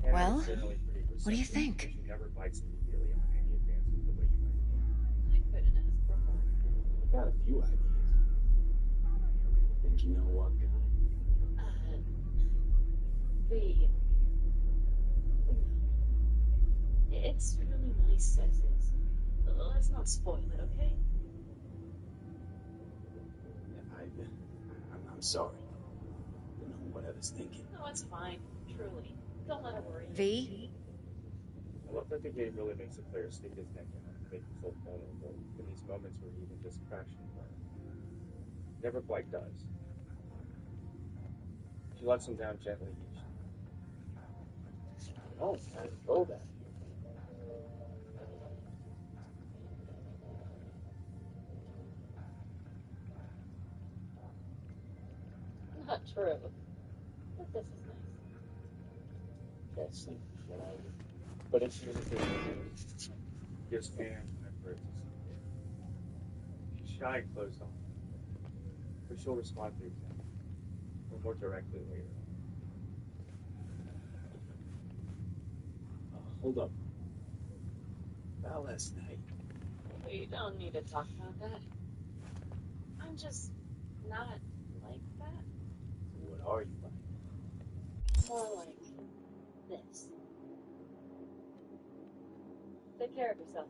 And Well, it's generally pretty what do you receptive, think? because she never bites immediately on any advances the way you might think. I couldn't ask for more. I got a few ideas. Think you know what, guy? It's really nice as is. Let's not spoil it, okay? I'm sorry. I don't know what I was thinking. No, it's fine. Truly. Don't let her worry you. V, I love that the game really makes the player stick his neck out and make himself vulnerable in these moments where he can just crash and burn. Never quite does. She lets him down gently each time. Oh, I know that. Not true. But this is nice. Can't sleep the shit out of it. But it's really good. Gives Pam time for it to see. She's shy and closed off. But she'll respond to example. Or more directly later. Hold up. About last night. We don't need to talk about that. I'm just not like that. What are you like? More like this. Take care of yourself.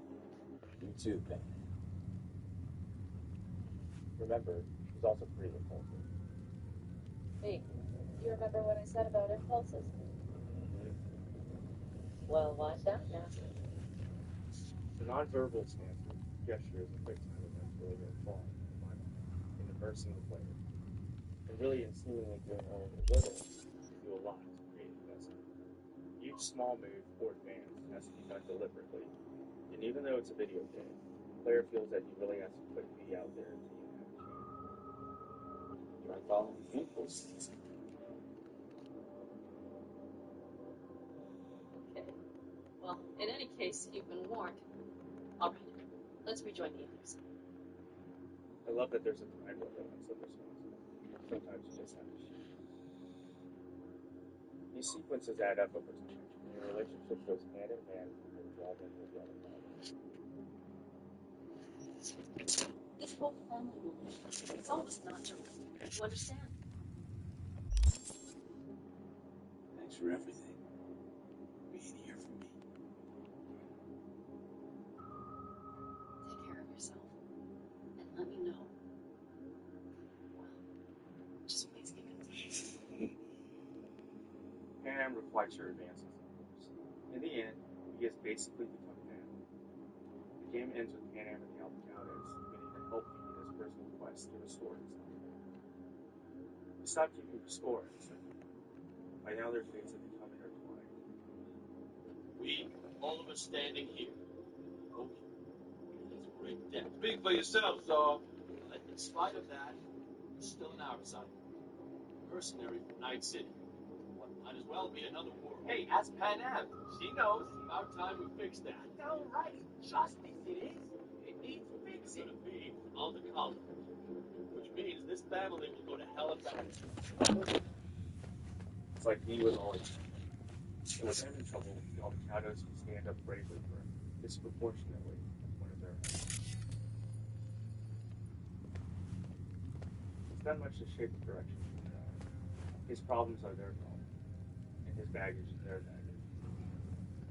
You too, Ben. Remember, she's also pretty impulsive. Hey, you remember what I said about impulses? Well, watch out now. The nonverbal stances, gestures, and quick time events really go far in immersing the player. And really in seemingly doing only a little to do a lot to create a message. Each small move or advance has to be done deliberately. And even though it's a video game, the player feels that he really has to put me out there to even have a chance. Try following the impulses. Okay. Well, in any case, you've been warned. All right. Let's rejoin the others. I love that there's a time limit on some responses. Sometimes you just have to shoot. These sequences add up over time, and your relationship goes hand in hand with your involvement with the other partner. This whole family movement, it's almost not true. You understand? Thanks for everything. Being here for me. Take care of yourself. And let me know. Well, just please give it to me. Pan Am reflects your advances, of course. In the end, he has basically become family. The game ends with Pan Am and the Alcatraz beginning to help V in his personal quest to restore his life. He stopped keeping score in a second. By now, their fates have become intertwined. We, all of us standing here. Okay. That's a great debt. Speak for yourself, so. But in spite of that, it's still an outsider. Mercenary from Night City. What might as well be another world. Hey, ask Pan Am. She knows. About time we fix that. All right. Trust me, it is. It needs fixing. It's gonna be on the colony. Which means this family will go to hell and back. It's like he was always. And with him in trouble, the Alcatos can stand up bravely for him, disproportionately as one of their own. He's done much to shape the direction of the town. His problems are their problems, and his baggage is their baggage.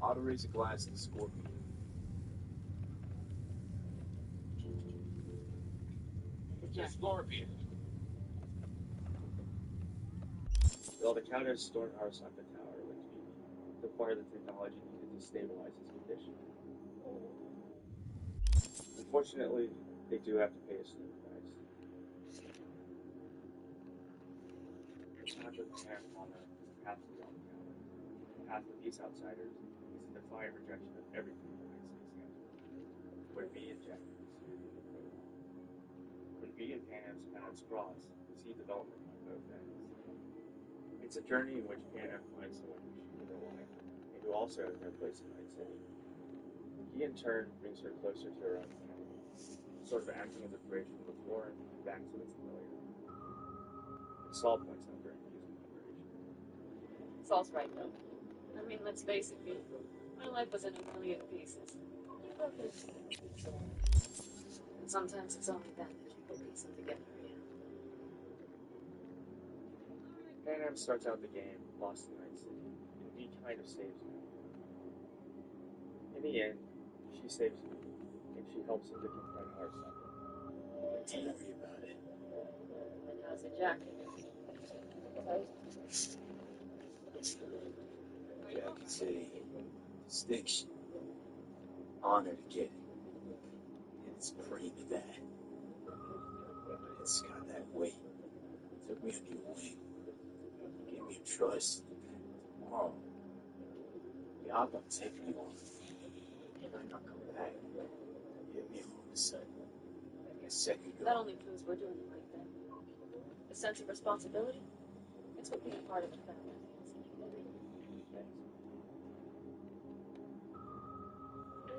Ought to raise a glass to the Scorpion. It's Scorpion. The Alcatos stormed Arasaka Tower with TV to acquire the technology needed to stabilize his condition. Unfortunately, they do have to pay a steep price. The path of Pan Palmer is the path of the Alcatos. The path of these outsiders is a defiant rejection of everything the United States stands for. When V and Jack pursue the protocol. When V and Pan Am's paths cross, we see development on both ends. It's a journey in which Pan Am finds someone who she can rely on, and who also has no place in Night City. He in turn brings her closer to her own family, sort of acting as a bridge from the foreign back to its familiar. And Saul points out during the music operation. Saul's right, though. I mean, let's face it, Pete. My life was in a million pieces. And sometimes it's only then that you can piece them together again. Pan Am starts out the game lost in Night City, and V kind of saves him. In the end, she saves him, and she helps him to confront Arasaka. Don't worry about it. And how's it, Jack? Jack is a distinction. Honor to get it. And it's free to that. But it's got that weight. Took me under your wing. Gave me a trust. Tomorrow, the outcome takes me on. And I'm not coming back. Hit me all of a sudden. Like a second ago. That only proves we're doing the right thing. A sense of responsibility? It's what being a part of a family is.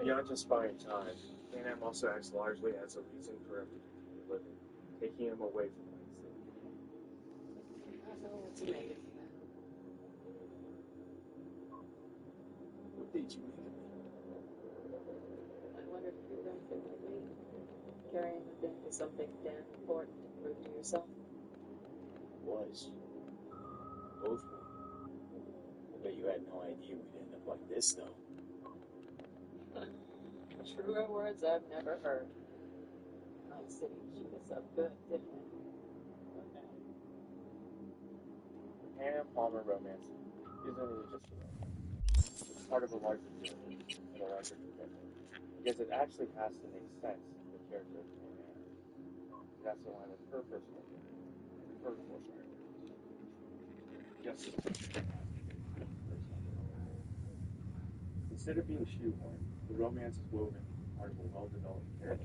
Beyond just buying time, Pan Am also acts largely as a reason for him to continue living, taking him away from Night City. I don't know what to make of that. What did you make of me? I wondered if you were going to feel like me, carrying the thing to something damn important to prove to yourself. Was. Both were. I bet you had no idea we'd end up like this, though. Truer words I've never heard. Night City chewed us up good, didn't it? Okay. The Pan Am Palmer romance isn't really just a romance. It's part of a larger journey, a larger commitment, because it actually has to make sense for the character of Pan Am. It has to align with her personal journey and her core priorities. Just as much as it has to be her personal journey. Instead of being shoehorned, the romance is woven as part of a well-developed character.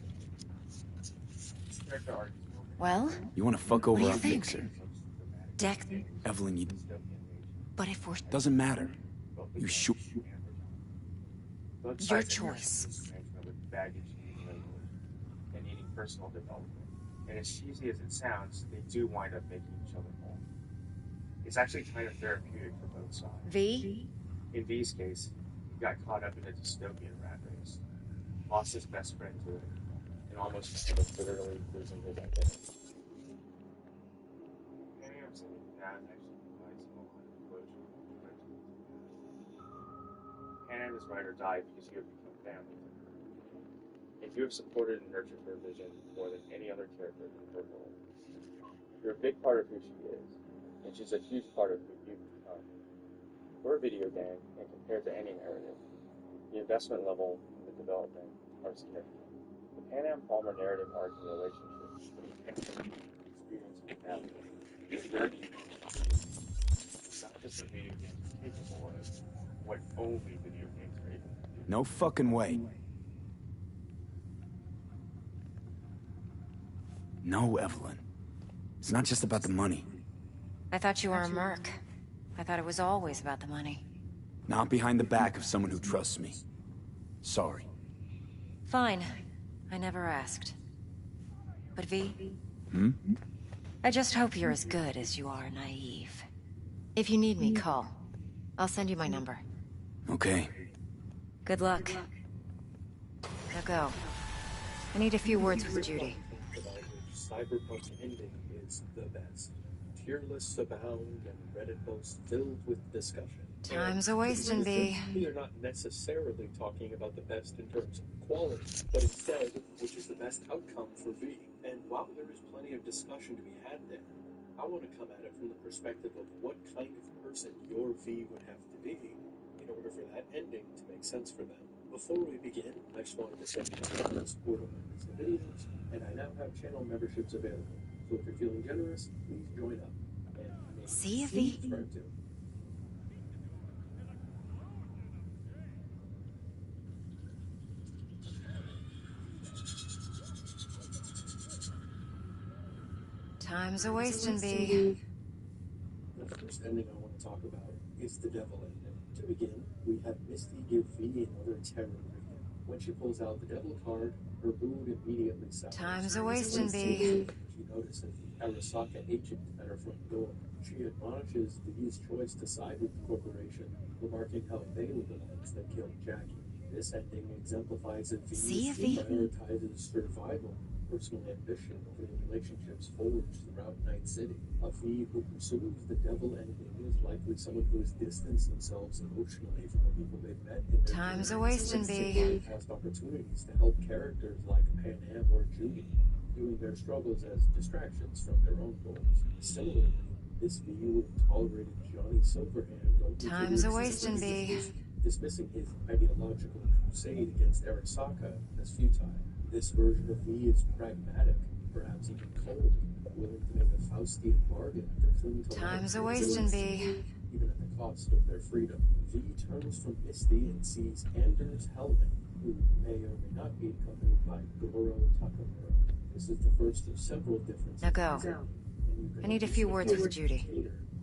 This character arc is woven. Well, You want to fuck over do our you think? fixer? Deck, Evelyn, you... but if we're... Doesn't matter. You shoot. Your choice. With baggage and needing personal development. And as cheesy as it sounds, they do wind up making each other whole. It's actually kind of therapeutic for both sides. V, In V's case, he got caught up in a dystopian rat race, lost his best friend to it, and almost ended up literally losing his identity. Panam's dad actually provides him a lot of closure. Panam is ride or die because you have become family to her. And you have supported and nurtured her vision more than any other character in her world. You're a big part of who she is, and she's a huge part of who you've become. We're a video game, and compared to any narrative, the investment level and the development are significant. The Panam Palmer narrative arc and relationship and experience with family is very unique. It's not just a video game is capable of, what only video games are able to do. No fucking way. No, Evelyn. It's not just about the money. I thought you were a merc. I thought it was always about the money. Not behind the back of someone who trusts me. Sorry. Fine. I never asked. But V? I just hope you're as good as you are naive. If you need me, call. I'll send you my number. Okay. Good luck. Now go. I need a few words with Judy. Cyberpunk ending is the best. Tier lists abound and Reddit posts filled with discussion. Time's a wasting, V. We are not necessarily talking about the best in terms of quality, but instead, which is the best outcome for V. And while there is plenty of discussion to be had there, I want to come at it from the perspective of what kind of person your V would have to be in order for that ending to make sense for them. Before we begin, I just wanted to say thank you for support of my videos, and I now have channel memberships available. So if you're feeling generous, please join up. And see V. Subscribe too. Time's a wasting, V. The first ending I want to talk about is the devil ending. To begin, we have Misty give V another terror reading. When she pulls out the devil card, her mood immediately sours. Time's a wasting, V. She notices the Arasaka agent at her front door. She admonishes V's choice to side with the corporation, remarking how they were the ones that killed Jackie. This ending exemplifies that V prioritizes survival, personal ambition over the relationships forged throughout Night City. A V who pursues the devil ending is likely someone who has distanced themselves emotionally from the people they've met in their Time's a wasting, V. past opportunities to help characters like Panam or Judy, viewing their struggles as distractions from their own goals. Similarly, this V would have tolerated Johnny Silverhand going to Time's a wasting, V. dismissing his ideological crusade against Arasaka as futile. This version of V is pragmatic, perhaps even cold, willing to make a Faustian bargain to cling to Time's a wasting, V. even at the cost of their freedom. V turns from Misty and sees Anders Hellman, who may or may not be accompanied by Goro Takamura. This is the first of several differences. Now go. I need a few words with Judy.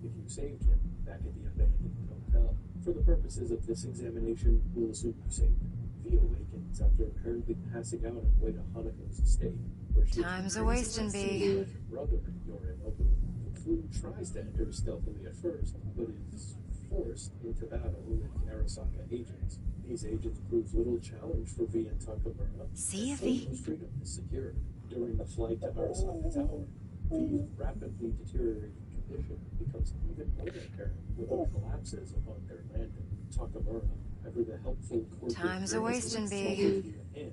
If you saved him back at the abandoned hotel. For the purposes of this examination, we'll assume you saved him. V awakens after apparently passing out on the way to Hanako's estate, where she Time's a wasting, V. brother Yorinobu. The Flu tries to enter stealthily at first, but is forced into battle with Arasaka agents. These agents prove little challenge for V and Takamura. See, V. Freedom is secured. During the flight to Arasaka Tower, V's rapidly deteriorating condition becomes even more apparent when it collapses upon their landing. Takamura, ever the helpful corporate Time's a wasting, V. And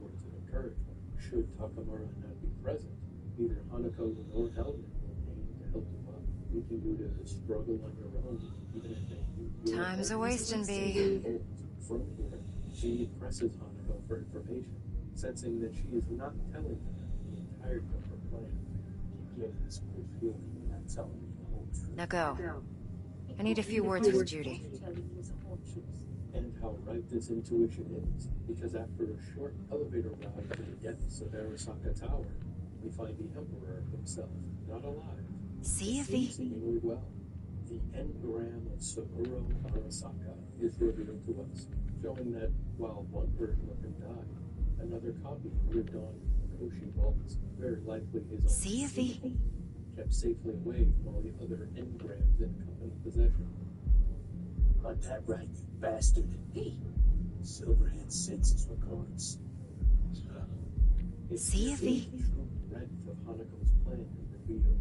words of encouragement. Should Takamura not be present, neither Hanako nor Hellman will aim to help you up. You can do to struggle on your own, even if they do. Time's a wasting, V. From here, she presses Hanako for information, sensing that she is not telling them the entirety of her plan. Keep getting this weird feeling you're not telling me the whole truth. Now go. I need a few words with Judy. And how right this intuition is, because after a short elevator ride to the depths of Arasaka Tower, we find the Emperor himself, not alive. See, V. Seemingly well. The engram of Saburo Arasaka is revealed to us, showing that while one version of him died, another copy lived on in Koshi vaults, very likely his own. See, V. Kept safely away from all the other engrams in company possession. Got that right, you bastard. Hey, Silverhand sends his regards. See if he... The true breadth of Hanako's plan is revealed.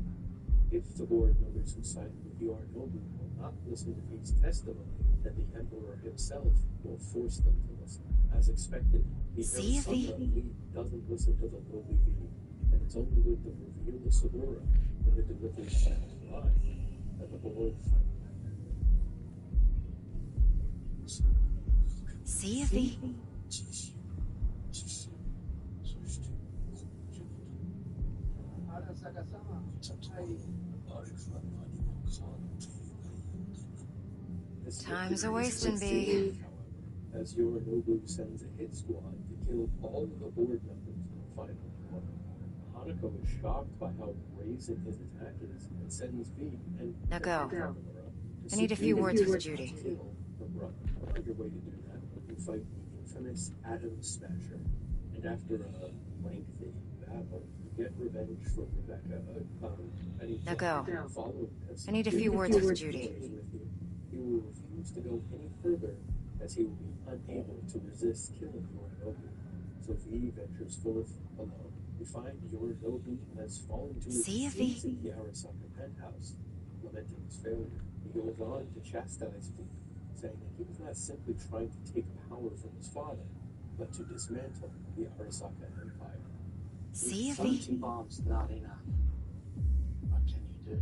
If the board members who sided with Yorinobu will not listen to V's testimony, then the Emperor himself will force them to listen. As expected, the Arasaka lead doesn't listen to the lowly V, and it's only with the reveal of Sabura and the delivery of Sam's lie that the board finally. See if he... Time's a wasting, B. As Yorinobu sends a hit squad to kill all of the board members in the final war, Hanako is shocked by how brazen his attack is and sends V and Now go. I need a few words with Judy. Her brother. On your way to do that, you fight the infamous Atom Smasher, and after a lengthy battle, you get revenge for Rebecca. Now go. Following this, I need a few words with Judy. He will refuse to go any further, as he will be unable to resist killing Yorinobu. So V ventures forth alone. We find Yorinobu has fallen to his knees in the Arasaka penthouse, lamenting his failure. He goes on to chastise V, saying that he was not simply trying to take power from his father, but to dismantle the Arasaka Empire. See if he... bombs not enough. What can you do?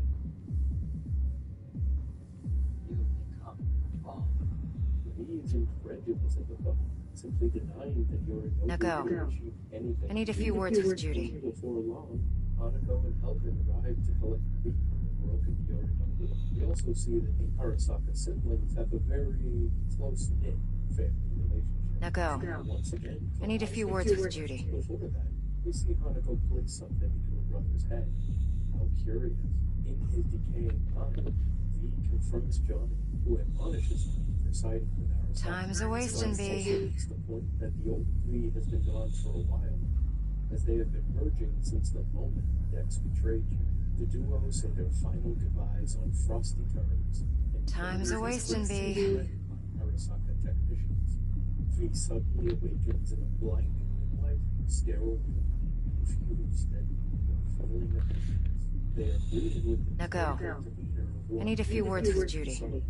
You become involved. He is incredulous at the thought, simply denying that Yorinobu now go. can achieve anything. I need a few words with Judy. Before long, Hanako and Helgen arrive to collect the broken Yorinobu. We also see that the Arasaka siblings have a very close-knit family relationship. Now go. Once again, I need a few words with Judy. Before that, we see Hanako place something into her brother's head. How curious. In his decaying mind, V confronts Johnny, who admonishes him for siding with Arasaka. Time's a wasting, B. It's the point that the old V has been gone for a while, as they have been merging since the moment Dex betrayed you. The duo say their final goodbyes on frosty terms. Time's a wasting, B. Arasaka technicians. V suddenly awakens in a blinding moonlight, sterile room, confused and feeling of emptiness. They are greeted with now go. I need a few words with Judy. The woman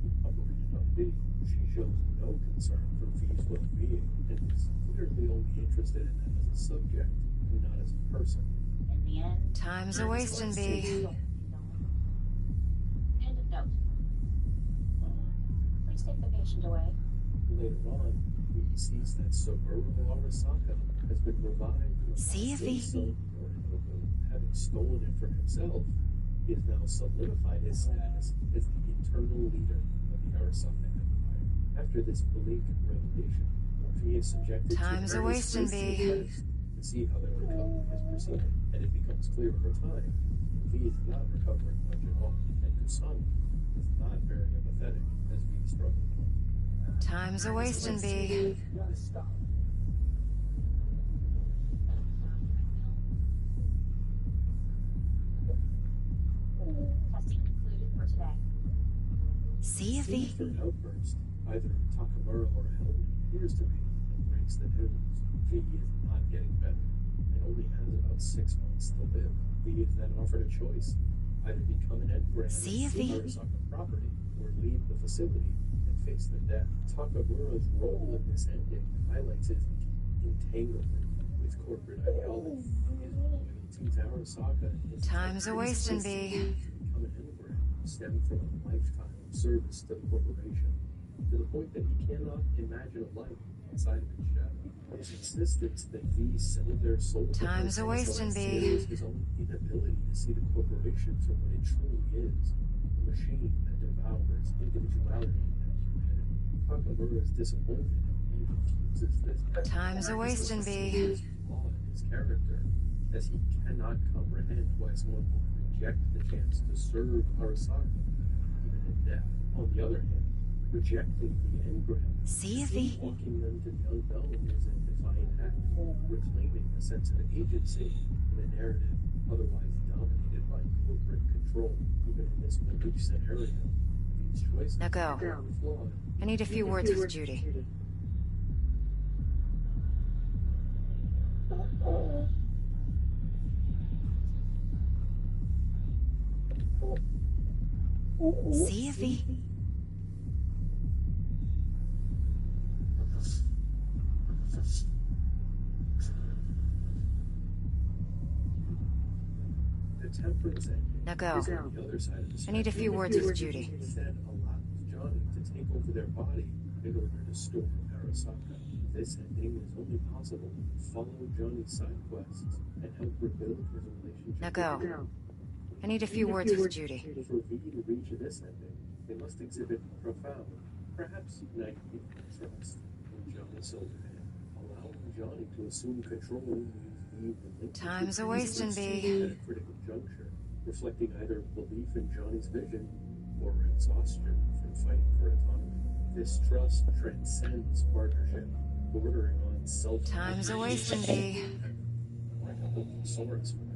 who operated on V. She shows no concern for V's well-being and is clearly only interested in them as a subject and not as a person. In the end, time's a wasting, B. End of note. Please take the patient away. Later on, V sees that Saburo Arasaka has been revived. See if he... having stolen it for himself, he has now solidified his status as the eternal leader of the Arasaka Empire. After this bleak revelation, V is subjected time's to a wasting, B. to see how their recovery is proceeding, and it becomes clear over time V is not recovering much at all, and Kusama is not very empathetic as V struggles. Time's a wasting, B. Stop. Testing concluded for today. See if he... After an outburst, either Takamura or Helgen appears to be and breaks the news. V is not getting better and only has about 6 months to live. V is then offered a choice: either become an engram of Arasaka property or leave the facility and face the death. Takamura's role in this ending highlights his entanglement with corporate ideology. His loyalty to Arasaka and his time's a wasting, B. become an engram stem from a lifetime of service to the corporation, to the point that he cannot imagine a life outside of its shadow. His insistence that V sell their soul time's a wasting, B. his own inability to see the corporation for what it truly is, a machine that devours individuality and humanity. Takamura is disappointed and refuses this. Time's a wasting, B. Flaw in his character, as he cannot comprehend why someone would reject the chance to serve Arasaka, even in death. On the other hand, rejecting the engram, see if he... walking them to the unknown is a defiant act, reclaiming a sense of agency in a narrative otherwise dominated by corporate control. Even in this belief scenario, V Johnny's choices. Now go. Flawed. I need a few words with Judy. See if he... The temperance engine Now go. is on the other side of the I need a few words with Judy. Instead allows Johnny to take over their body in order to storm Arasaka. This ending is only possible if you follow Johnny's side quests and help rebuild his relationship. Now go. I need a few words with Judy. For V to reach this ending, they must exhibit profound, perhaps naive trust in Johnny Silverhand, allowing Johnny to assume control means V relinquishes Time's a wasting, B. at a critical juncture, reflecting either belief in Johnny's vision or exhaustion from fighting for autonomy. This trust transcends partnership, bordering on self. Time's a wasting, B. Like a Lomosaurus for now.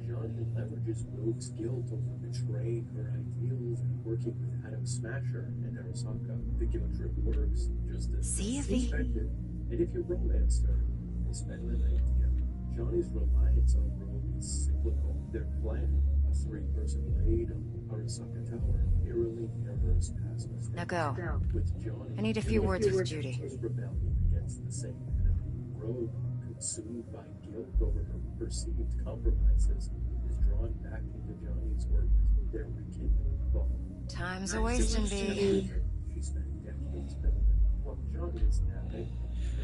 Johnny leverages Rogue's guilt over betraying her ideals and working with Adam Smasher and Arasaka. The guilt trip works just as expected. And if you romance her, they spend the night together. Johnny's reliance on Rogue is cyclical. Their plan, a 3-person raid on Arasaka Tower, eerily mirrors past mistakes. Now go. With Johnny, I need a few words with Judy. Rebellion against the same enemy. Rogue, consumed by guilt over her perceived compromises, is drawn back into Johnny's orbit. Their rekindling bond. Time's a wasting, B. She spent decades building. While Johnny is napping,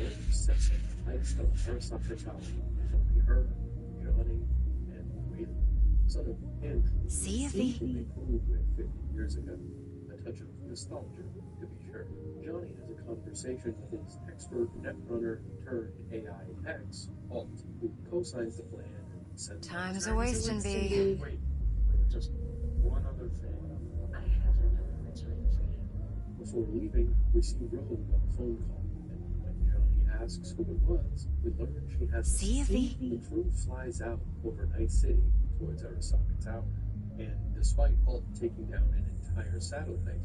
Rogue sets a heist on Arasaka Tower. It's only her, Johnny, and Wheeler, son of Andrew. See if he... Who they proved with 50 years ago. A touch of nostalgia, to be sure. Johnny has a conversation with his expert netrunner turned AI X, Alt, who co-signs the plan and sends... Time's a wasting, B. Wait, just one other thing. I have another return for you. Before leaving, we see Rogue on a phone call, and when Johnny asks who it was, we learn she has... See if he... The crew flies out over Night City towards Arasaka Tower, and despite Alt taking down an entire satellite,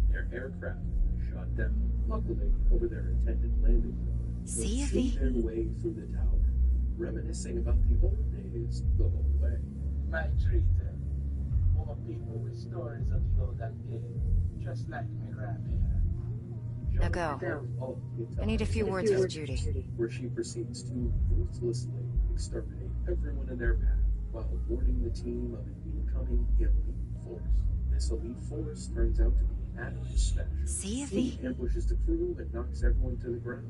their aircraft is shot down, luckily over their intended landing. See if They he... shoot their way through the tower, reminiscing about the old days the whole way. My treat, full of people with stories of the olden days, just like my grandmother. Now go. I need a few words with Judy. Where she proceeds to ruthlessly exterminate everyone in their path while warning the team of an incoming elite force. This elite force turns out to be Adam Smasher. See if he... ambushes the crew and knocks everyone to the ground.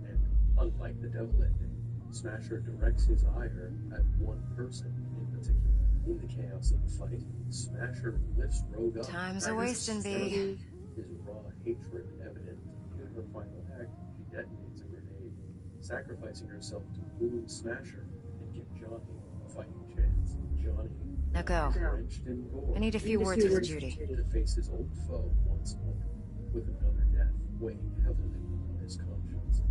And unlike the devil ending, Smasher directs his ire at one person in particular. In the chaos of the fight, Smasher lifts Rogue up. Time's a wasting, B. His raw hatred evident. In her final act, she detonates a grenade, sacrificing herself to wound Smasher and give Johnny a fighting chance. Johnny, Now go. drenched in gore, I need a few words with Judy. to face his old foe once more, with another death weighing heavily on his conscience.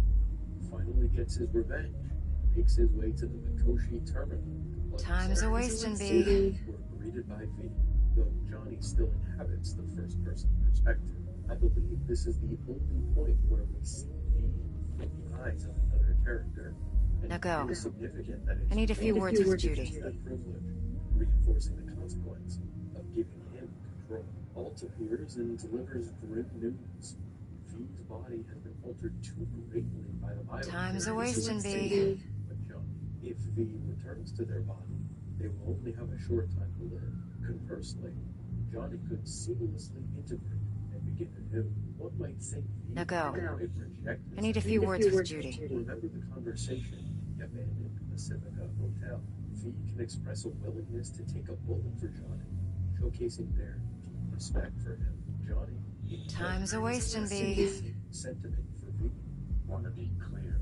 Finally gets his revenge, makes his way to the Mikoshi terminal. Time's a wasting, B. We're greeted by V, though Johnny still inhabits the first-person perspective. I believe this is the only point where we see V in the eyes of another character. And Now go. it is significant that I need a few words with Judy. that privilege, reinforcing the consequence of giving him control. Alt appears and delivers grim news. V's body has been altered too greatly by the bio. Time's a wasting, B. But Johnny, if V returns to their body, they will only have a short time to live. Conversely, Johnny could seamlessly integrate and begin anew. One might think V Now go. might reject I need a few words with Judy. Remember the conversation in the abandoned Pacifica Hotel. V can express a willingness to take a bullet for Johnny, showcasing their deep respect for him. Johnny, Time's a wasting, B. sentiment for V. Want to be clear,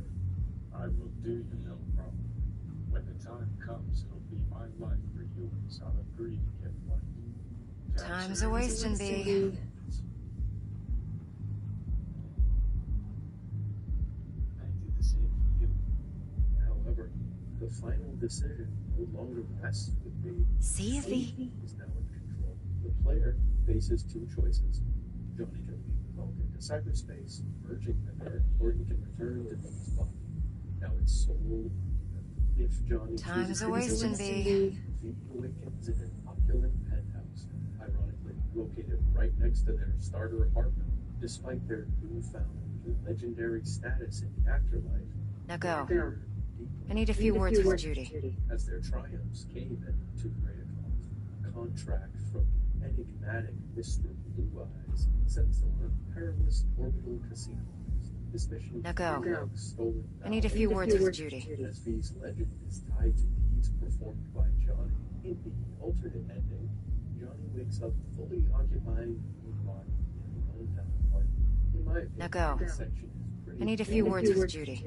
I will do you no problem. When the time comes, it'll be my life for yours. I'll agree to get what. Time's a wasting, B. I did the same for you. However, the final decision no longer rests with V. See if he... is now in control. The player faces two choices. Johnny can leave the Vulcan into cyberspace, merging with her, or he can return to V's body. Now it's soul. If Johnny Time's a wasting, B. V awakens in an opulent penthouse, ironically located right next to their starter apartment, despite their newfound legendary status in the afterlife. Now go. I need a few words with Judy. As their triumphs came at too great a contract from enigmatic Mr. Blue Eyes sends them on perilous orbital casinos. This mission Now go. Stolen I need a few words with Judy. As V's legend is tied to deeds performed by Johnny. In the alternate ending, Johnny wakes up fully occupying V's body in the hometown park. In my opinion, Now go. this section is pretty I need a few words with Judy.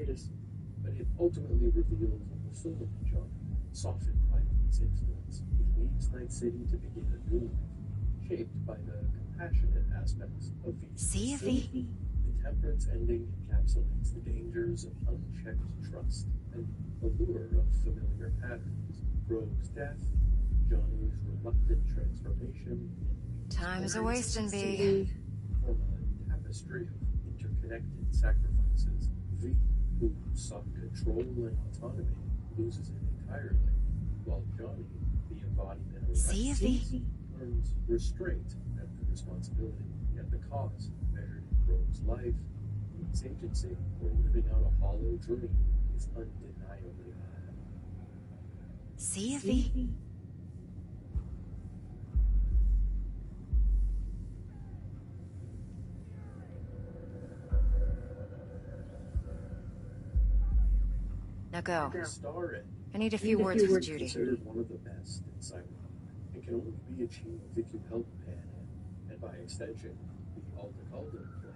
But it ultimately reveals the soul of Johnny, softened by V's influence. He leaves Night City to begin a new life, shaped by the compassionate aspects of V's See you, V. The Temperance ending encapsulates the dangers of unchecked trust and the lure of familiar patterns. Rogue's death, Johnny's reluctant transformation. Time's a wasting, B. Form a tapestry of interconnected sacrifices. V, who sought control and autonomy, loses it entirely, while Johnny, the embodiment of See you, V. learns restraint and responsibility. Yet the cause, measured in Rogue's life, V's agency, or living out a hollow dream, is undeniably high. See you, V. Now go. I need a few words with Judy. Considered one of the best in Cyberpunk. It can only be achieved if you help Pan Am, and by extension, the Aldecaldo plan,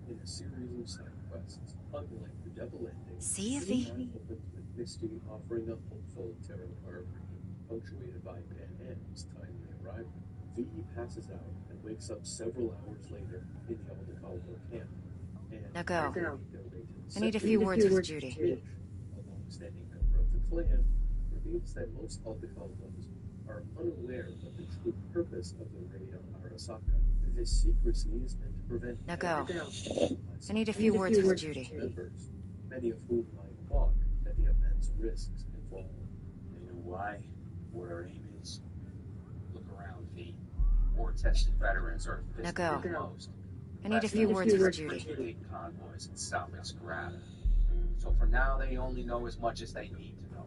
in a series of side quests. Unlike the Devil ending, See you, the V. map opens with Misty offering a hopeful tarot card reading, punctuated by Pan Am's timely arrival. V passes out and wakes up several hours later in the Aldecaldo camp. And Now go. their way to the I need a center, few words with Judy. Which, a long-standing member of the clan, reveals that most Aldecaldos are unaware of the true purpose of the raid on Arasaka. This secrecy is meant to prevent Now go. everyone I need a few words with Judy. members, many of whom might balk at the immense risks involved. They know why, what our aim is. Look around, V. War-tested veterans are Now go. physically most. I need a few words with Judy. Lead convoys and salvage scrap. So for now, they only know as much as they need to know.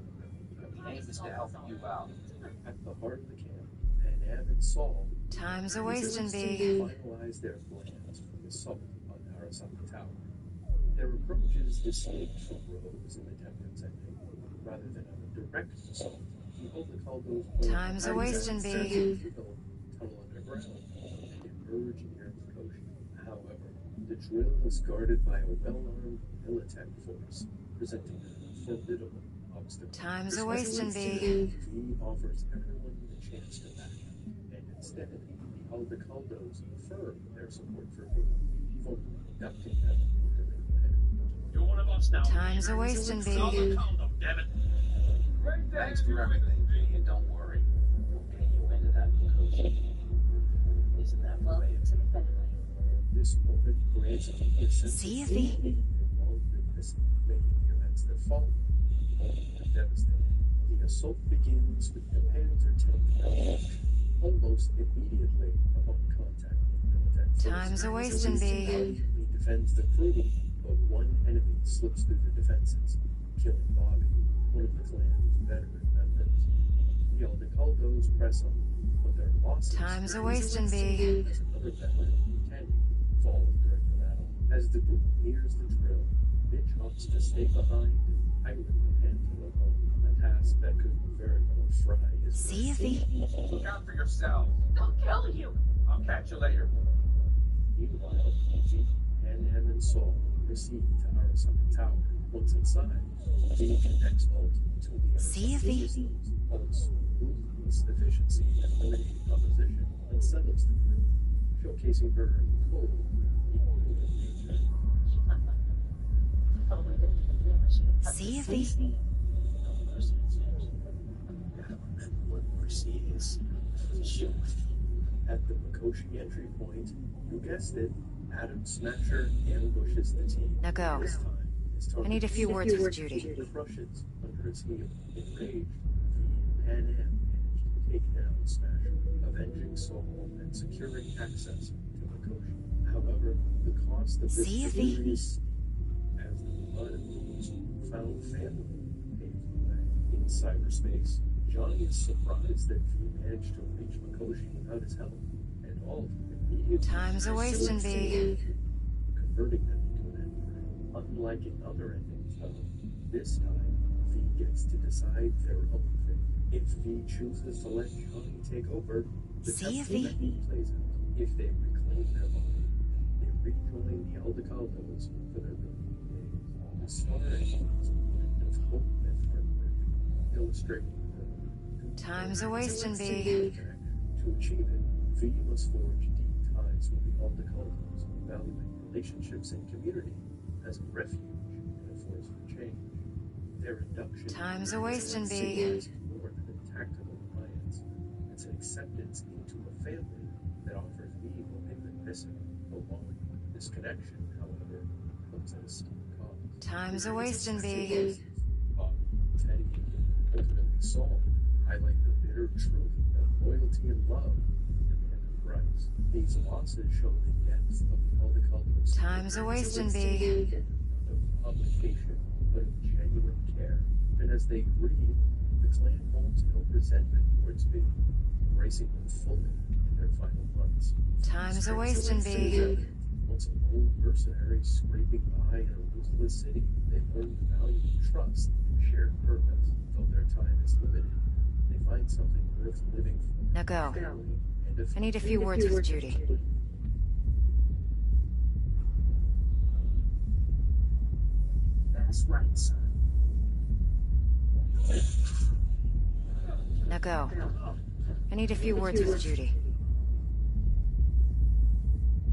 But the aim is to help you out. At the heart of the camp, Pan Am and Saul Time's a wasting, B. finalize their plans for the assault on Arasaka Tower. Their approach is distinct from Rogue's in the Temperance ending. Rather than a direct assault, the Aldecaldos plan Time's a wasting, B. tunnel underground and emerge near the ocean. However, the drill is guarded by a well-armed military force, presenting a formidable obstacle. Time's a wasting, B. V offers everyone the chance to back him, and instead, the Aldecaldos affirm their support for V, formally inducting them into their plan. You're one of us now. Time's a wasting, B. Aldecaldo, damn it. Thanks for everything, V, and don't worry. We'll get you into that negotiation. Isn't that the way To the family. This moment grants me a sense See you, of V. freedom, along with this, making the events that follow almost devastating. The assault begins with the pans are taken out almost immediately upon contact with military forces. Time's a wasting, B. He defends the crew, but one enemy slips through the defenses, killing Bobby, one of the clan's veteran members. The Aldecaldos press on, but their losses... Time's a wasting, B. As another veteran, Kenny, falls during the battle. As the group nears the drill, Mitch opts to stay behind and pilot the Panther home, a task that could very well fry his... See you, V. Look out for yourself. They'll kill you. I'll catch you later. Meanwhile, V, Pan Am, and Saul proceed to Arasaka Tower. Once inside, V connects Alt to the See you, V. systems. Alt's ruthless efficiency and limiting opposition unsettles the crew, showcasing her cold, equal nature. See you, V. No mercy, it seems. Gotta remember what mercy is. Shoot. At the Mikoshi entry point, you guessed it, Adam Smasher ambushes the team. Now go. This time, his I target need a few words with Judy. crushes under his heel. Enraged, Pan Am managed to take down Smasher, avenging Soul and securing access to Mikoshi. However, the cost of this victory is steep, as the blood of those who found family paves the way. In cyberspace, Johnny is surprised that V managed to reach Mikoshi without his help, and all immediately Time's a wasting, V. converting them into an ending. Unlike in other endings, though, this time V gets to decide their own fate. If V chooses to let Johnny take over, the testimony plays out. If they reclaim their body, they rejoin the Aldecaldos for their remaining days. The star ends of hope and heartbreak, illustrating Time's a wasting, V. To achieve it, V must forge deep ties with the Aldecaldos, valuing relationships and community as a refuge and a force for change. Their induction Time's a wasting, V. is more than a tactical alliance. It's an acceptance into a family that offers V what they've been missing, belonging. This connection, however, comes at a steep cost. Time's a wasting, V. Teddy, and ultimately Saul, highlight the bitter truth of loyalty and love in the Enterprise. These losses show the depth of the Aldecaldos. Time's a wasting, V. Not of obligation, but of genuine care. And as they grieve, the clan holds no resentment towards V, embracing them fully in their final months. Time's a wasting, V. Once a lone mercenary scraping by in a ruthless city, they learn the value of trust and shared purpose. Though their time is limited, they find something worth living for. Now go. I need a few words with Judy. That's right, son. Now go. I need a few words with Judy.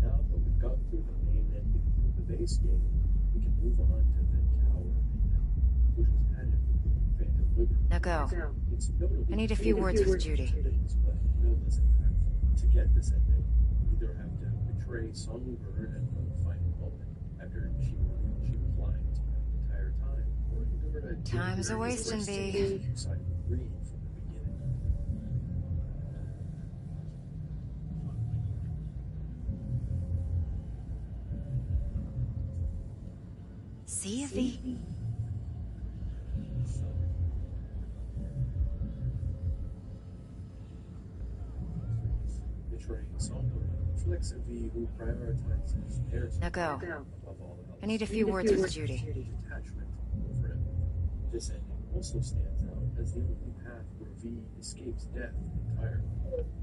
Now that we've got through the main ending of the base game, we can move on to the Tower ending, which was added with Phantom Liberty. Now go. It's notable I need a few words with Judy. but no less impactful. To get this ending, we either have to betray Songbird at the final moment, after she was lying to you the entire time, or endure to Time's a wasting, V. side of Reed from the beginning. See you, V. Betraying Songbird reflects a V who prioritizes their Now go. above all else. I need a few words with Judy. Detachment over it. This ending also stands out as the only path where V escapes death entirely.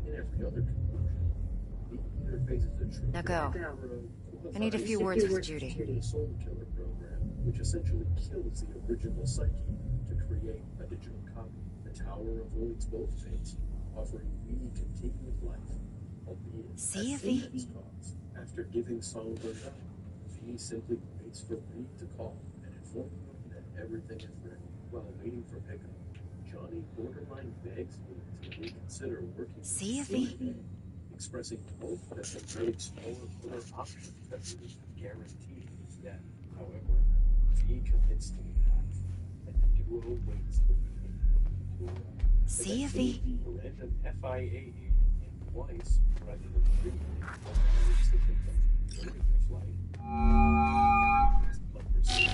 In every other conclusion, V either faces a true Now go. or I need a few words with Judy. The Soul Killer program, which essentially kills the original psyche to create a digital copy. The tower avoids both fates, offering V continued life, albeit See you, at V. Satan's cost. After giving Songbird up, V simply waits for Reed to call and inform him that everything is ready. While waiting for pickup, Johnny borderline begs V to reconsider working with See you, V. expressing hope that the may explore other options that would guarantee his death. However, V commits to the path, and the duo waits for the end. See you, V. A random FIA agent named Weiss, rather than Reed, allows to pick them during their flight.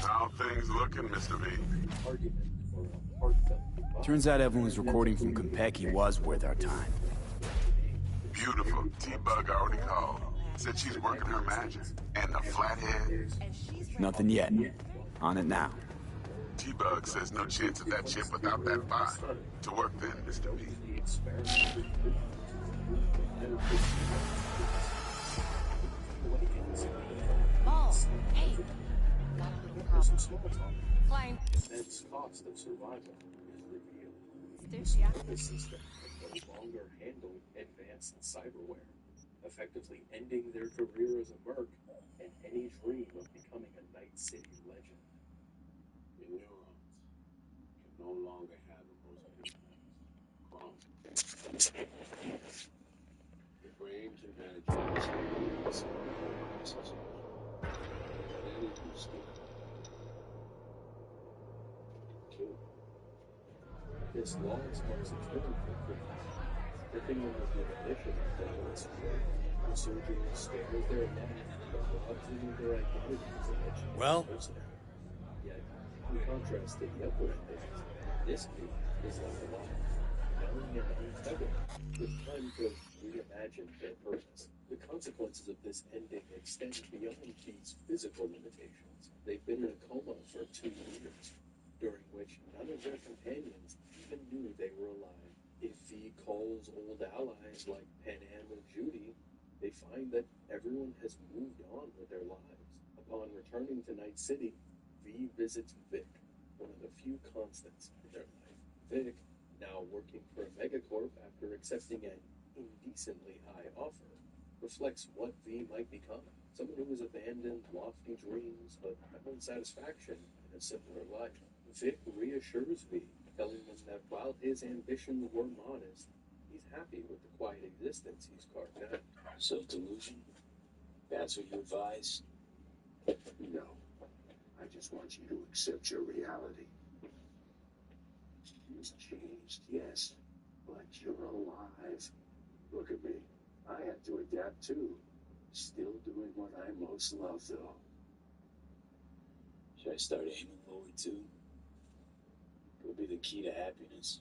How things looking, Mr. V? Argument for a heartfelt goodbye. Turns out Evelyn's recording from Konpeki was worth our time. Beautiful. T-Bug already called. Said she's working her magic. And the flathead? Nothing yet. On it now. T-Bug says no chance of that chip without that bot. To work then, Mr. V. Ball. Hey. Got a little problem. Klein. Immense cost of survival is revealed. The surveillance system can no longer handle advanced cyberware, effectively ending their career as a merc and any dream of becoming a Night City legend. The neurons can no longer have the most impacts. The brain This law sparks a turning for criminals. Stripping them of recognition of their once worth. The soldiers stay with their life, but robs them of their identities and education. Well? Yet, in contrast to the upward endings, this beat is left alive, young and untethered, with time to reimagine their purpose. The consequences of this ending extend beyond these physical limitations. They've been in a coma for 2 years, during which none of their companions even knew they were alive. If V calls old allies like Panam and Judy, they find that everyone has moved on with their lives. Upon returning to Night City, V visits Vic, one of the few constants in their life. Vic, now working for a megacorp after accepting an indecently high offer, reflects what V might become. Someone who has abandoned lofty dreams but found satisfaction in a simpler life. Vic reassures V, telling him that while his ambitions were modest, he's happy with the quiet existence he's carved out. Self-delusion? That's what you advise? No. I just want you to accept your reality. You've changed, yes, but you're alive. Look at me. I had to adapt too. Still doing what I most love, though. Should I start aiming lower too? Could be the key to happiness.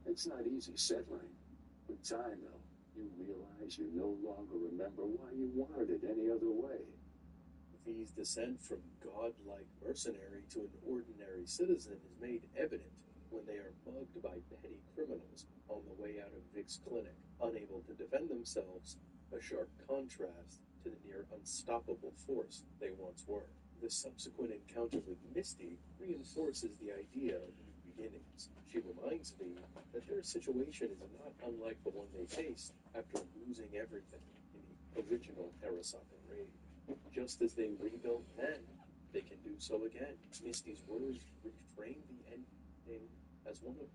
It's not easy settling. With time, though, you realize you no longer remember why you wanted it any other way. V's descent from godlike mercenary to an ordinary citizen is made evident when they are mugged by petty criminals on the way out of Vic's clinic, unable to defend themselves, a sharp contrast to the near unstoppable force they once were. The subsequent encounter with Misty reinforces the idea of new beginnings. She reminds V that their situation is not unlike the one they faced after losing everything in the original Arasaka raid. Just as they rebuilt then, they can do so again. Misty's words reframe the ending as one of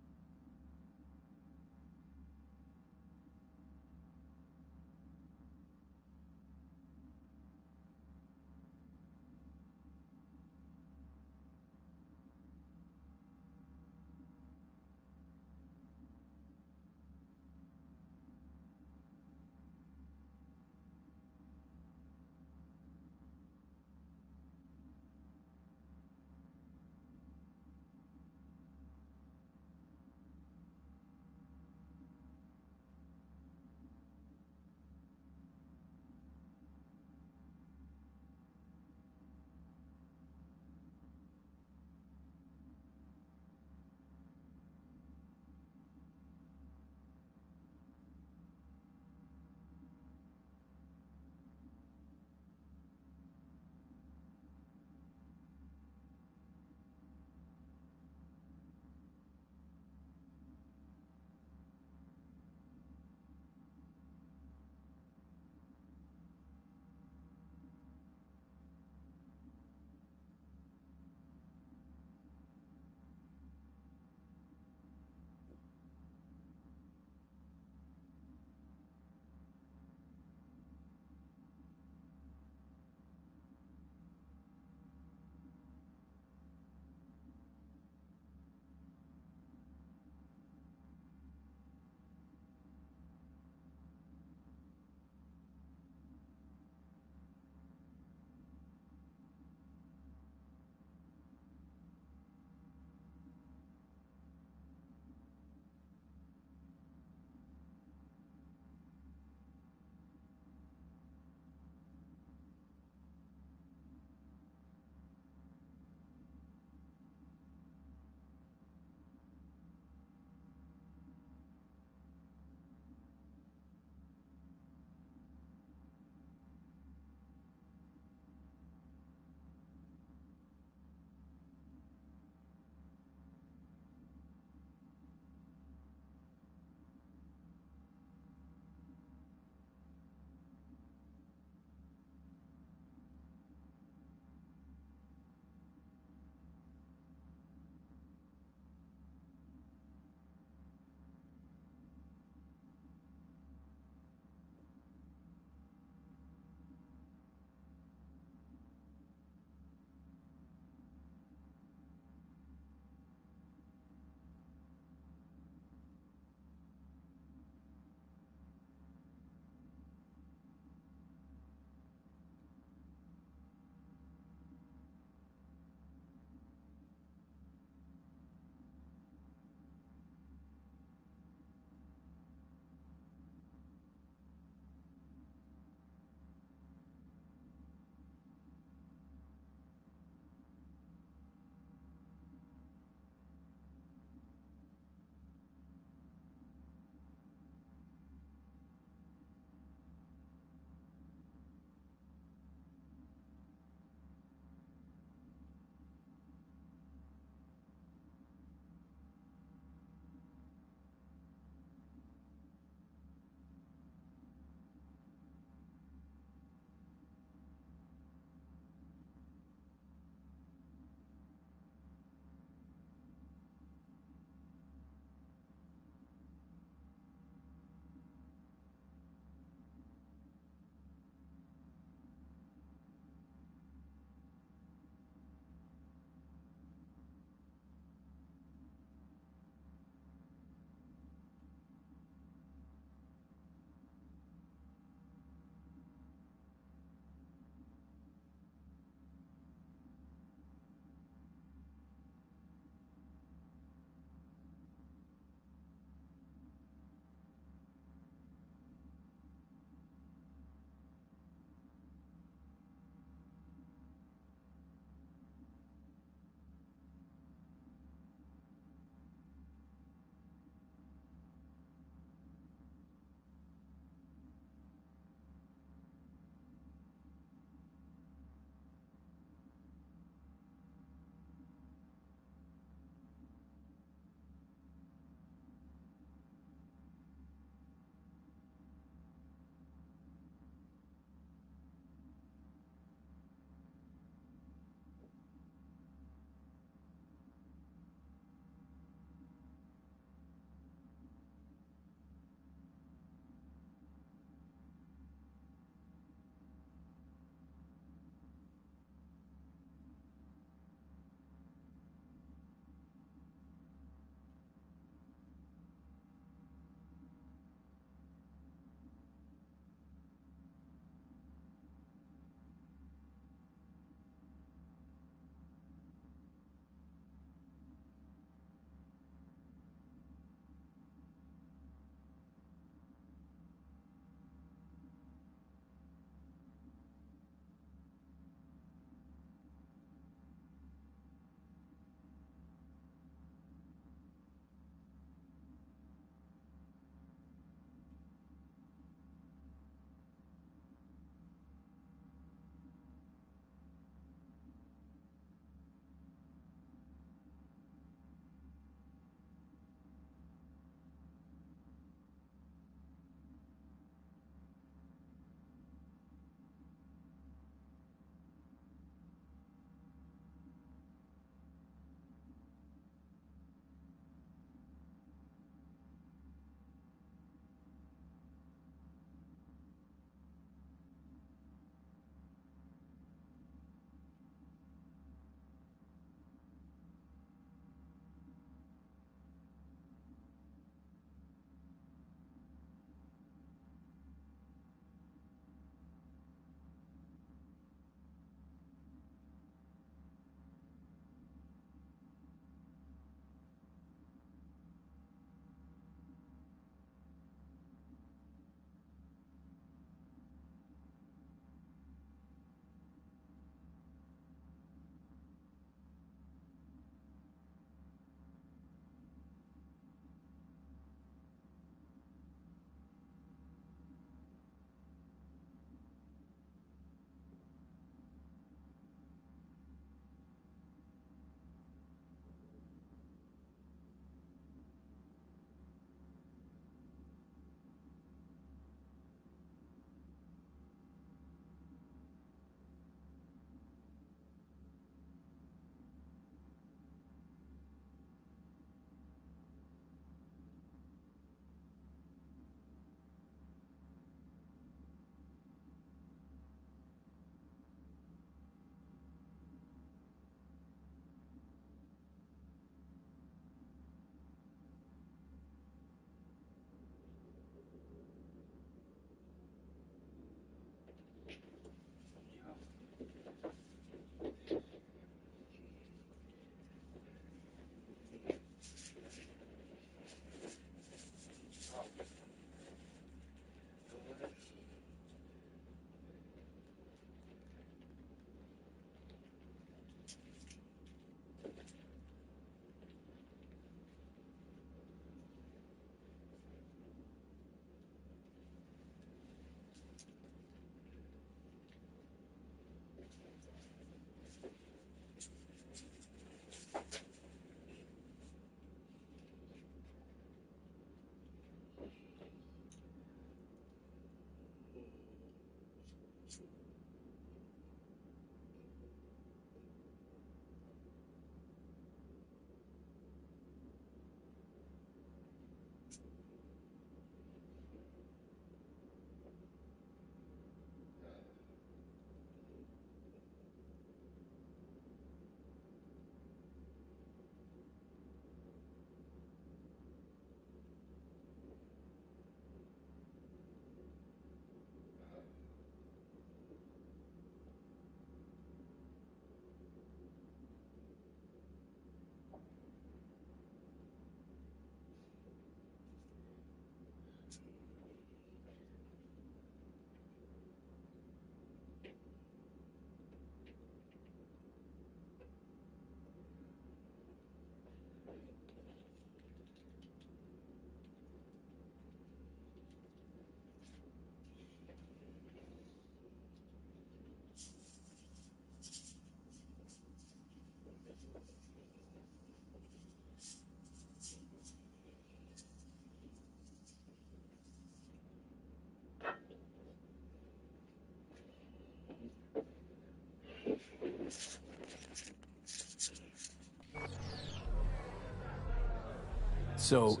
So,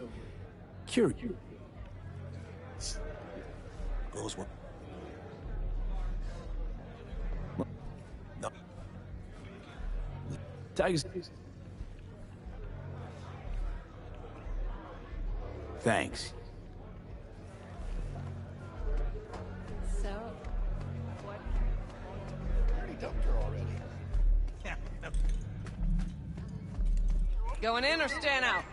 curious. Girls were... No. Tigers. Thanks. So, what? I already dumped her already. Going in or staying out?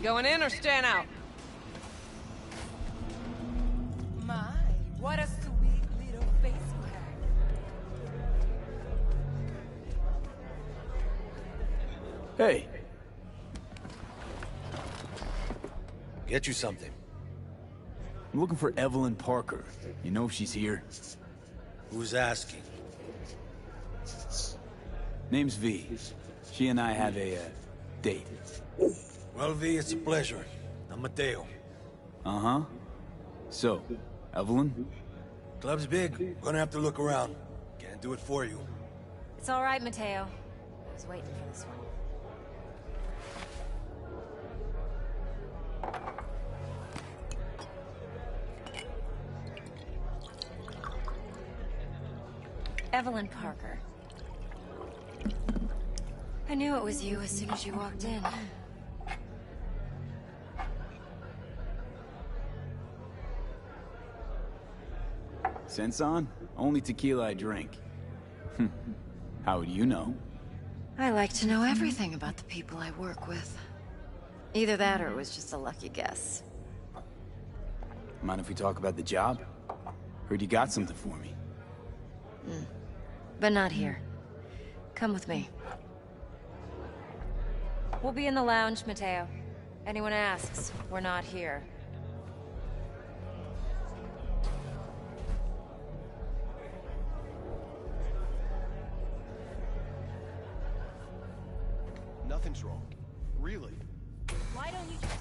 Going in or staying out? My, what a sweet little face you have. Hey. Get you something. I'm looking for Evelyn Parker. You know if she's here? Who's asking? Name's V. She and I have a, date. Well, V, it's a pleasure. I'm Mateo. Uh-huh. So, Evelyn? Club's big. Gonna have to look around. Can't do it for you. It's all right, Mateo. I was waiting for this one. Evelyn Parker. I knew it was you as soon as you walked in. Sense on? Only tequila I drink. How would you know? I like to know everything about the people I work with. Either that or it was just a lucky guess. Mind if we talk about the job? Heard you got something for me. But not here. Come with me. We'll be in the lounge, Mateo. Anyone asks, we're not here. Nothing's wrong. Really. Why don't you just